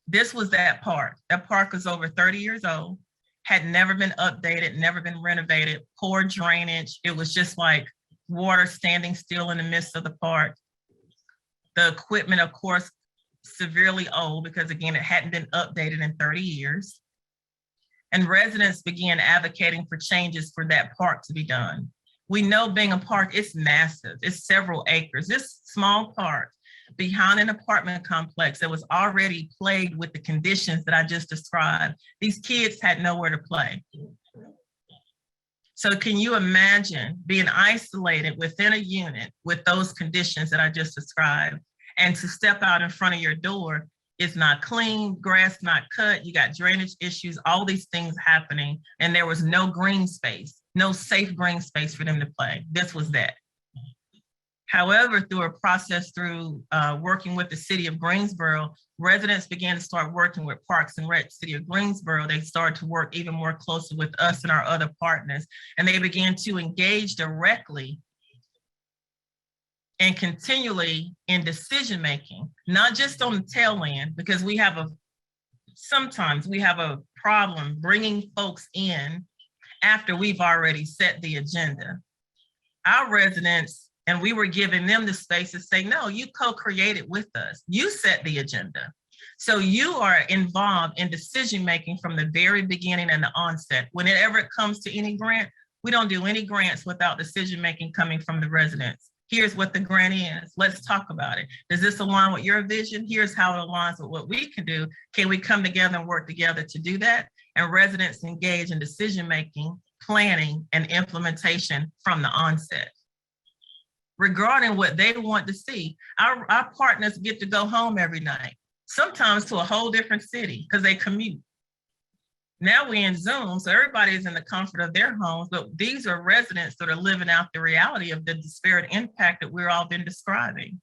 This was that park. That park was over 30 years old, had never been updated, never been renovated, poor drainage. It was just like water standing still in the midst of the park. The equipment, of course, severely old because, again, it hadn't been updated in 30 years. And residents began advocating for changes for that park to be done. We know being a park, it's massive. It's several acres. This small park behind an apartment complex that was already plagued with the conditions that I just described. These kids had nowhere to play. So can you imagine being isolated within a unit with those conditions that I just described, and to step out in front of your door, it's not clean, grass not cut, you got drainage issues, all these things happening, and there was no green space, no safe green space for them to play. This was that. However, through a process through working with the city of Greensboro, residents began to start working with Parks and Rec City of Greensboro. They started to work even more closely with us and our other partners, and they began to engage directly and continually in decision-making, not just on the tail end, because sometimes we have a problem bringing folks in after we've already set the agenda. Our residents, and we were giving them the space to say, no, you co-created with us. You set the agenda. So you are involved in decision-making from the very beginning and the onset. Whenever it comes to any grant, we don't do any grants without decision-making coming from the residents. Here's what the grant is. Let's talk about it. Does this align with your vision? Here's how it aligns with what we can do. Can we come together and work together to do that? And residents engage in decision-making, planning, and implementation from the onset. Regarding what they want to see, our partners get to go home every night, sometimes to a whole different city because they commute. Now we're in Zoom, so everybody's in the comfort of their homes, but these are residents that are living out the reality of the disparate impact that we've all been describing.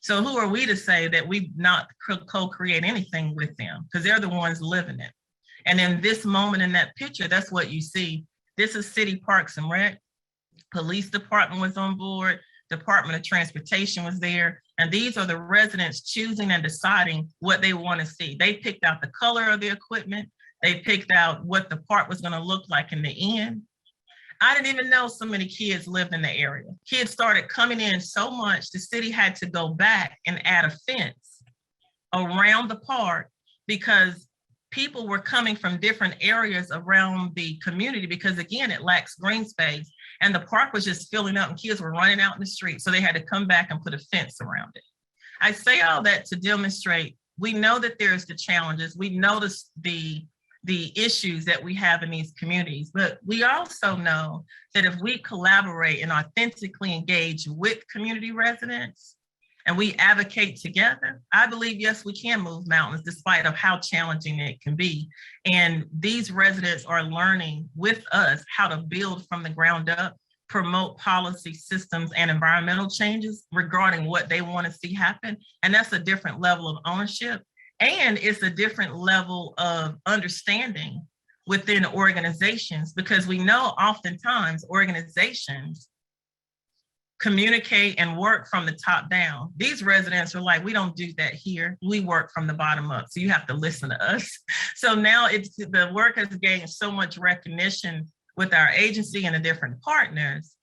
So who are we to say that we not co-create anything with them? Because they're the ones living it. And in this moment in that picture, that's what you see. This is City Parks and Rec. Police department was on board. Department of Transportation was there. And these are the residents choosing and deciding what they want to see. They picked out the color of the equipment. They picked out what the park was going to look like in the end. I didn't even know so many kids lived in the area. Kids started coming in so much, the city had to go back and add a fence around the park because people were coming from different areas around the community because, again, it lacks green space and the park was just filling up and kids were running out in the street. So they had to come back and put a fence around it. I say all that to demonstrate, we know that there's the challenges. We notice the issues that we have in these communities, but we also know that if we collaborate and authentically engage with community residents and we advocate together, I believe, yes, we can move mountains despite of how challenging it can be. And these residents are learning with us how to build from the ground up, promote policy systems and environmental changes regarding what they want to see happen. And that's a different level of ownership. And it's a different level of understanding within organizations because we know oftentimes organizations communicate and work from the top down. These residents are like, we don't do that here. We work from the bottom up. So you have to listen to us. So now the work has gained so much recognition with our agency and the different partners.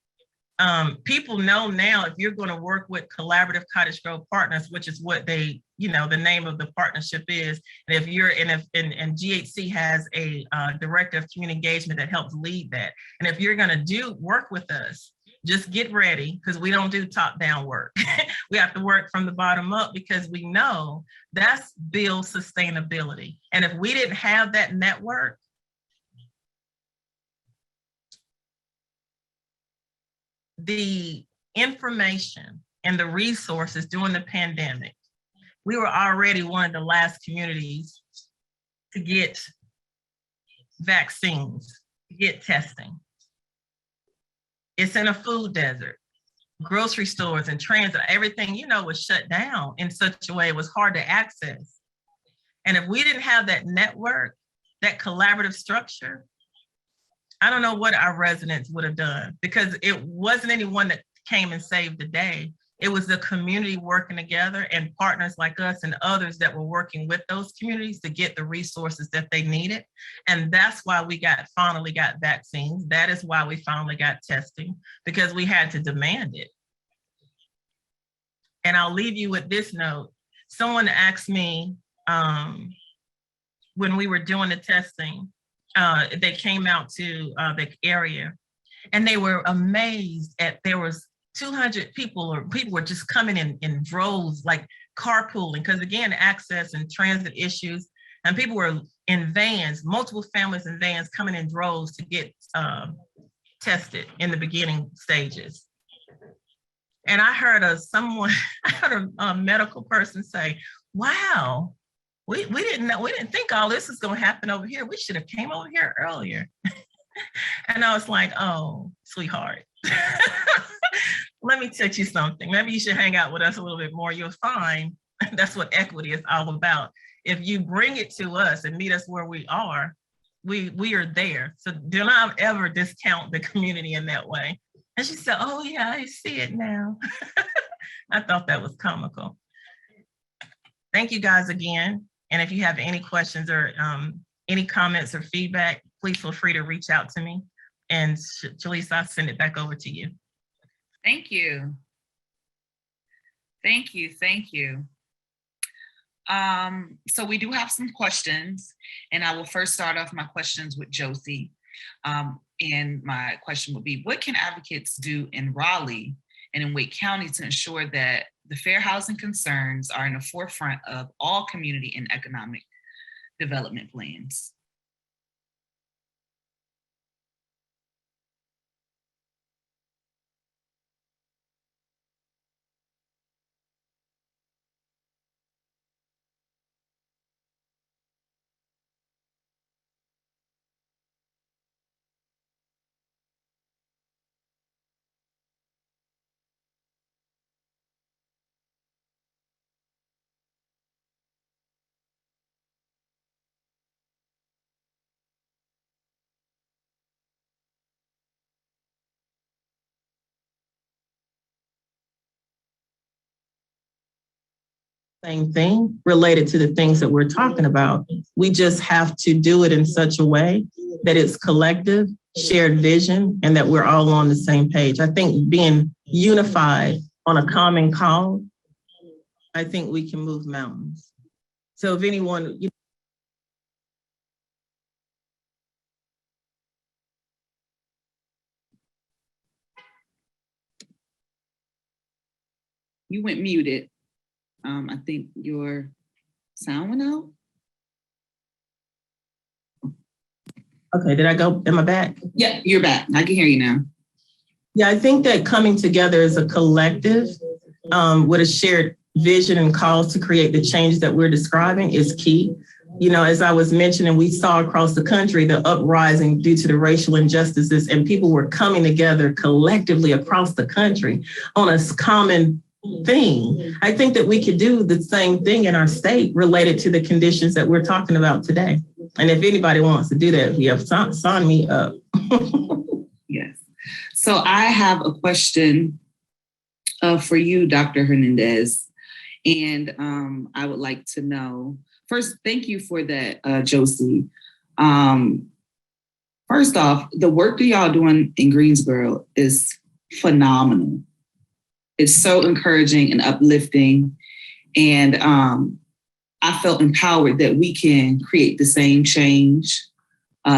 People know now if you're going to work with Collaborative Cottage Grove Partners, which is what they, the name of the partnership is, and if you're and GHC has a director of community engagement that helps lead that. And if you're going to work with us, just get ready because we don't do top down work. We have to work from the bottom up because we know that's build sustainability. And if we didn't have that network, the information and the resources during the pandemic, we were already one of the last communities to get vaccines, to get testing. It's in a food desert. Grocery stores and transit, everything, was shut down in such a way it was hard to access. And if we didn't have that network, that collaborative structure, I don't know what our residents would have done because it wasn't anyone that came and saved the day. It was the community working together and partners like us and others that were working with those communities to get the resources that they needed. And that's why we finally got vaccines. That is why we finally got testing because we had to demand it. And I'll leave you with this note. Someone asked me when we were doing the testing, they came out to the area and they were amazed at there was 200 people or people were just coming in droves, like carpooling, because again, access and transit issues, and people were in vans, multiple families in vans coming in droves to get tested in the beginning stages. And I heard a medical person say, wow, we didn't think all this was going to happen over here. We should have came over here earlier. And I was like, oh, sweetheart, let me teach you something. Maybe you should hang out with us a little bit more. You'll find that's what equity is all about. If you bring it to us and meet us where we are there. So do not ever discount the community in that way. And she said, oh yeah, I see it now. I thought that was comical. Thank you guys again. And if you have any questions or any comments or feedback, please feel free to reach out to me. And Jaleesa, I'll send it back over to you. Thank you. Thank you. Thank you. So we do have some questions, and I will first start off my questions with Josie. And my question would be, what can advocates do in Raleigh and in Wake County to ensure that the fair housing concerns are in the forefront of all community and economic development plans? Same thing related to the things that we're talking about. We just have to do it in such a way that it's collective, shared vision, and that we're all on the same page. I think being unified on a common cause, I think we can move mountains. So if anyone, You went muted. I think your sound went out. okay, did I go? Am I back? Yeah, you're back. I can hear you now. Yeah, I think that coming together as a collective with a shared vision and cause to create the change that we're describing is key. You know, as I was mentioning, we saw across the country the uprising due to the racial injustices, and people were coming together collectively across the country on a common thing. I think that we could do the same thing in our state related to the conditions that we're talking about today. And if anybody wants to do that, you have sign me up. Yes. So I have a question for you, Dr. Hernandez. And I would like to know, first, thank you for that, Josie. First off, the work that y'all doing in Greensboro is phenomenal. It's so encouraging and uplifting. And I felt empowered that we can create the same change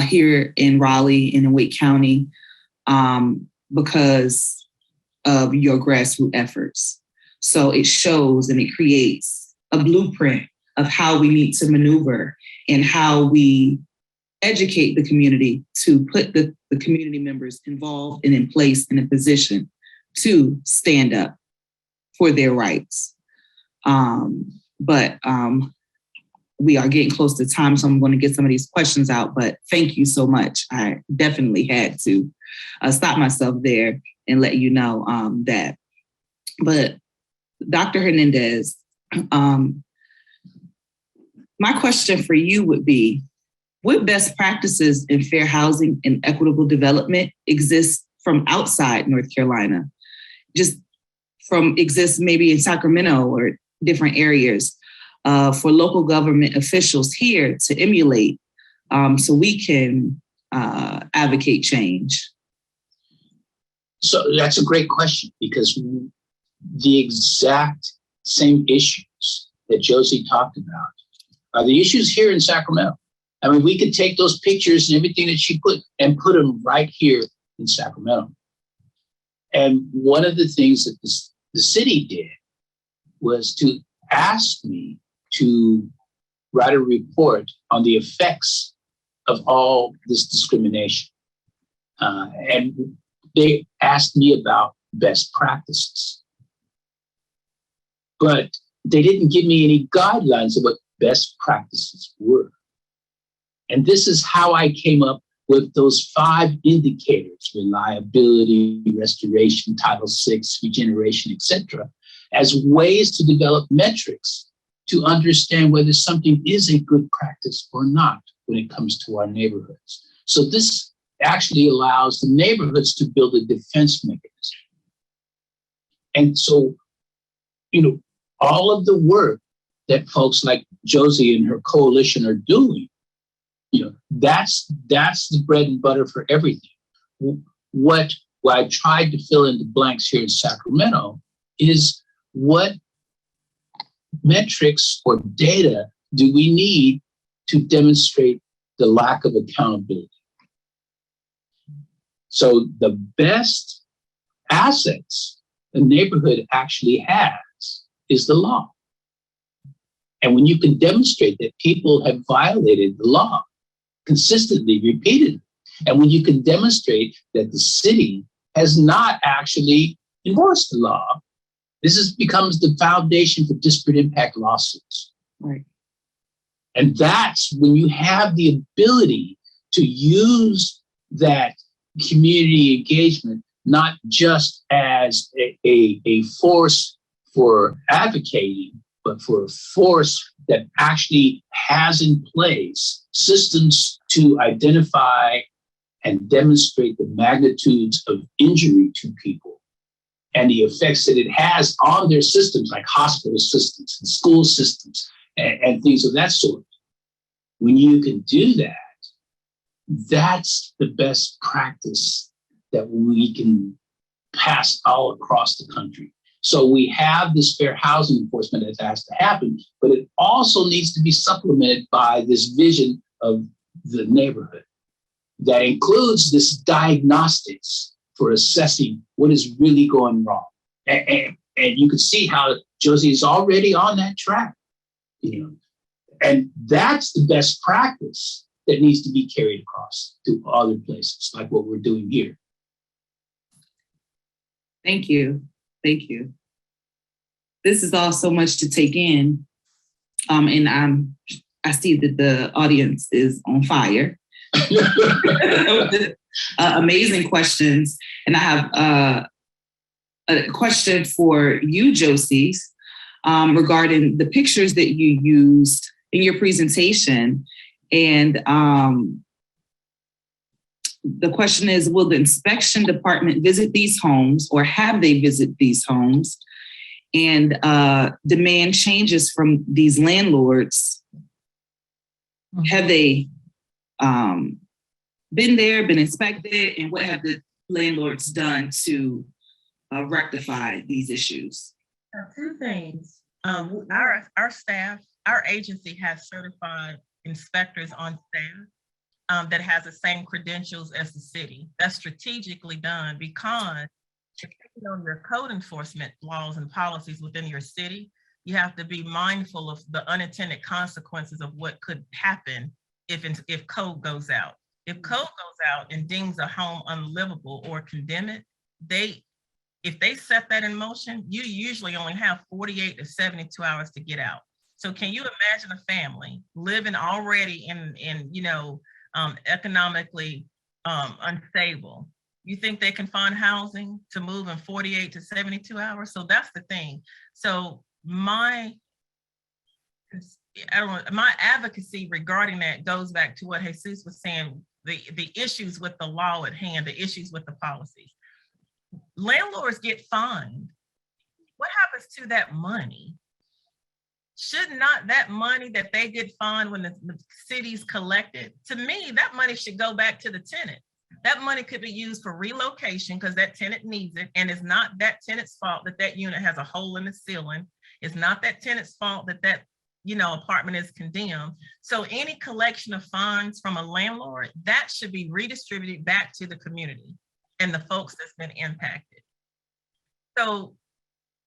here in Raleigh and in Wake County because of your grassroots efforts. So it shows and it creates a blueprint of how we need to maneuver and how we educate the community to put the community members involved and in place and in position to stand up for their rights. But we are getting close to time, so I'm going to get some of these questions out, but thank you so much. I definitely had to stop myself there and let you know that. But Dr. Hernandez, my question for you would be, what best practices in fair housing and equitable development exist from outside North Carolina? Just exists maybe in Sacramento or different areas for local government officials here to emulate so we can advocate change? So that's a great question, because the exact same issues that Josie talked about are the issues here in Sacramento. I mean, we could take those pictures and everything that she put them right here in Sacramento. And one of the things that the city did was to ask me to write a report on the effects of all this discrimination. And they asked me about best practices. But they didn't give me any guidelines of what best practices were. And this is how I came up with those 5 indicators: reliability, restoration, Title VI, regeneration, etc., as ways to develop metrics to understand whether something is a good practice or not when it comes to our neighborhoods. So this actually allows the neighborhoods to build a defense mechanism. And so, you know, all of the work that folks like Josie and her coalition are doing, you know, that's the bread and butter for everything. What I tried to fill in the blanks here in Sacramento is what metrics or data do we need to demonstrate the lack of accountability? So the best assets the neighborhood actually has is the law. And when you can demonstrate that people have violated the law consistently, repeatedly, and when you can demonstrate that the city has not actually enforced the law, this becomes the foundation for disparate impact lawsuits. Right. And that's when you have the ability to use that community engagement, not just as a force for advocating, but for a force that actually has in place systems to identify and demonstrate the magnitudes of injury to people and the effects that it has on their systems, like hospital systems and school systems and things of that sort. When you can do that, that's the best practice that we can pass all across the country. So we have this fair housing enforcement that has to happen, but it also needs to be supplemented by this vision of the neighborhood that includes this diagnostics for assessing what is really going wrong. And you can see how Josie is already on that track, you know, and that's the best practice that needs to be carried across to other places, like what we're doing here. Thank you. Thank you. This is all so much to take in. And I see that the audience is on fire. Amazing questions. And I have a question for you, Josie, regarding the pictures that you used in your presentation. And the question is, will the inspection department visit these homes, or have they visited these homes, and demand changes from these landlords? Have they been there, been inspected, and what have the landlords done to rectify these issues? Two things. Our staff, our agency has certified inspectors on staff that has the same credentials as the city. That's strategically done because depending on your code enforcement laws and policies within your city, you have to be mindful of the unintended consequences of what could happen if code goes out. If code goes out and deems a home unlivable or condemn it, if they set that in motion, you usually only have 48 to 72 hours to get out. So can you imagine a family living already in economically unstable? You think they can find housing to move in 48 to 72 hours? So that's the thing. So my advocacy regarding that goes back to what Jesus was saying, the issues with the law at hand, the issues with the policies. Landlords get fined. What happens to that money? Should not that money that they get fined when the city's collected, to me, that money should go back to the tenant. That money could be used for relocation because that tenant needs it. And it's not that tenant's fault that that unit has a hole in the ceiling. It's not that tenant's fault that apartment is condemned. So any collection of funds from a landlord, that should be redistributed back to the community and the folks that's been impacted. So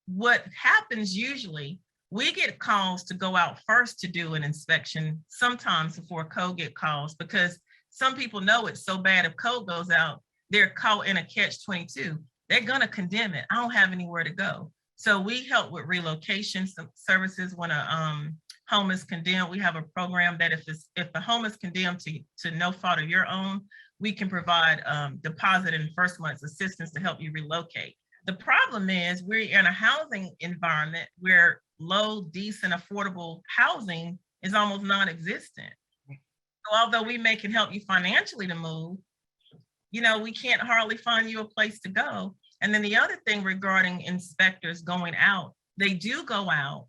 what happens usually, we get calls to go out first to do an inspection, sometimes before code get calls, because some people know it's so bad if code goes out, they're caught in a catch-22. They're gonna condemn it. I don't have anywhere to go. So we help with relocation services when a home is condemned. We have a program that if the home is condemned to no fault of your own, we can provide deposit and first month's assistance to help you relocate. The problem is we're in a housing environment where low, decent, affordable housing is almost non-existent. So although we can help you financially to move, we can't hardly find you a place to go. And then the other thing regarding inspectors going out, they do go out.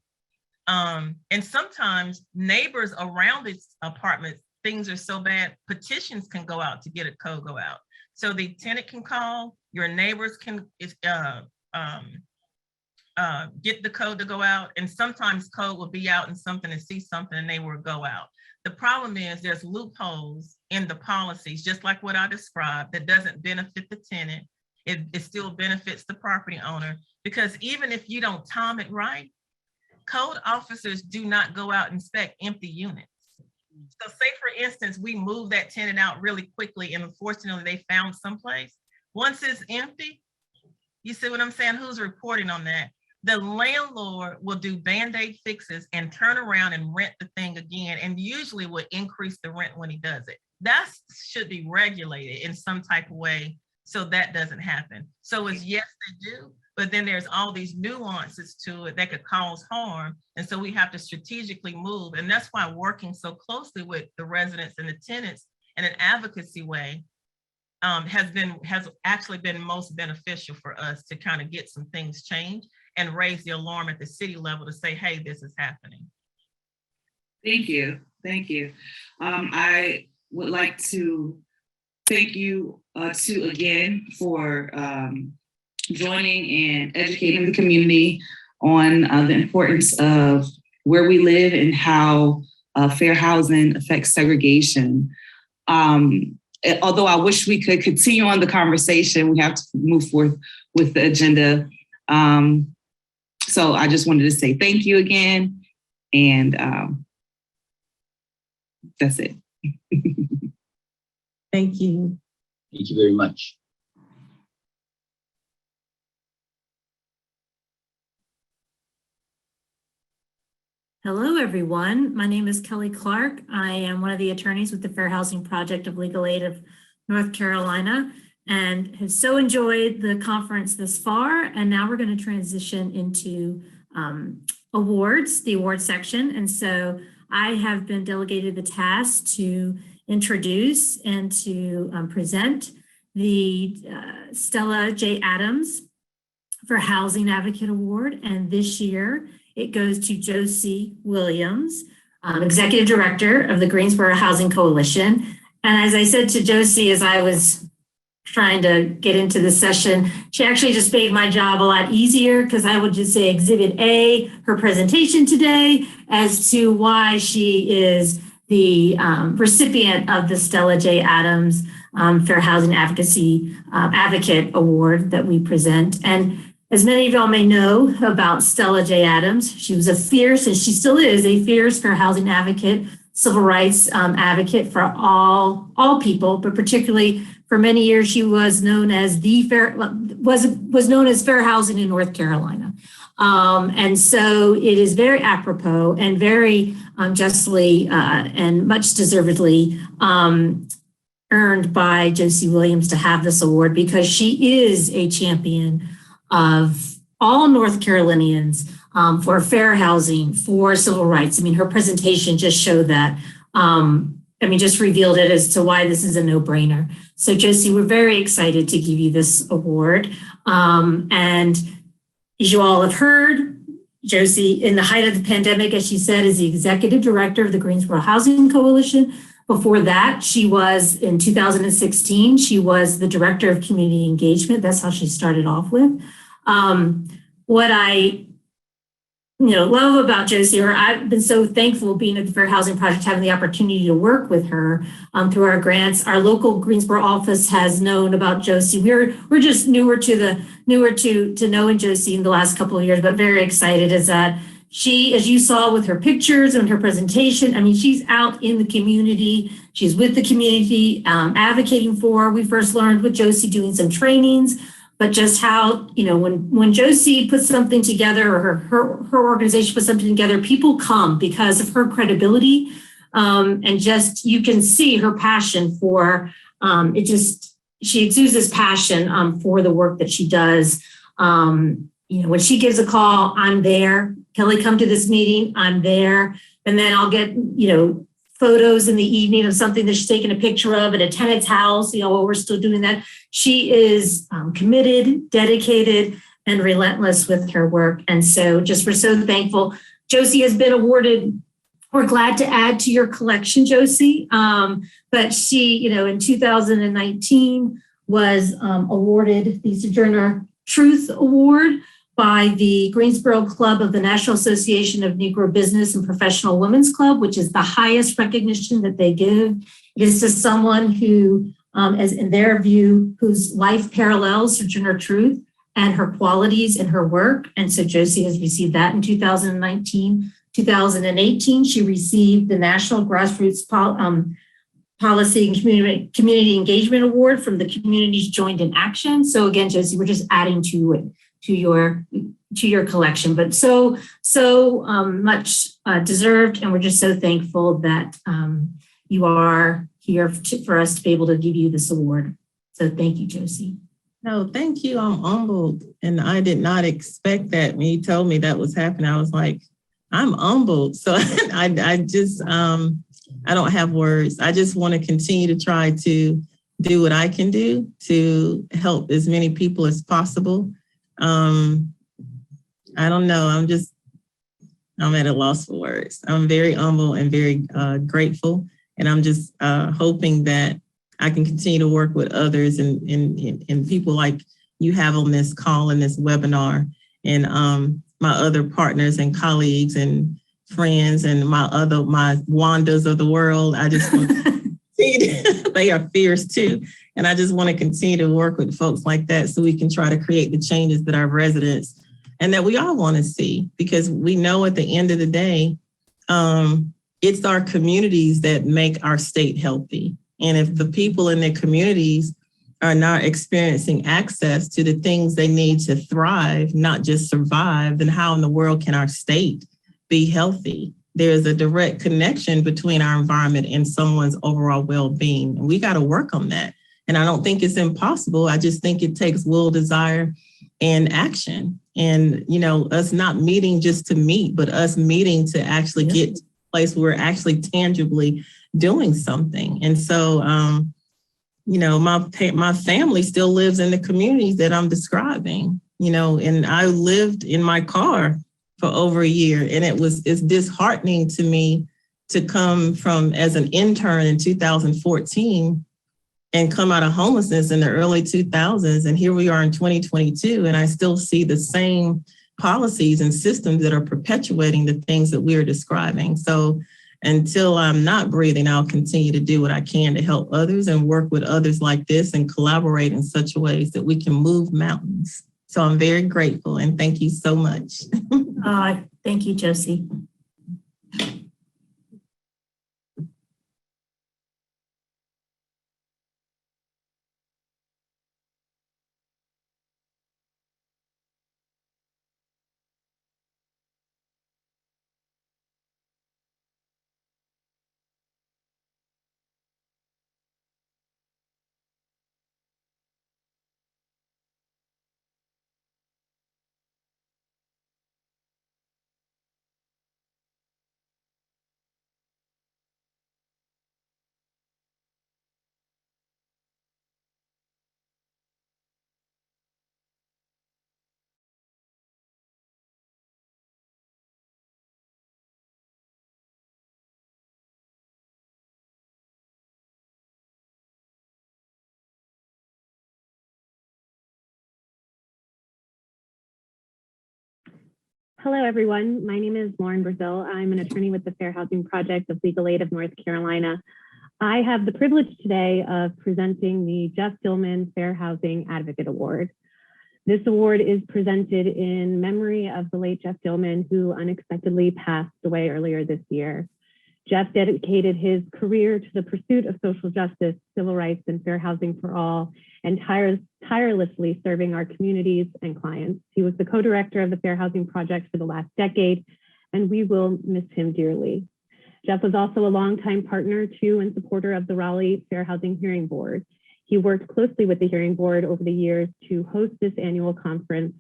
And sometimes neighbors around this apartment, things are so bad, petitions can go out to get a code go out. So the tenant can call, your neighbors can get the code to go out. And sometimes code will be out and something and see something and they will go out. The problem is there's loopholes in the policies, just like what I described, that doesn't benefit the tenant. It still benefits the property owner, because even if you don't time it right, code officers do not go out and inspect empty units. So say, for instance, we move that tenant out really quickly and unfortunately they found someplace. Once it's empty, you see what I'm saying? Who's reporting on that? The landlord will do Band-Aid fixes and turn around and rent the thing again, and usually will increase the rent when he does it. That should be regulated in some type of way so that doesn't happen. So it's yes, they do, but then there's all these nuances to it that could cause harm. And so we have to strategically move. And that's why working so closely with the residents and the tenants in an advocacy way has actually been most beneficial for us to kind of get some things changed and raise the alarm at the city level to say, hey, this is happening. Thank you. Thank you. I would like to thank you two again for joining and educating the community on the importance of where we live and how fair housing affects segregation. Although I wish we could continue on the conversation, we have to move forth with the agenda. So I just wanted to say thank you again, and that's it. Thank you. Thank you very much. Hello, everyone. My name is Kelly Clark. I am one of the attorneys with the Fair Housing Project of Legal Aid of North Carolina, and have so enjoyed the conference thus far. And now we're going to transition into awards, the award section. And so I have been delegated the task to introduce and to present the Stella J. Adams for Housing Advocate Award. And this year it goes to Josie Williams, Executive Director of the Greensboro Housing Coalition. And as I said to Josie, as I was trying to get into the session, she actually just made my job a lot easier, because I would just say Exhibit A, her presentation today, as to why she is the recipient of the Stella J. Adams Fair Housing Advocacy Advocate Award that we present. And as many of y'all may know about Stella J. Adams, she was a fierce, and she still is a fierce fair housing advocate, civil rights advocate for all people, but particularly for many years she was known as was known as fair housing in North Carolina. And so it is very apropos and very justly and much deservedly earned by Josie Williams to have this award, because she is a champion of all North Carolinians for fair housing, for civil rights. I mean, her presentation just showed that. Just revealed it as to why this is a no-brainer. So Josie, we're very excited to give you this award. And as you all have heard, Josie, in the height of the pandemic, as she said, is the Executive Director of the Greensboro Housing Coalition. Before that, she was, in 2016, she was the Director of Community Engagement. That's how she started off with. What I love about Josie, or I've been so thankful being at the Fair Housing Project, having the opportunity to work with her through our grants. Our local Greensboro office has known about Josie. We're just newer to knowing Josie in the last couple of years, but very excited is that she, as you saw with her pictures and her presentation, she's out in the community. She's with the community, advocating for. We first learned with Josie doing some trainings, but just how, when Josie puts something together, or her organization puts something together, people come because of her credibility. And just, you can see her passion for she exudes this passion for the work that she does. When she gives a call, I'm there. Kelly, come to this meeting, I'm there. And then I'll get, photos in the evening of something that she's taken a picture of at a tenant's house, while we're still doing that. She is committed, dedicated, and relentless with her work. And so we're so thankful. Josie has been awarded, we're glad to add to your collection, Josie. But she, in 2019 was awarded the Sojourner Truth Award by the Greensboro Club of the National Association of Negro Business and Professional Women's Club, which is the highest recognition that they give. It is to someone who, as in their view, whose life parallels Sojourner Truth and her qualities and her work. And so Josie has received that in 2019. 2018, she received the National Grassroots Policy and Community Engagement Award from the Communities Joined in Action. So again, Josie, we're just adding to it, to your collection, but so much deserved, and we're just so thankful that you are here for us to be able to give you this award. So thank you, Josie. No, thank you. I'm humbled, and I did not expect that. When you told me that was happening, I was like, I'm humbled. So I don't have words. I just want to continue to try to do what I can do to help as many people as possible. I don't know. I'm I'm at a loss for words. I'm very humble and very grateful. And I'm just hoping that I can continue to work with others and people like you have on this call and this webinar, and my other partners and colleagues and friends and my Wandas of the world. I just want to they are fierce too. And I just want to continue to work with folks like that so we can try to create the changes that our residents and that we all want to see, because we know at the end of the day, it's our communities that make our state healthy. And if the people in their communities are not experiencing access to the things they need to thrive, not just survive, then how in the world can our state be healthy? There's a direct connection between our environment and someone's overall well-being. And we got to work on that. And I don't think it's impossible. I just think it takes will, desire, and action. And, you know, us not meeting just to meet, but us meeting to actually get to a place where we're actually tangibly doing something. And so, you know, my family still lives in the communities that I'm describing, you know, and I lived in my car for over a year. And it's disheartening to me to come from as an intern in 2014 and come out of homelessness in the early 2000s. And here we are in 2022, and I still see the same policies and systems that are perpetuating the things that we are describing. So until I'm not breathing, I'll continue to do what I can to help others and work with others like this and collaborate in such ways that we can move mountains. So I'm very grateful and thank you so much. Thank you, Josie. Hello, everyone. My name is Lauren Brazil. I'm an attorney with the Fair Housing Project of Legal Aid of North Carolina. I have the privilege today of presenting the Jeff Dillman Fair Housing Advocate Award. This award is presented in memory of the late Jeff Dillman, who unexpectedly passed away earlier this year. Jeff dedicated his career to the pursuit of social justice, civil rights, and fair housing for all, and tirelessly serving our communities and clients. He was the co-director of the Fair Housing Project for the last decade, and we will miss him dearly. Jeff was also a longtime partner to and supporter of the Raleigh Fair Housing Hearing Board. He worked closely with the Hearing Board over the years to host this annual conference,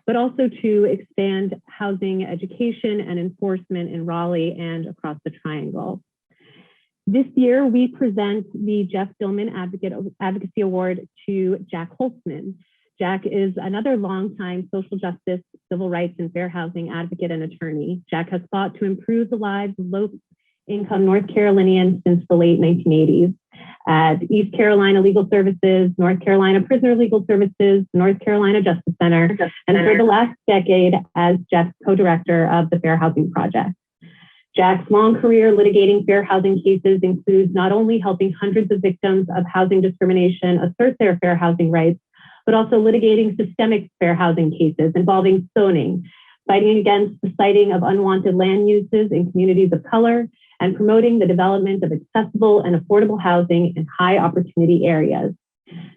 but also to expand housing education and enforcement in Raleigh and across the Triangle. This year, we present the Jeff Dillman Advocacy Award to Jack Holtzman. Jack is another longtime social justice, civil rights, and fair housing advocate and attorney. Jack has fought to improve the lives of low-income North Carolinians since the late 1980s. At East Carolina Legal Services, North Carolina Prisoner Legal Services, North Carolina Justice Center, and for the last decade as Jeff's co-director of the Fair Housing Project. Jack's long career litigating fair housing cases includes not only helping hundreds of victims of housing discrimination assert their fair housing rights, but also litigating systemic fair housing cases involving zoning, fighting against the siting of unwanted land uses in communities of color, and promoting the development of accessible and affordable housing in high opportunity areas.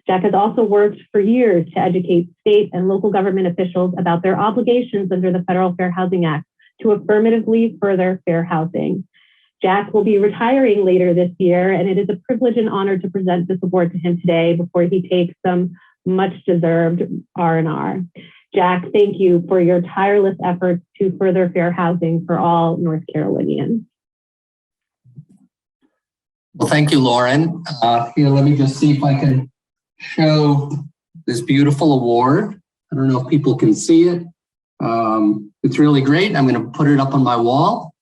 Jack has also worked for years to educate state and local government officials about their obligations under the Federal Fair Housing Act to affirmatively further fair housing. Jack will be retiring later this year, and it is a privilege and honor to present this award to him today before he takes some much deserved R&R. Jack, thank you for your tireless efforts to further fair housing for all North Carolinians. Well, thank you, Lauren. Here, let me just see if I can show this beautiful award. I don't know if people can see it. It's really great. I'm going to put it up on my wall.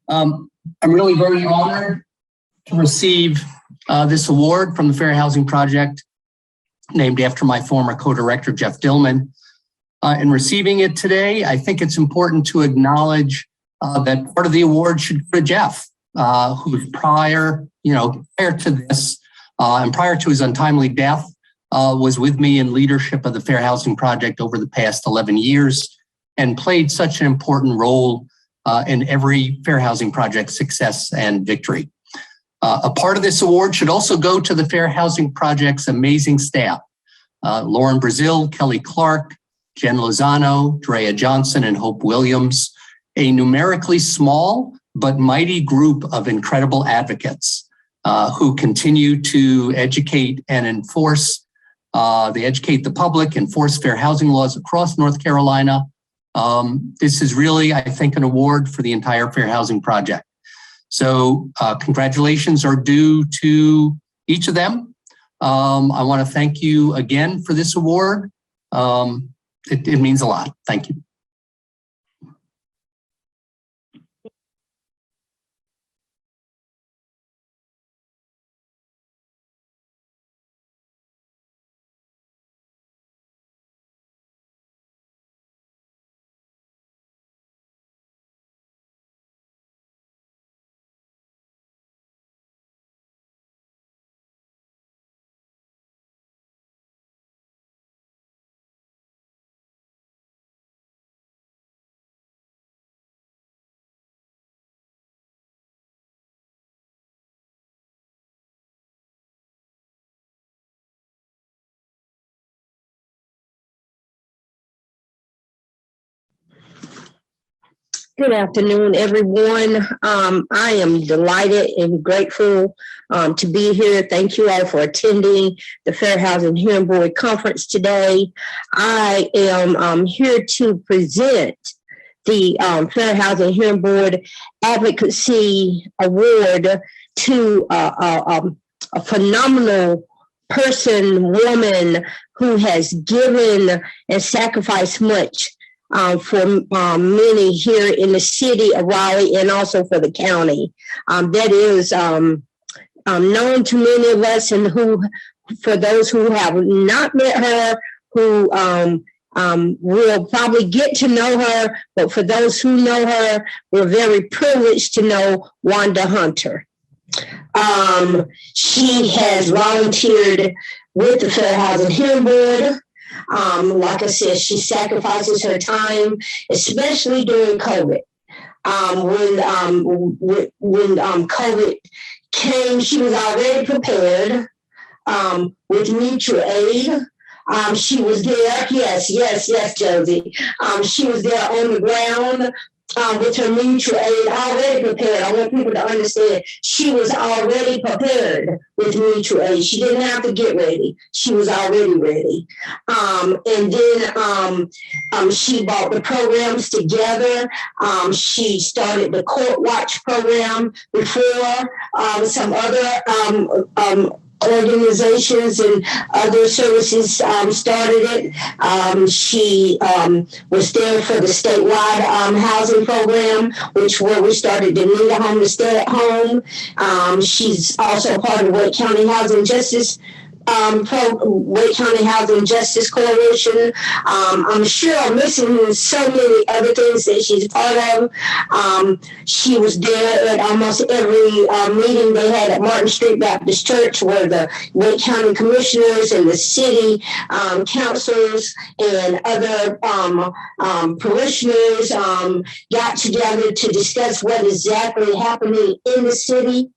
I'm really very honored to receive this award from the Fair Housing Project, named after my former co-director, Jeff Dillman. In receiving it today, I think it's important to acknowledge that part of the award should go to Jeff, who's prior to this and prior to his untimely death, was with me in leadership of the Fair Housing Project over the past 11 years and played such an important role in every Fair Housing Project success and victory. A part of this award should also go to the Fair Housing Project's amazing staff, Lauren Brazil, Kelly Clark, Jen Lozano, Drea Johnson, and Hope Williams, a numerically small but mighty group of incredible advocates who continue to educate and enforce, they educate the public, enforce fair housing laws across North Carolina. This is really, I think, an award for the entire Fair Housing Project. So congratulations are due to each of them. I want to thank you again for this award. It means a lot. Thank you. Good afternoon, everyone. I am delighted and grateful to be here. Thank you all for attending the Fair Housing Hearing Board Conference today. I am here to present the Fair Housing Hearing Board Advocacy Award to a phenomenal woman who has given and sacrificed much for many here in the city of Raleigh and also for the county. That is known to many of us, and who, for those who have not met her, who will probably get to know her, but for those who know her, we're very privileged to know Wanda Hunter. She has volunteered with the Fair Housing Hearing Board. Like I said, she sacrifices her time, especially during COVID. When COVID came, she was already prepared with mutual aid. She was there. Yes, Josie. She was there on the ground with her mutual aid already prepared. I want people to understand she was already prepared with mutual aid. She didn't have to get ready. She was already ready. And then she brought the programs together. She started the Court Watch program before some other organizations and other services started it. She was there for the statewide housing program, where we started the Need a Home to Stay at Home. She's also part of Wake County Housing Justice Wake County Housing Justice Coalition. I'm sure I'm missing so many other things that she's part of. She was there at almost every meeting they had at Martin Street Baptist Church, where the Wake County commissioners and the city councilors and other parishioners got together to discuss what is exactly happening in the city.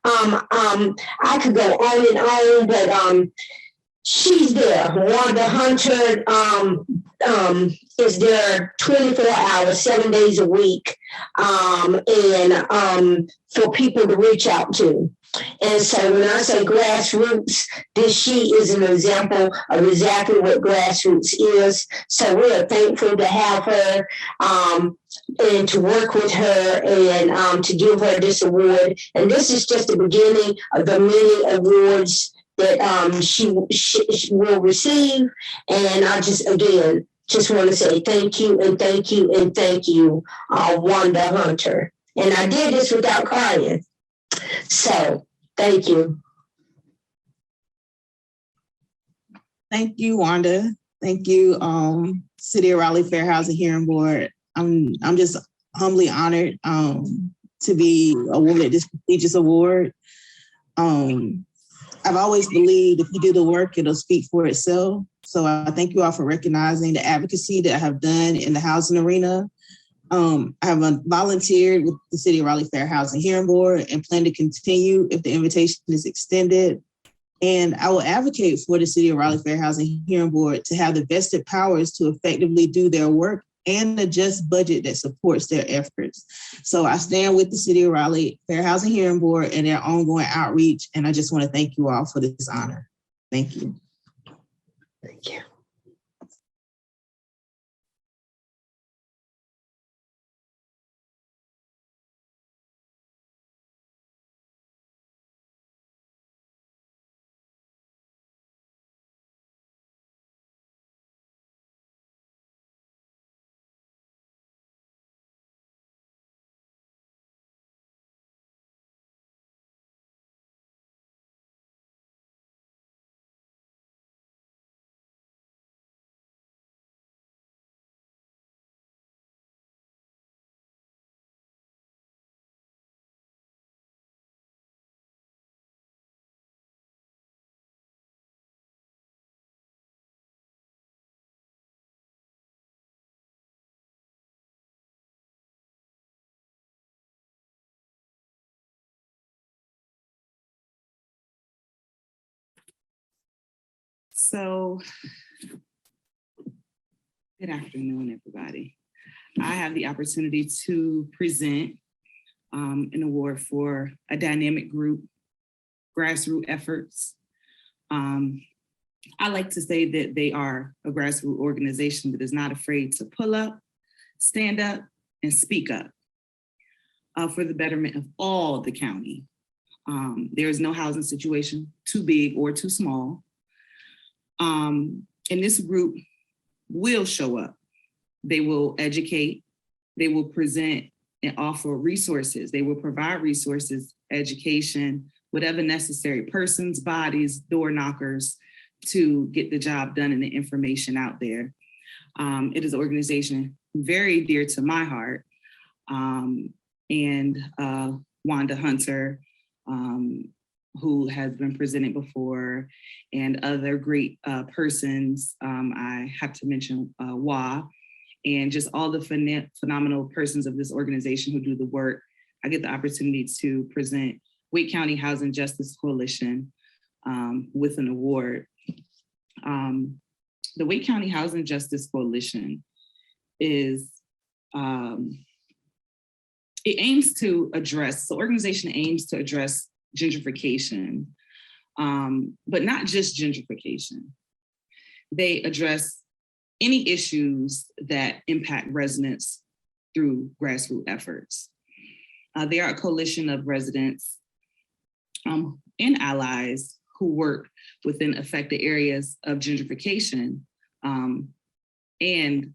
I could go on and on, but she's there. Wanda Hunter is there 24 hours, 7 days a week, and for people to reach out to. And so when I say grassroots, she is an example of exactly what grassroots is. So we are thankful to have her and to work with her and to give her this award. And this is just the beginning of the many awards that she will receive. And I just, again, just want to say thank you and thank you and thank you, Wanda Hunter. And I did this without crying. So thank you. Thank you, Wanda. Thank you, City of Raleigh Fair Housing Hearing Board. I'm just humbly honored to be awarded this prestigious award. I've always believed if you do the work, it'll speak for itself. So I thank you all for recognizing the advocacy that I have done in the housing arena. I have volunteered with the City of Raleigh Fair Housing Hearing Board and plan to continue if the invitation is extended. And I will advocate for the City of Raleigh Fair Housing Hearing Board to have the vested powers to effectively do their work and a just budget that supports their efforts. So I stand with the City of Raleigh Fair Housing Hearing Board and their ongoing outreach. And I just want to thank you all for this honor. Thank you. Thank you. So, good afternoon, everybody. I have the opportunity to present an award for a dynamic group, grassroots efforts. I like to say that they are a grassroots organization that is not afraid to pull up, stand up, and speak up for the betterment of all the county. There is no housing situation too big or too small. And this group will show up. They will educate, they will present and offer resources. They will provide resources, education, whatever necessary, persons, bodies, door knockers to get the job done and the information out there. It is an organization very dear to my heart. And Wanda Hunter, who has been presented before, and other great persons. I have to mention Wha, and just all the phenomenal persons of this organization who do the work. I get the opportunity to present Wake County Housing Justice Coalition with an award. The Wake County Housing Justice Coalition is, the organization aims to address gentrification, but not just gentrification. They address any issues that impact residents through grassroots efforts. They are a coalition of residents and allies who work within affected areas of gentrification and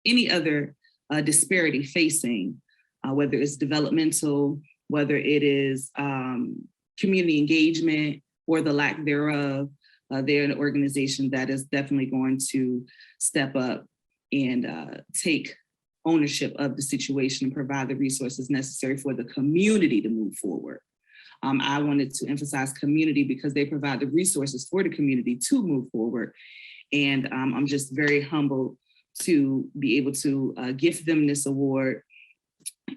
any other disparity facing, whether it's developmental, whether it is community engagement or the lack thereof. They're an organization that is definitely going to step up and take ownership of the situation and provide the resources necessary for the community to move forward. I wanted to emphasize community because they provide the resources for the community to move forward. And I'm just very humbled to be able to gift them this award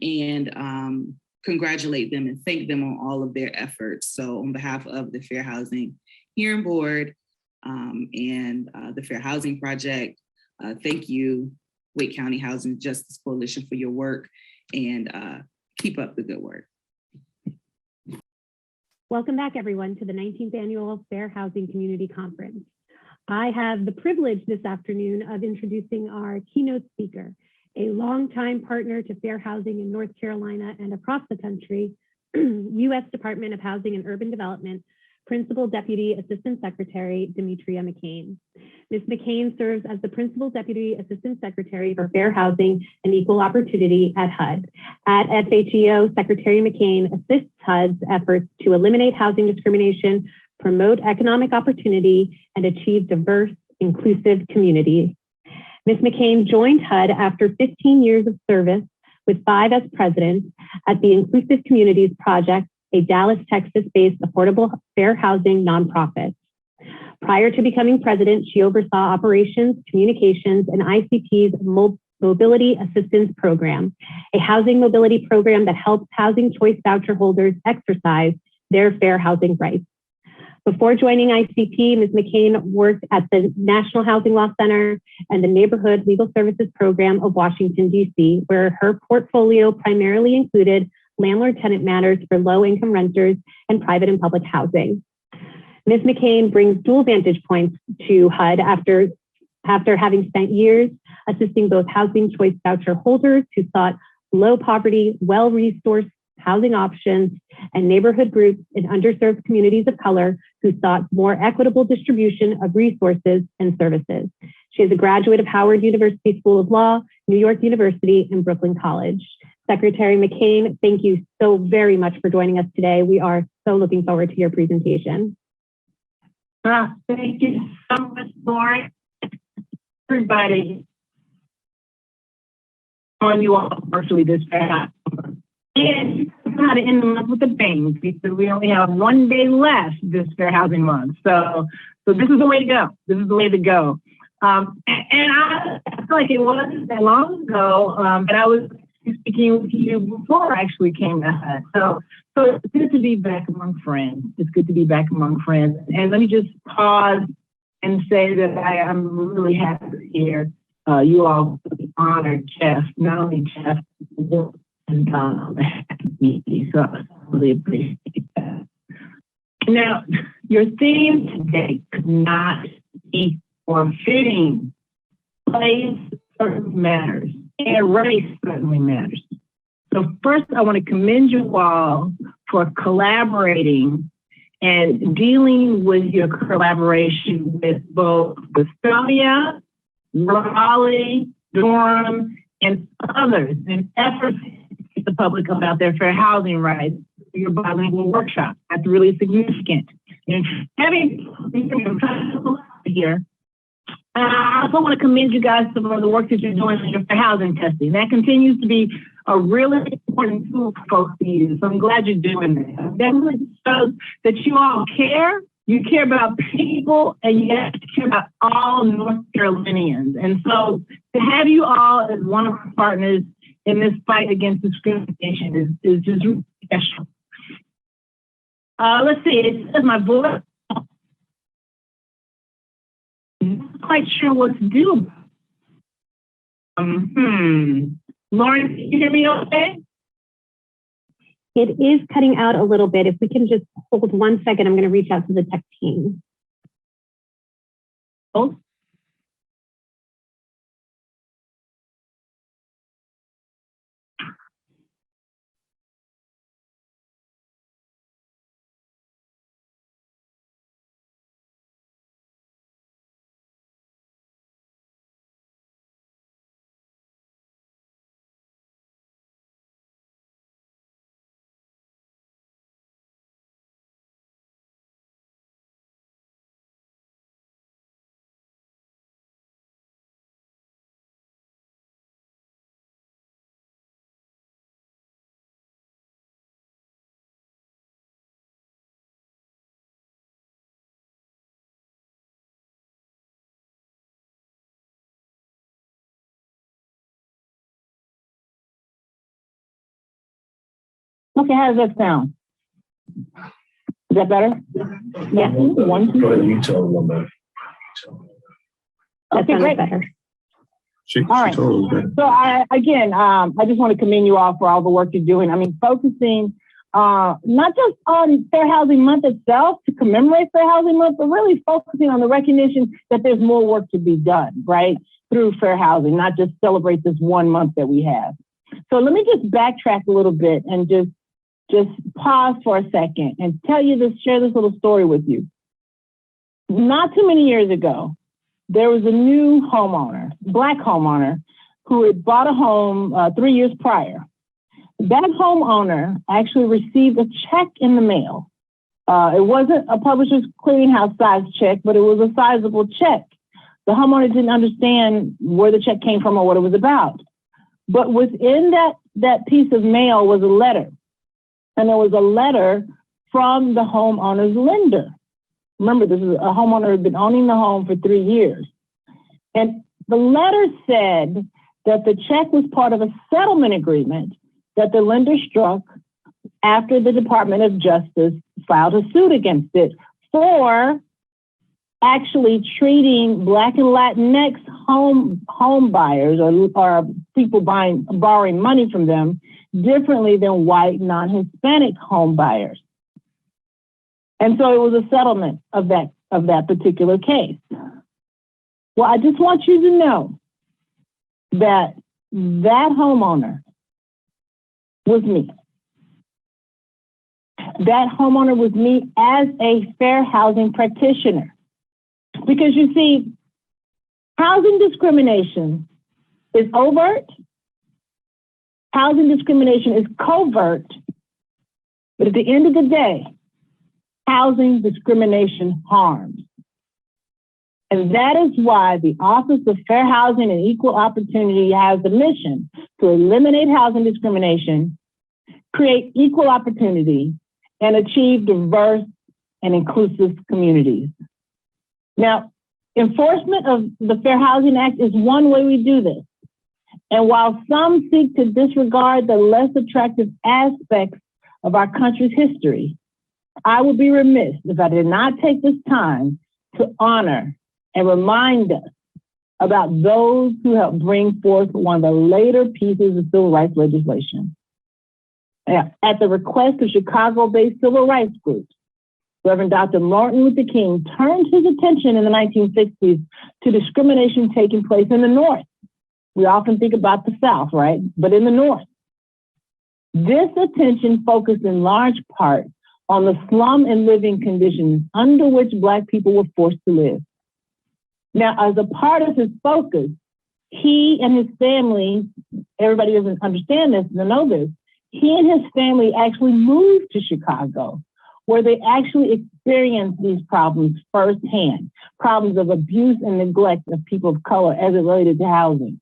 and congratulate them and thank them on all of their efforts. So on behalf of the Fair Housing Hearing Board and the Fair Housing Project, thank you, Wake County Housing Justice Coalition, for your work, and keep up the good work. Welcome back, everyone, to the 19th Annual Fair Housing Community Conference. I have the privilege this afternoon of introducing our keynote speaker, a longtime partner to fair housing in North Carolina and across the country, U.S. Department of Housing and Urban Development, Principal Deputy Assistant Secretary Demetria McCain. Ms. McCain serves as the Principal Deputy Assistant Secretary for Fair Housing and Equal Opportunity at HUD. At FHEO, Secretary McCain assists HUD's efforts to eliminate housing discrimination, promote economic opportunity, and achieve diverse, inclusive communities. Ms. McCain joined HUD after 15 years of service with 5 as president at the Inclusive Communities Project, a Dallas, Texas-based affordable fair housing nonprofit. Prior to becoming president, she oversaw operations, communications, and ICT's Mobility Assistance Program, a housing mobility program that helps housing choice voucher holders exercise their fair housing rights. Before joining ICP, Ms. McCain worked at the National Housing Law Center and the Neighborhood Legal Services Program of Washington, D.C., where her portfolio primarily included landlord-tenant matters for low-income renters and private and public housing. Ms. McCain brings dual vantage points to HUD after having spent years assisting both housing choice voucher holders who sought low poverty, well-resourced housing options, and neighborhood groups in underserved communities of color who sought more equitable distribution of resources and services. She is a graduate of Howard University School of Law, New York University, and Brooklyn College. Secretary McCain, thank you so very much for joining us today. We are so looking forward to your presentation. Thank you so much, Lauren. Everybody on you all virtually this past. And how to end the month with a bang because we only have 1 day left this Fair Housing Month. So this is the way to go. This is the way to go. And I feel like it wasn't that long ago, and I was speaking with you before I actually came to HUD. So it's good to be back among friends. It's good to be back among friends. And let me just pause and say that I am really happy to hear you all honored Jeff, not only Jeff, and me. So I really appreciate that. Now, your theme today could not be more fitting. Place certainly matters, and race certainly matters. So first, I want to commend you all for collaborating and dealing with your collaboration with both Australia, Raleigh, Durham, and others in efforts to teach the public about their fair housing rights through your bilingual workshop. That's really significant. And having here, I also want to commend you guys for the work that you're doing on your fair housing testing. That continues to be a really important tool for folks to use. So I'm glad you're doing that. That really shows that you all care. You care about people, and you have to care about all North Carolinians. And so to have you all as one of our partners in this fight against discrimination is just really special. Let's see, it says my voice. I'm not quite sure what to do. Lauren, can you hear me okay? It is cutting out a little bit. If we can just hold 1 second, I'm going to reach out to the tech team. Oh. Okay, how does that sound? Is that better? Yeah. One, two. You tell them better. Okay, great. Better. All right. So I just want to commend you all for all the work you're doing. I mean, focusing not just on Fair Housing Month itself to commemorate Fair Housing Month, but really focusing on the recognition that there's more work to be done, right? Through fair housing, not just celebrate this 1 month that we have. So let me just backtrack a little bit and just just pause for a second and share this little story with you. Not too many years ago, there was a new homeowner, Black homeowner, who had bought a home 3 years prior. That homeowner actually received a check in the mail. It wasn't a Publishers Clearinghouse size check, but it was a sizable check. The homeowner didn't understand where the check came from or what it was about. But within that piece of mail was a letter. And there was a letter from the homeowner's lender. Remember, this is a homeowner who had been owning the home for 3 years. And the letter said that the check was part of a settlement agreement that the lender struck after the Department of Justice filed a suit against it for actually treating Black and Latinx home buyers or people borrowing money from them differently than white non-Hispanic home buyers. And so it was a settlement of that particular case. Well, I just want you to know that homeowner was me. That homeowner was me as a fair housing practitioner. Because you see, housing discrimination is overt, housing discrimination is covert, but at the end of the day, housing discrimination harms. And that is why the Office of Fair Housing and Equal Opportunity has the mission to eliminate housing discrimination, create equal opportunity, and achieve diverse and inclusive communities. Now, enforcement of the Fair Housing Act is one way we do this. And while some seek to disregard the less attractive aspects of our country's history, I would be remiss if I did not take this time to honor and remind us about those who helped bring forth one of the later pieces of civil rights legislation. At the request of Chicago-based civil rights groups, Reverend Dr. Martin Luther King turned his attention in the 1960s to discrimination taking place in the North. We often think about the South, right? But in the North. This attention focused in large part on the slum and living conditions under which Black people were forced to live. Now, as a part of his focus, he and his family, everybody doesn't understand this, they know this, he and his family actually moved to Chicago, where they actually experienced these problems firsthand, problems of abuse and neglect of people of color as it related to housing.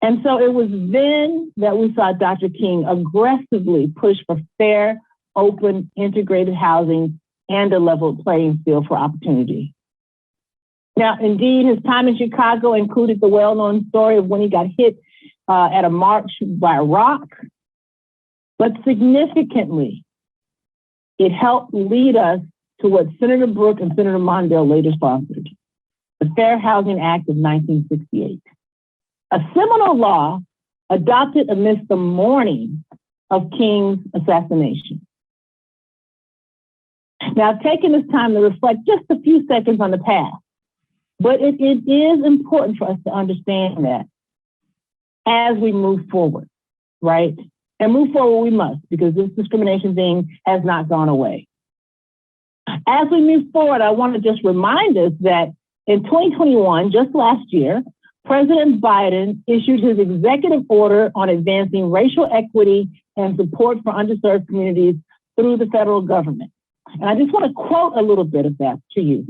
And so it was then that we saw Dr. King aggressively push for fair, open, integrated housing and a level playing field for opportunity. Now, indeed, his time in Chicago included the well-known story of when he got hit at a march by a rock. But significantly, it helped lead us to what Senator Brooke and Senator Mondale later sponsored, the Fair Housing Act of 1968. A seminal law adopted amidst the mourning of King's assassination. Now, I've taken this time to reflect just a few seconds on the past, but it is important for us to understand that as we move forward, right? And move forward we must, because this discrimination thing has not gone away. As we move forward, I want to just remind us that in 2021, just last year, President Biden issued his executive order on advancing racial equity and support for underserved communities through the federal government. And I just want to quote a little bit of that to you.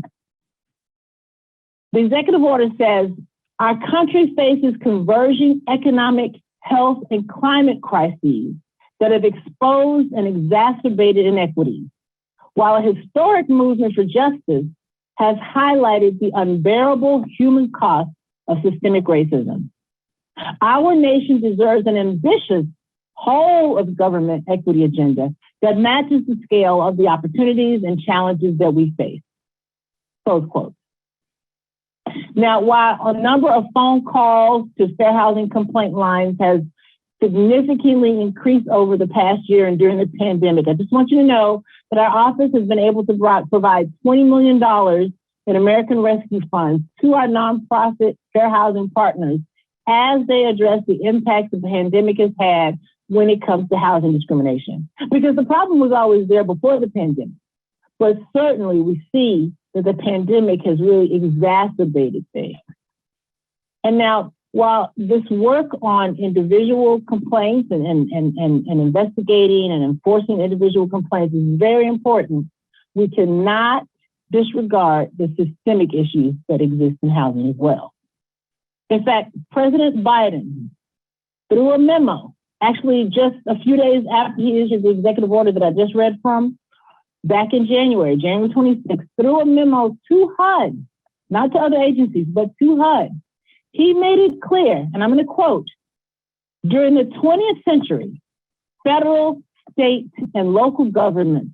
The executive order says, our country faces converging economic, health, and climate crises that have exposed and exacerbated inequities, while a historic movement for justice has highlighted the unbearable human cost of systemic racism. Our nation deserves an ambitious whole of government equity agenda that matches the scale of the opportunities and challenges that we face. Close quote. Now, while a number of phone calls to fair housing complaint lines has significantly increased over the past year and during the pandemic, I just want you to know that our office has been able to provide $20 million in American Rescue Funds to our nonprofit fair housing partners as they address the impacts the pandemic has had when it comes to housing discrimination, because the problem was always there before the pandemic. But certainly we see that the pandemic has really exacerbated things. And now, while this work on individual complaints and investigating and enforcing individual complaints is very important, we cannot disregard the systemic issues that exist in housing as well. In fact, President Biden, through a memo, actually just a few days after he issued the executive order that I just read from, back in January 26th, through a memo to HUD, not to other agencies, but to HUD, he made it clear, and I'm going to quote, during the 20th century, federal, state, and local governments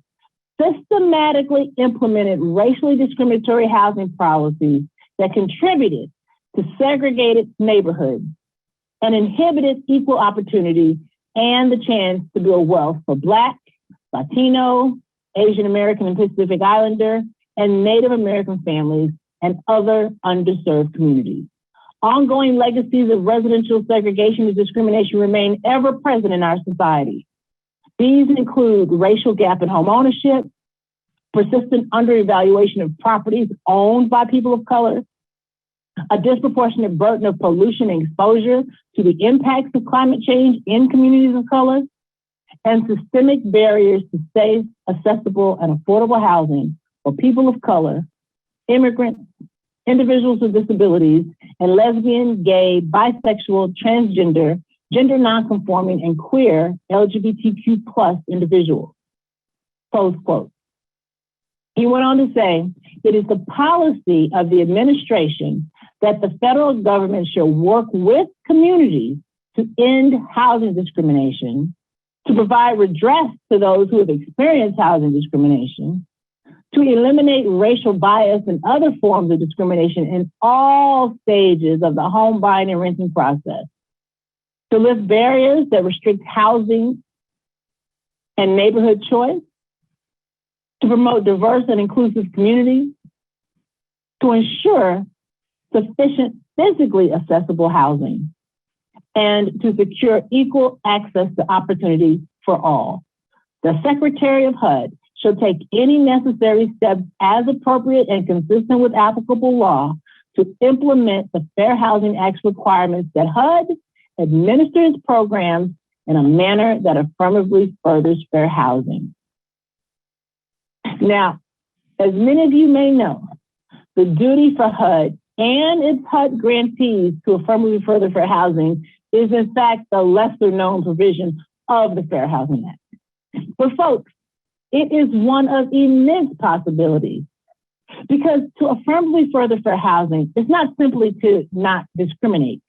systematically implemented racially discriminatory housing policies that contributed to segregated neighborhoods and inhibited equal opportunity and the chance to build wealth for Black, Latino, Asian American and Pacific Islander, and Native American families and other underserved communities. Ongoing legacies of residential segregation and discrimination remain ever present in our society. These include racial gap in homeownership, persistent underevaluation of properties owned by people of color, a disproportionate burden of pollution and exposure to the impacts of climate change in communities of color, and systemic barriers to safe, accessible, and affordable housing for people of color, immigrants, individuals with disabilities, and lesbian, gay, bisexual, transgender, gender nonconforming, and queer LGBTQ+ individuals. Close quote. He went on to say, it is the policy of the administration that the federal government shall work with communities to end housing discrimination, to provide redress to those who have experienced housing discrimination, to eliminate racial bias and other forms of discrimination in all stages of the home buying and renting process, to lift barriers that restrict housing and neighborhood choice, to promote diverse and inclusive communities, to ensure sufficient physically accessible housing, and to secure equal access to opportunity for all. The Secretary of HUD shall take any necessary steps as appropriate and consistent with applicable law to implement the Fair Housing Act's requirements that HUD administers programs in a manner that affirmatively furthers fair housing. Now, as many of you may know, the duty for HUD and its HUD grantees to affirmatively further fair housing is in fact the lesser known provision of the Fair Housing Act. But folks, it is one of immense possibilities, because to affirmatively further fair housing is not simply to not discriminate.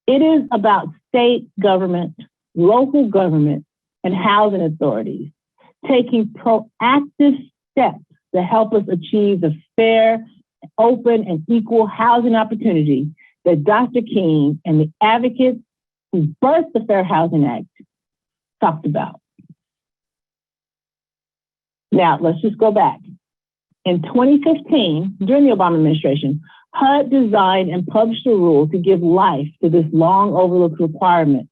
It is about state government, local government, and housing authorities taking proactive steps to help us achieve the fair, open, and equal housing opportunity that Dr. King and the advocates who birthed the Fair Housing Act talked about. Now, let's just go back. In 2015, during the Obama administration, HUD designed and published a rule to give life to this long overlooked requirement.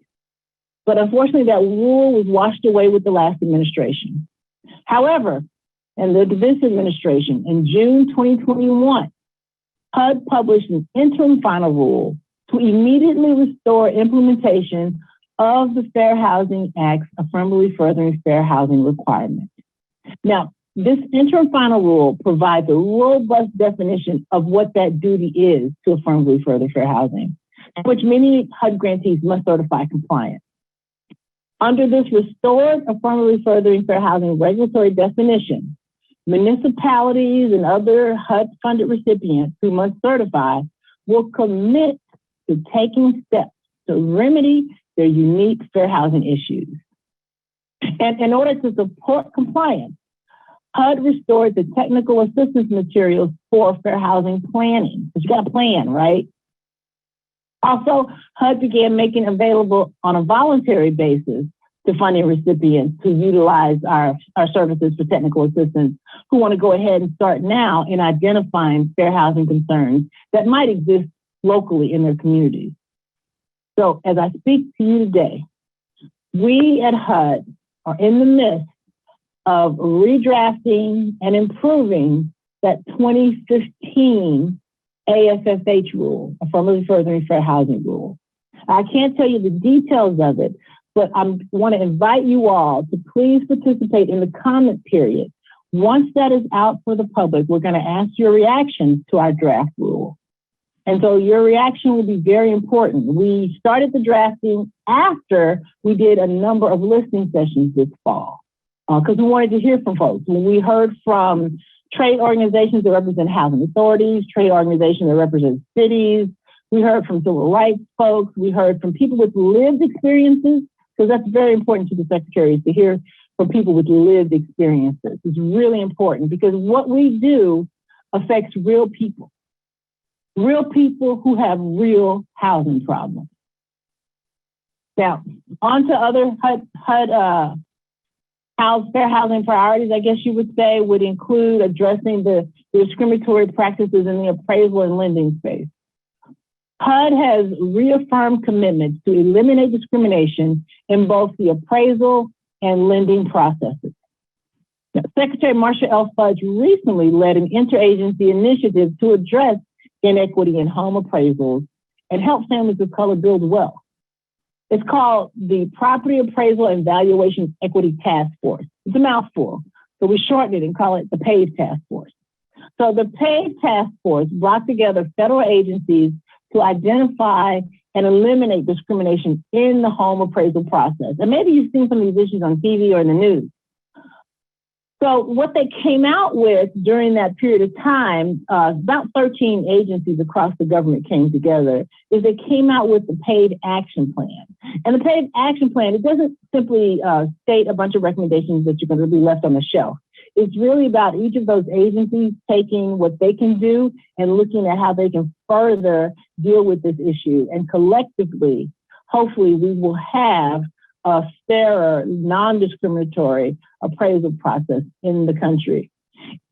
But unfortunately, that rule was washed away with the last administration. However, in this administration, in June 2021, HUD published an interim final rule to immediately restore implementation of the Fair Housing Act's affirmatively furthering fair housing requirement. Now, this interim final rule provides a robust definition of what that duty is to affirmatively further fair housing, which many HUD grantees must certify compliance. Under this restored affirmatively furthering fair housing regulatory definition, municipalities and other HUD-funded recipients who must certify will commit to taking steps to remedy their unique fair housing issues. And in order to support compliance, HUD restored the technical assistance materials for fair housing planning, because you got a plan, right? Also, HUD began making available on a voluntary basis to funding recipients to utilize our services for technical assistance who want to go ahead and start now in identifying fair housing concerns that might exist locally in their communities. So as I speak to you today, We at HUD are in the midst of redrafting and improving that 2015 AFFH rule, Affirmative Furthering Fair Housing Rule. I can't tell you the details of it, but I want to invite you all to please participate in the comment period. Once that is out for the public, we're going to ask your reactions to our draft rule. And so your reaction will be very important. We started the drafting after we did a number of listening sessions this fall, because we wanted to hear from folks. When we heard from trade organizations that represent housing authorities, trade organizations that represent cities, we heard from civil rights folks, we heard from people with lived experiences, because that's very important to the secretaries to hear from people with lived experiences. It's really important because what we do affects real people who have real housing problems. Now, on to other HUD fair housing priorities, I guess you would say, would include addressing the discriminatory practices in the appraisal and lending space. HUD has reaffirmed commitments to eliminate discrimination in both the appraisal and lending processes. Now, Secretary Marcia L. Fudge recently led an interagency initiative to address inequity in home appraisals and help families of color build wealth. It's called the Property Appraisal and Valuation Equity Task Force. It's a mouthful, so we shorten it and call it the PAVE Task Force. So the PAVE Task Force brought together federal agencies to identify and eliminate discrimination in the home appraisal process. And maybe you've seen some of these issues on TV or in the news. So what they came out with during that period of time, about 13 agencies across the government came together, is they came out with the PAVE Action Plan. And the PAVE Action Plan, it doesn't simply state a bunch of recommendations that you're going to be left on the shelf. It's really about each of those agencies taking what they can do and looking at how they can further deal with this issue. And collectively, hopefully, we will have a fairer, non-discriminatory appraisal process in the country.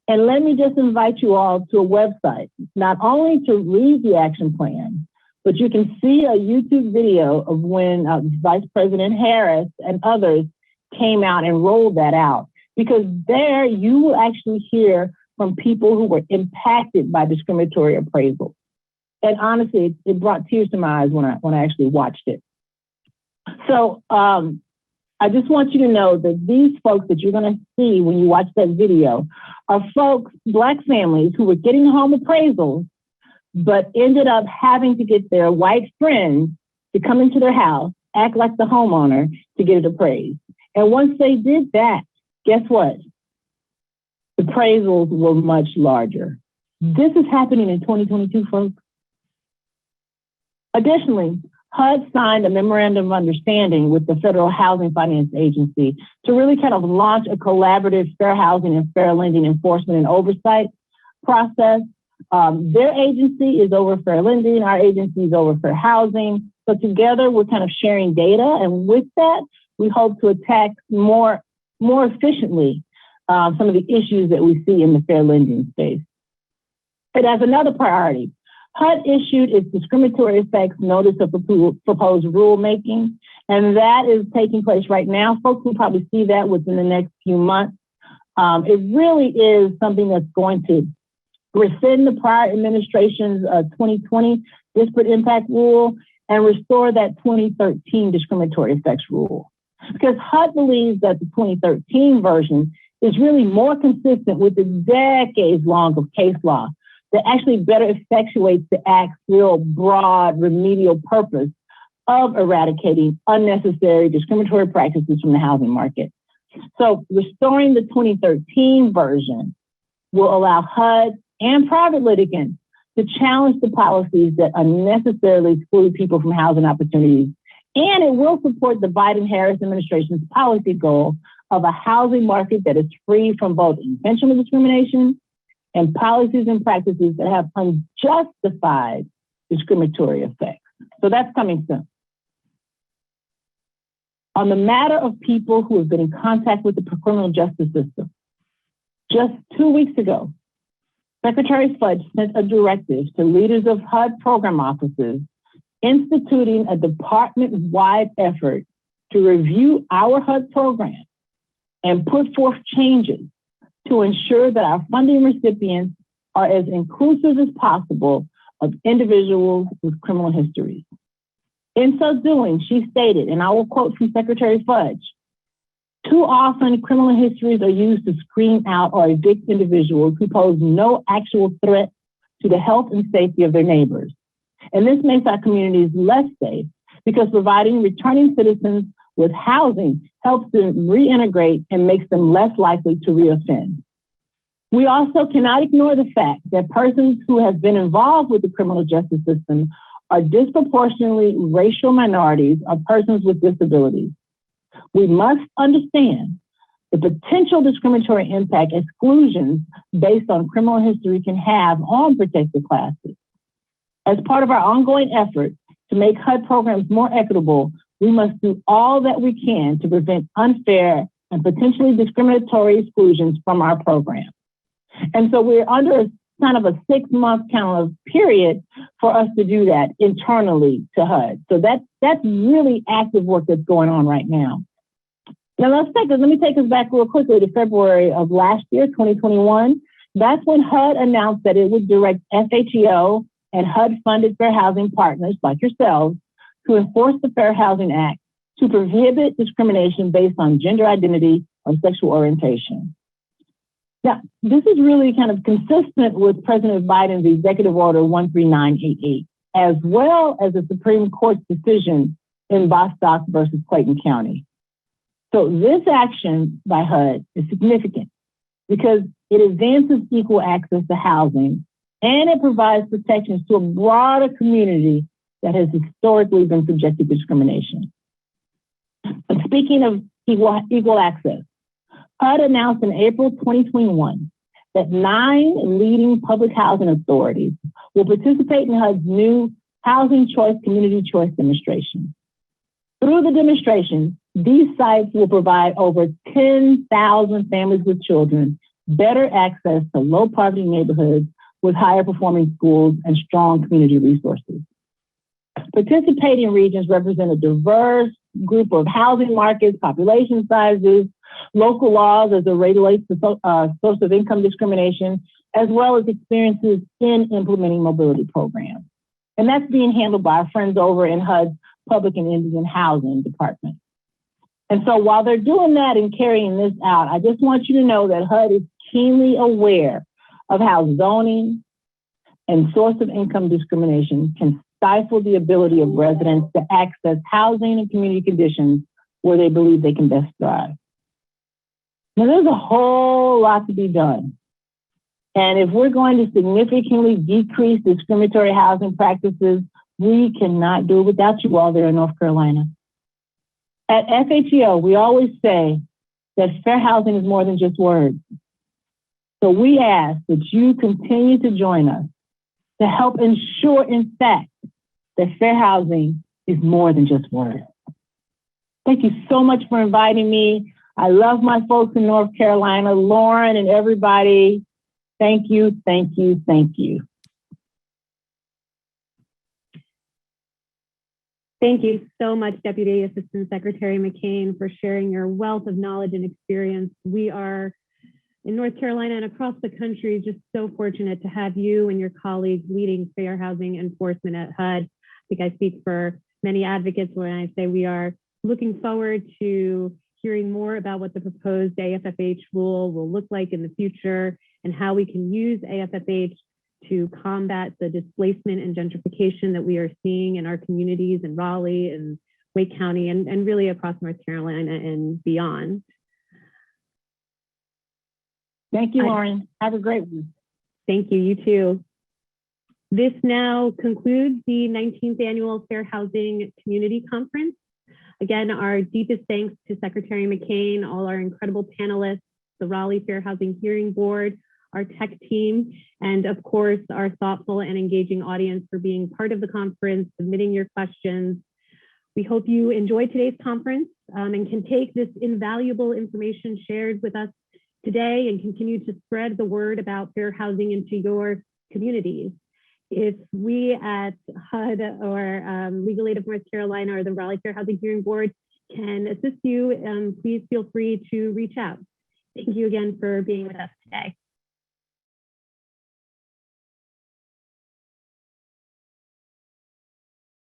And let me just invite you all to a website, not only to read the action plan, but you can see a YouTube video of when Vice President Harris and others came out and rolled that out. Because there you will actually hear from people who were impacted by discriminatory appraisal. And honestly, it brought tears to my eyes when I actually watched it. So I just want you to know that these folks that you're going to see when you watch that video are folks, Black families who were getting home appraisals, but ended up having to get their white friends to come into their house, act like the homeowner to get it appraised. And once they did that, guess what? The appraisals were much larger. This is happening in 2022, folks. Additionally, HUD signed a memorandum of understanding with the Federal Housing Finance Agency to really kind of launch a collaborative fair housing and fair lending enforcement and oversight process. Their agency is over fair lending, our agency is over fair housing. So together we're kind of sharing data, and with that, we hope to attack more efficiently some of the issues that we see in the fair lending space. And as another priority, HUD issued its discriminatory effects notice of proposed rulemaking, and that is taking place right now. Folks will probably see that within the next few months. It really is something that's going to rescind the prior administration's 2020 disparate impact rule and restore that 2013 discriminatory effects rule. Because HUD believes that the 2013 version is really more consistent with the decades long of case law that actually better effectuates the Act's real broad remedial purpose of eradicating unnecessary discriminatory practices from the housing market. So restoring the 2013 version will allow HUD and private litigants to challenge the policies that unnecessarily exclude people from housing opportunities. And it will support the Biden-Harris administration's policy goal of a housing market that is free from both intentional discrimination and policies and practices that have unjustified discriminatory effects. So that's coming soon. On the matter of people who have been in contact with the criminal justice system, just 2 weeks ago, Secretary Fudge sent a directive to leaders of HUD program offices instituting a department-wide effort to review our HUD program and put forth changes to ensure that our funding recipients are as inclusive as possible of individuals with criminal histories. In so doing, she stated, and I will quote from Secretary Fudge, "Too often, criminal histories are used to screen out or evict individuals who pose no actual threat to the health and safety of their neighbors. And this makes our communities less safe because providing returning citizens with housing helps them reintegrate and makes them less likely to reoffend. We also cannot ignore the fact that persons who have been involved with the criminal justice system are disproportionately racial minorities or persons with disabilities. We must understand the potential discriminatory impact exclusions based on criminal history can have on protected classes. As part of our ongoing effort to make HUD programs more equitable, we must do all that we can to prevent unfair and potentially discriminatory exclusions from our program." And so we're under a kind of a 6-month kind of period for us to do that internally to HUD. So that's really active work that's going on right now. Now let me take us back real quickly to February of last year, 2021. That's when HUD announced that it would direct FHEO and HUD-funded fair housing partners like yourselves to enforce the Fair Housing Act to prohibit discrimination based on gender identity or sexual orientation. Now, this is really kind of consistent with President Biden's Executive Order 13988, as well as the Supreme Court's decision in Bostock versus Clayton County. So this action by HUD is significant because it advances equal access to housing and it provides protections to a broader community that has historically been subjected to discrimination. And speaking of equal access, HUD announced in April 2021 that 9 leading public housing authorities will participate in HUD's new Housing Choice Community Choice demonstration. Through the demonstration, these sites will provide over 10,000 families with children better access to low poverty neighborhoods with higher performing schools and strong community resources. Participating regions represent a diverse group of housing markets, population sizes, local laws as it relates to source of income discrimination, as well as experiences in implementing mobility programs. And that's being handled by our friends over in HUD's Public and Indian Housing Department. And so while they're doing that and carrying this out, I just want you to know that HUD is keenly aware of how zoning and source of income discrimination can stifle the ability of residents to access housing and community conditions where they believe they can best thrive. Now, there's a whole lot to be done. And if we're going to significantly decrease discriminatory housing practices, we cannot do it without you all there in North Carolina. At FHEO, we always say that fair housing is more than just words. So we ask that you continue to join us to help ensure, in fact, that fair housing is more than just words. Thank you so much for inviting me. I love my folks in North Carolina, Lauren and everybody. Thank you, thank you, thank you. Thank you so much, Deputy Assistant Secretary McCain, for sharing your wealth of knowledge and experience. We are in North Carolina and across the country just so fortunate to have you and your colleagues leading fair housing enforcement at HUD. I think I speak for many advocates when I say we are looking forward to hearing more about what the proposed AFFH rule will look like in the future and how we can use AFFH to combat the displacement and gentrification that we are seeing in our communities in Raleigh and Wake County and really across North Carolina and beyond. Thank you, Lauren. Have a great one. Thank you, you too. This now concludes the 19th Annual Fair Housing Community Conference. Again, our deepest thanks to Secretary McCain, all our incredible panelists, the Raleigh Fair Housing Hearing Board, our tech team, and of course, our thoughtful and engaging audience for being part of the conference, submitting your questions. We hope you enjoyed today's conference and can take this invaluable information shared with us today and continue to spread the word about fair housing into your communities. If we at HUD or Legal Aid of North Carolina or the Raleigh Fair Housing Hearing Board can assist you, please feel free to reach out. Thank you again for being with us today.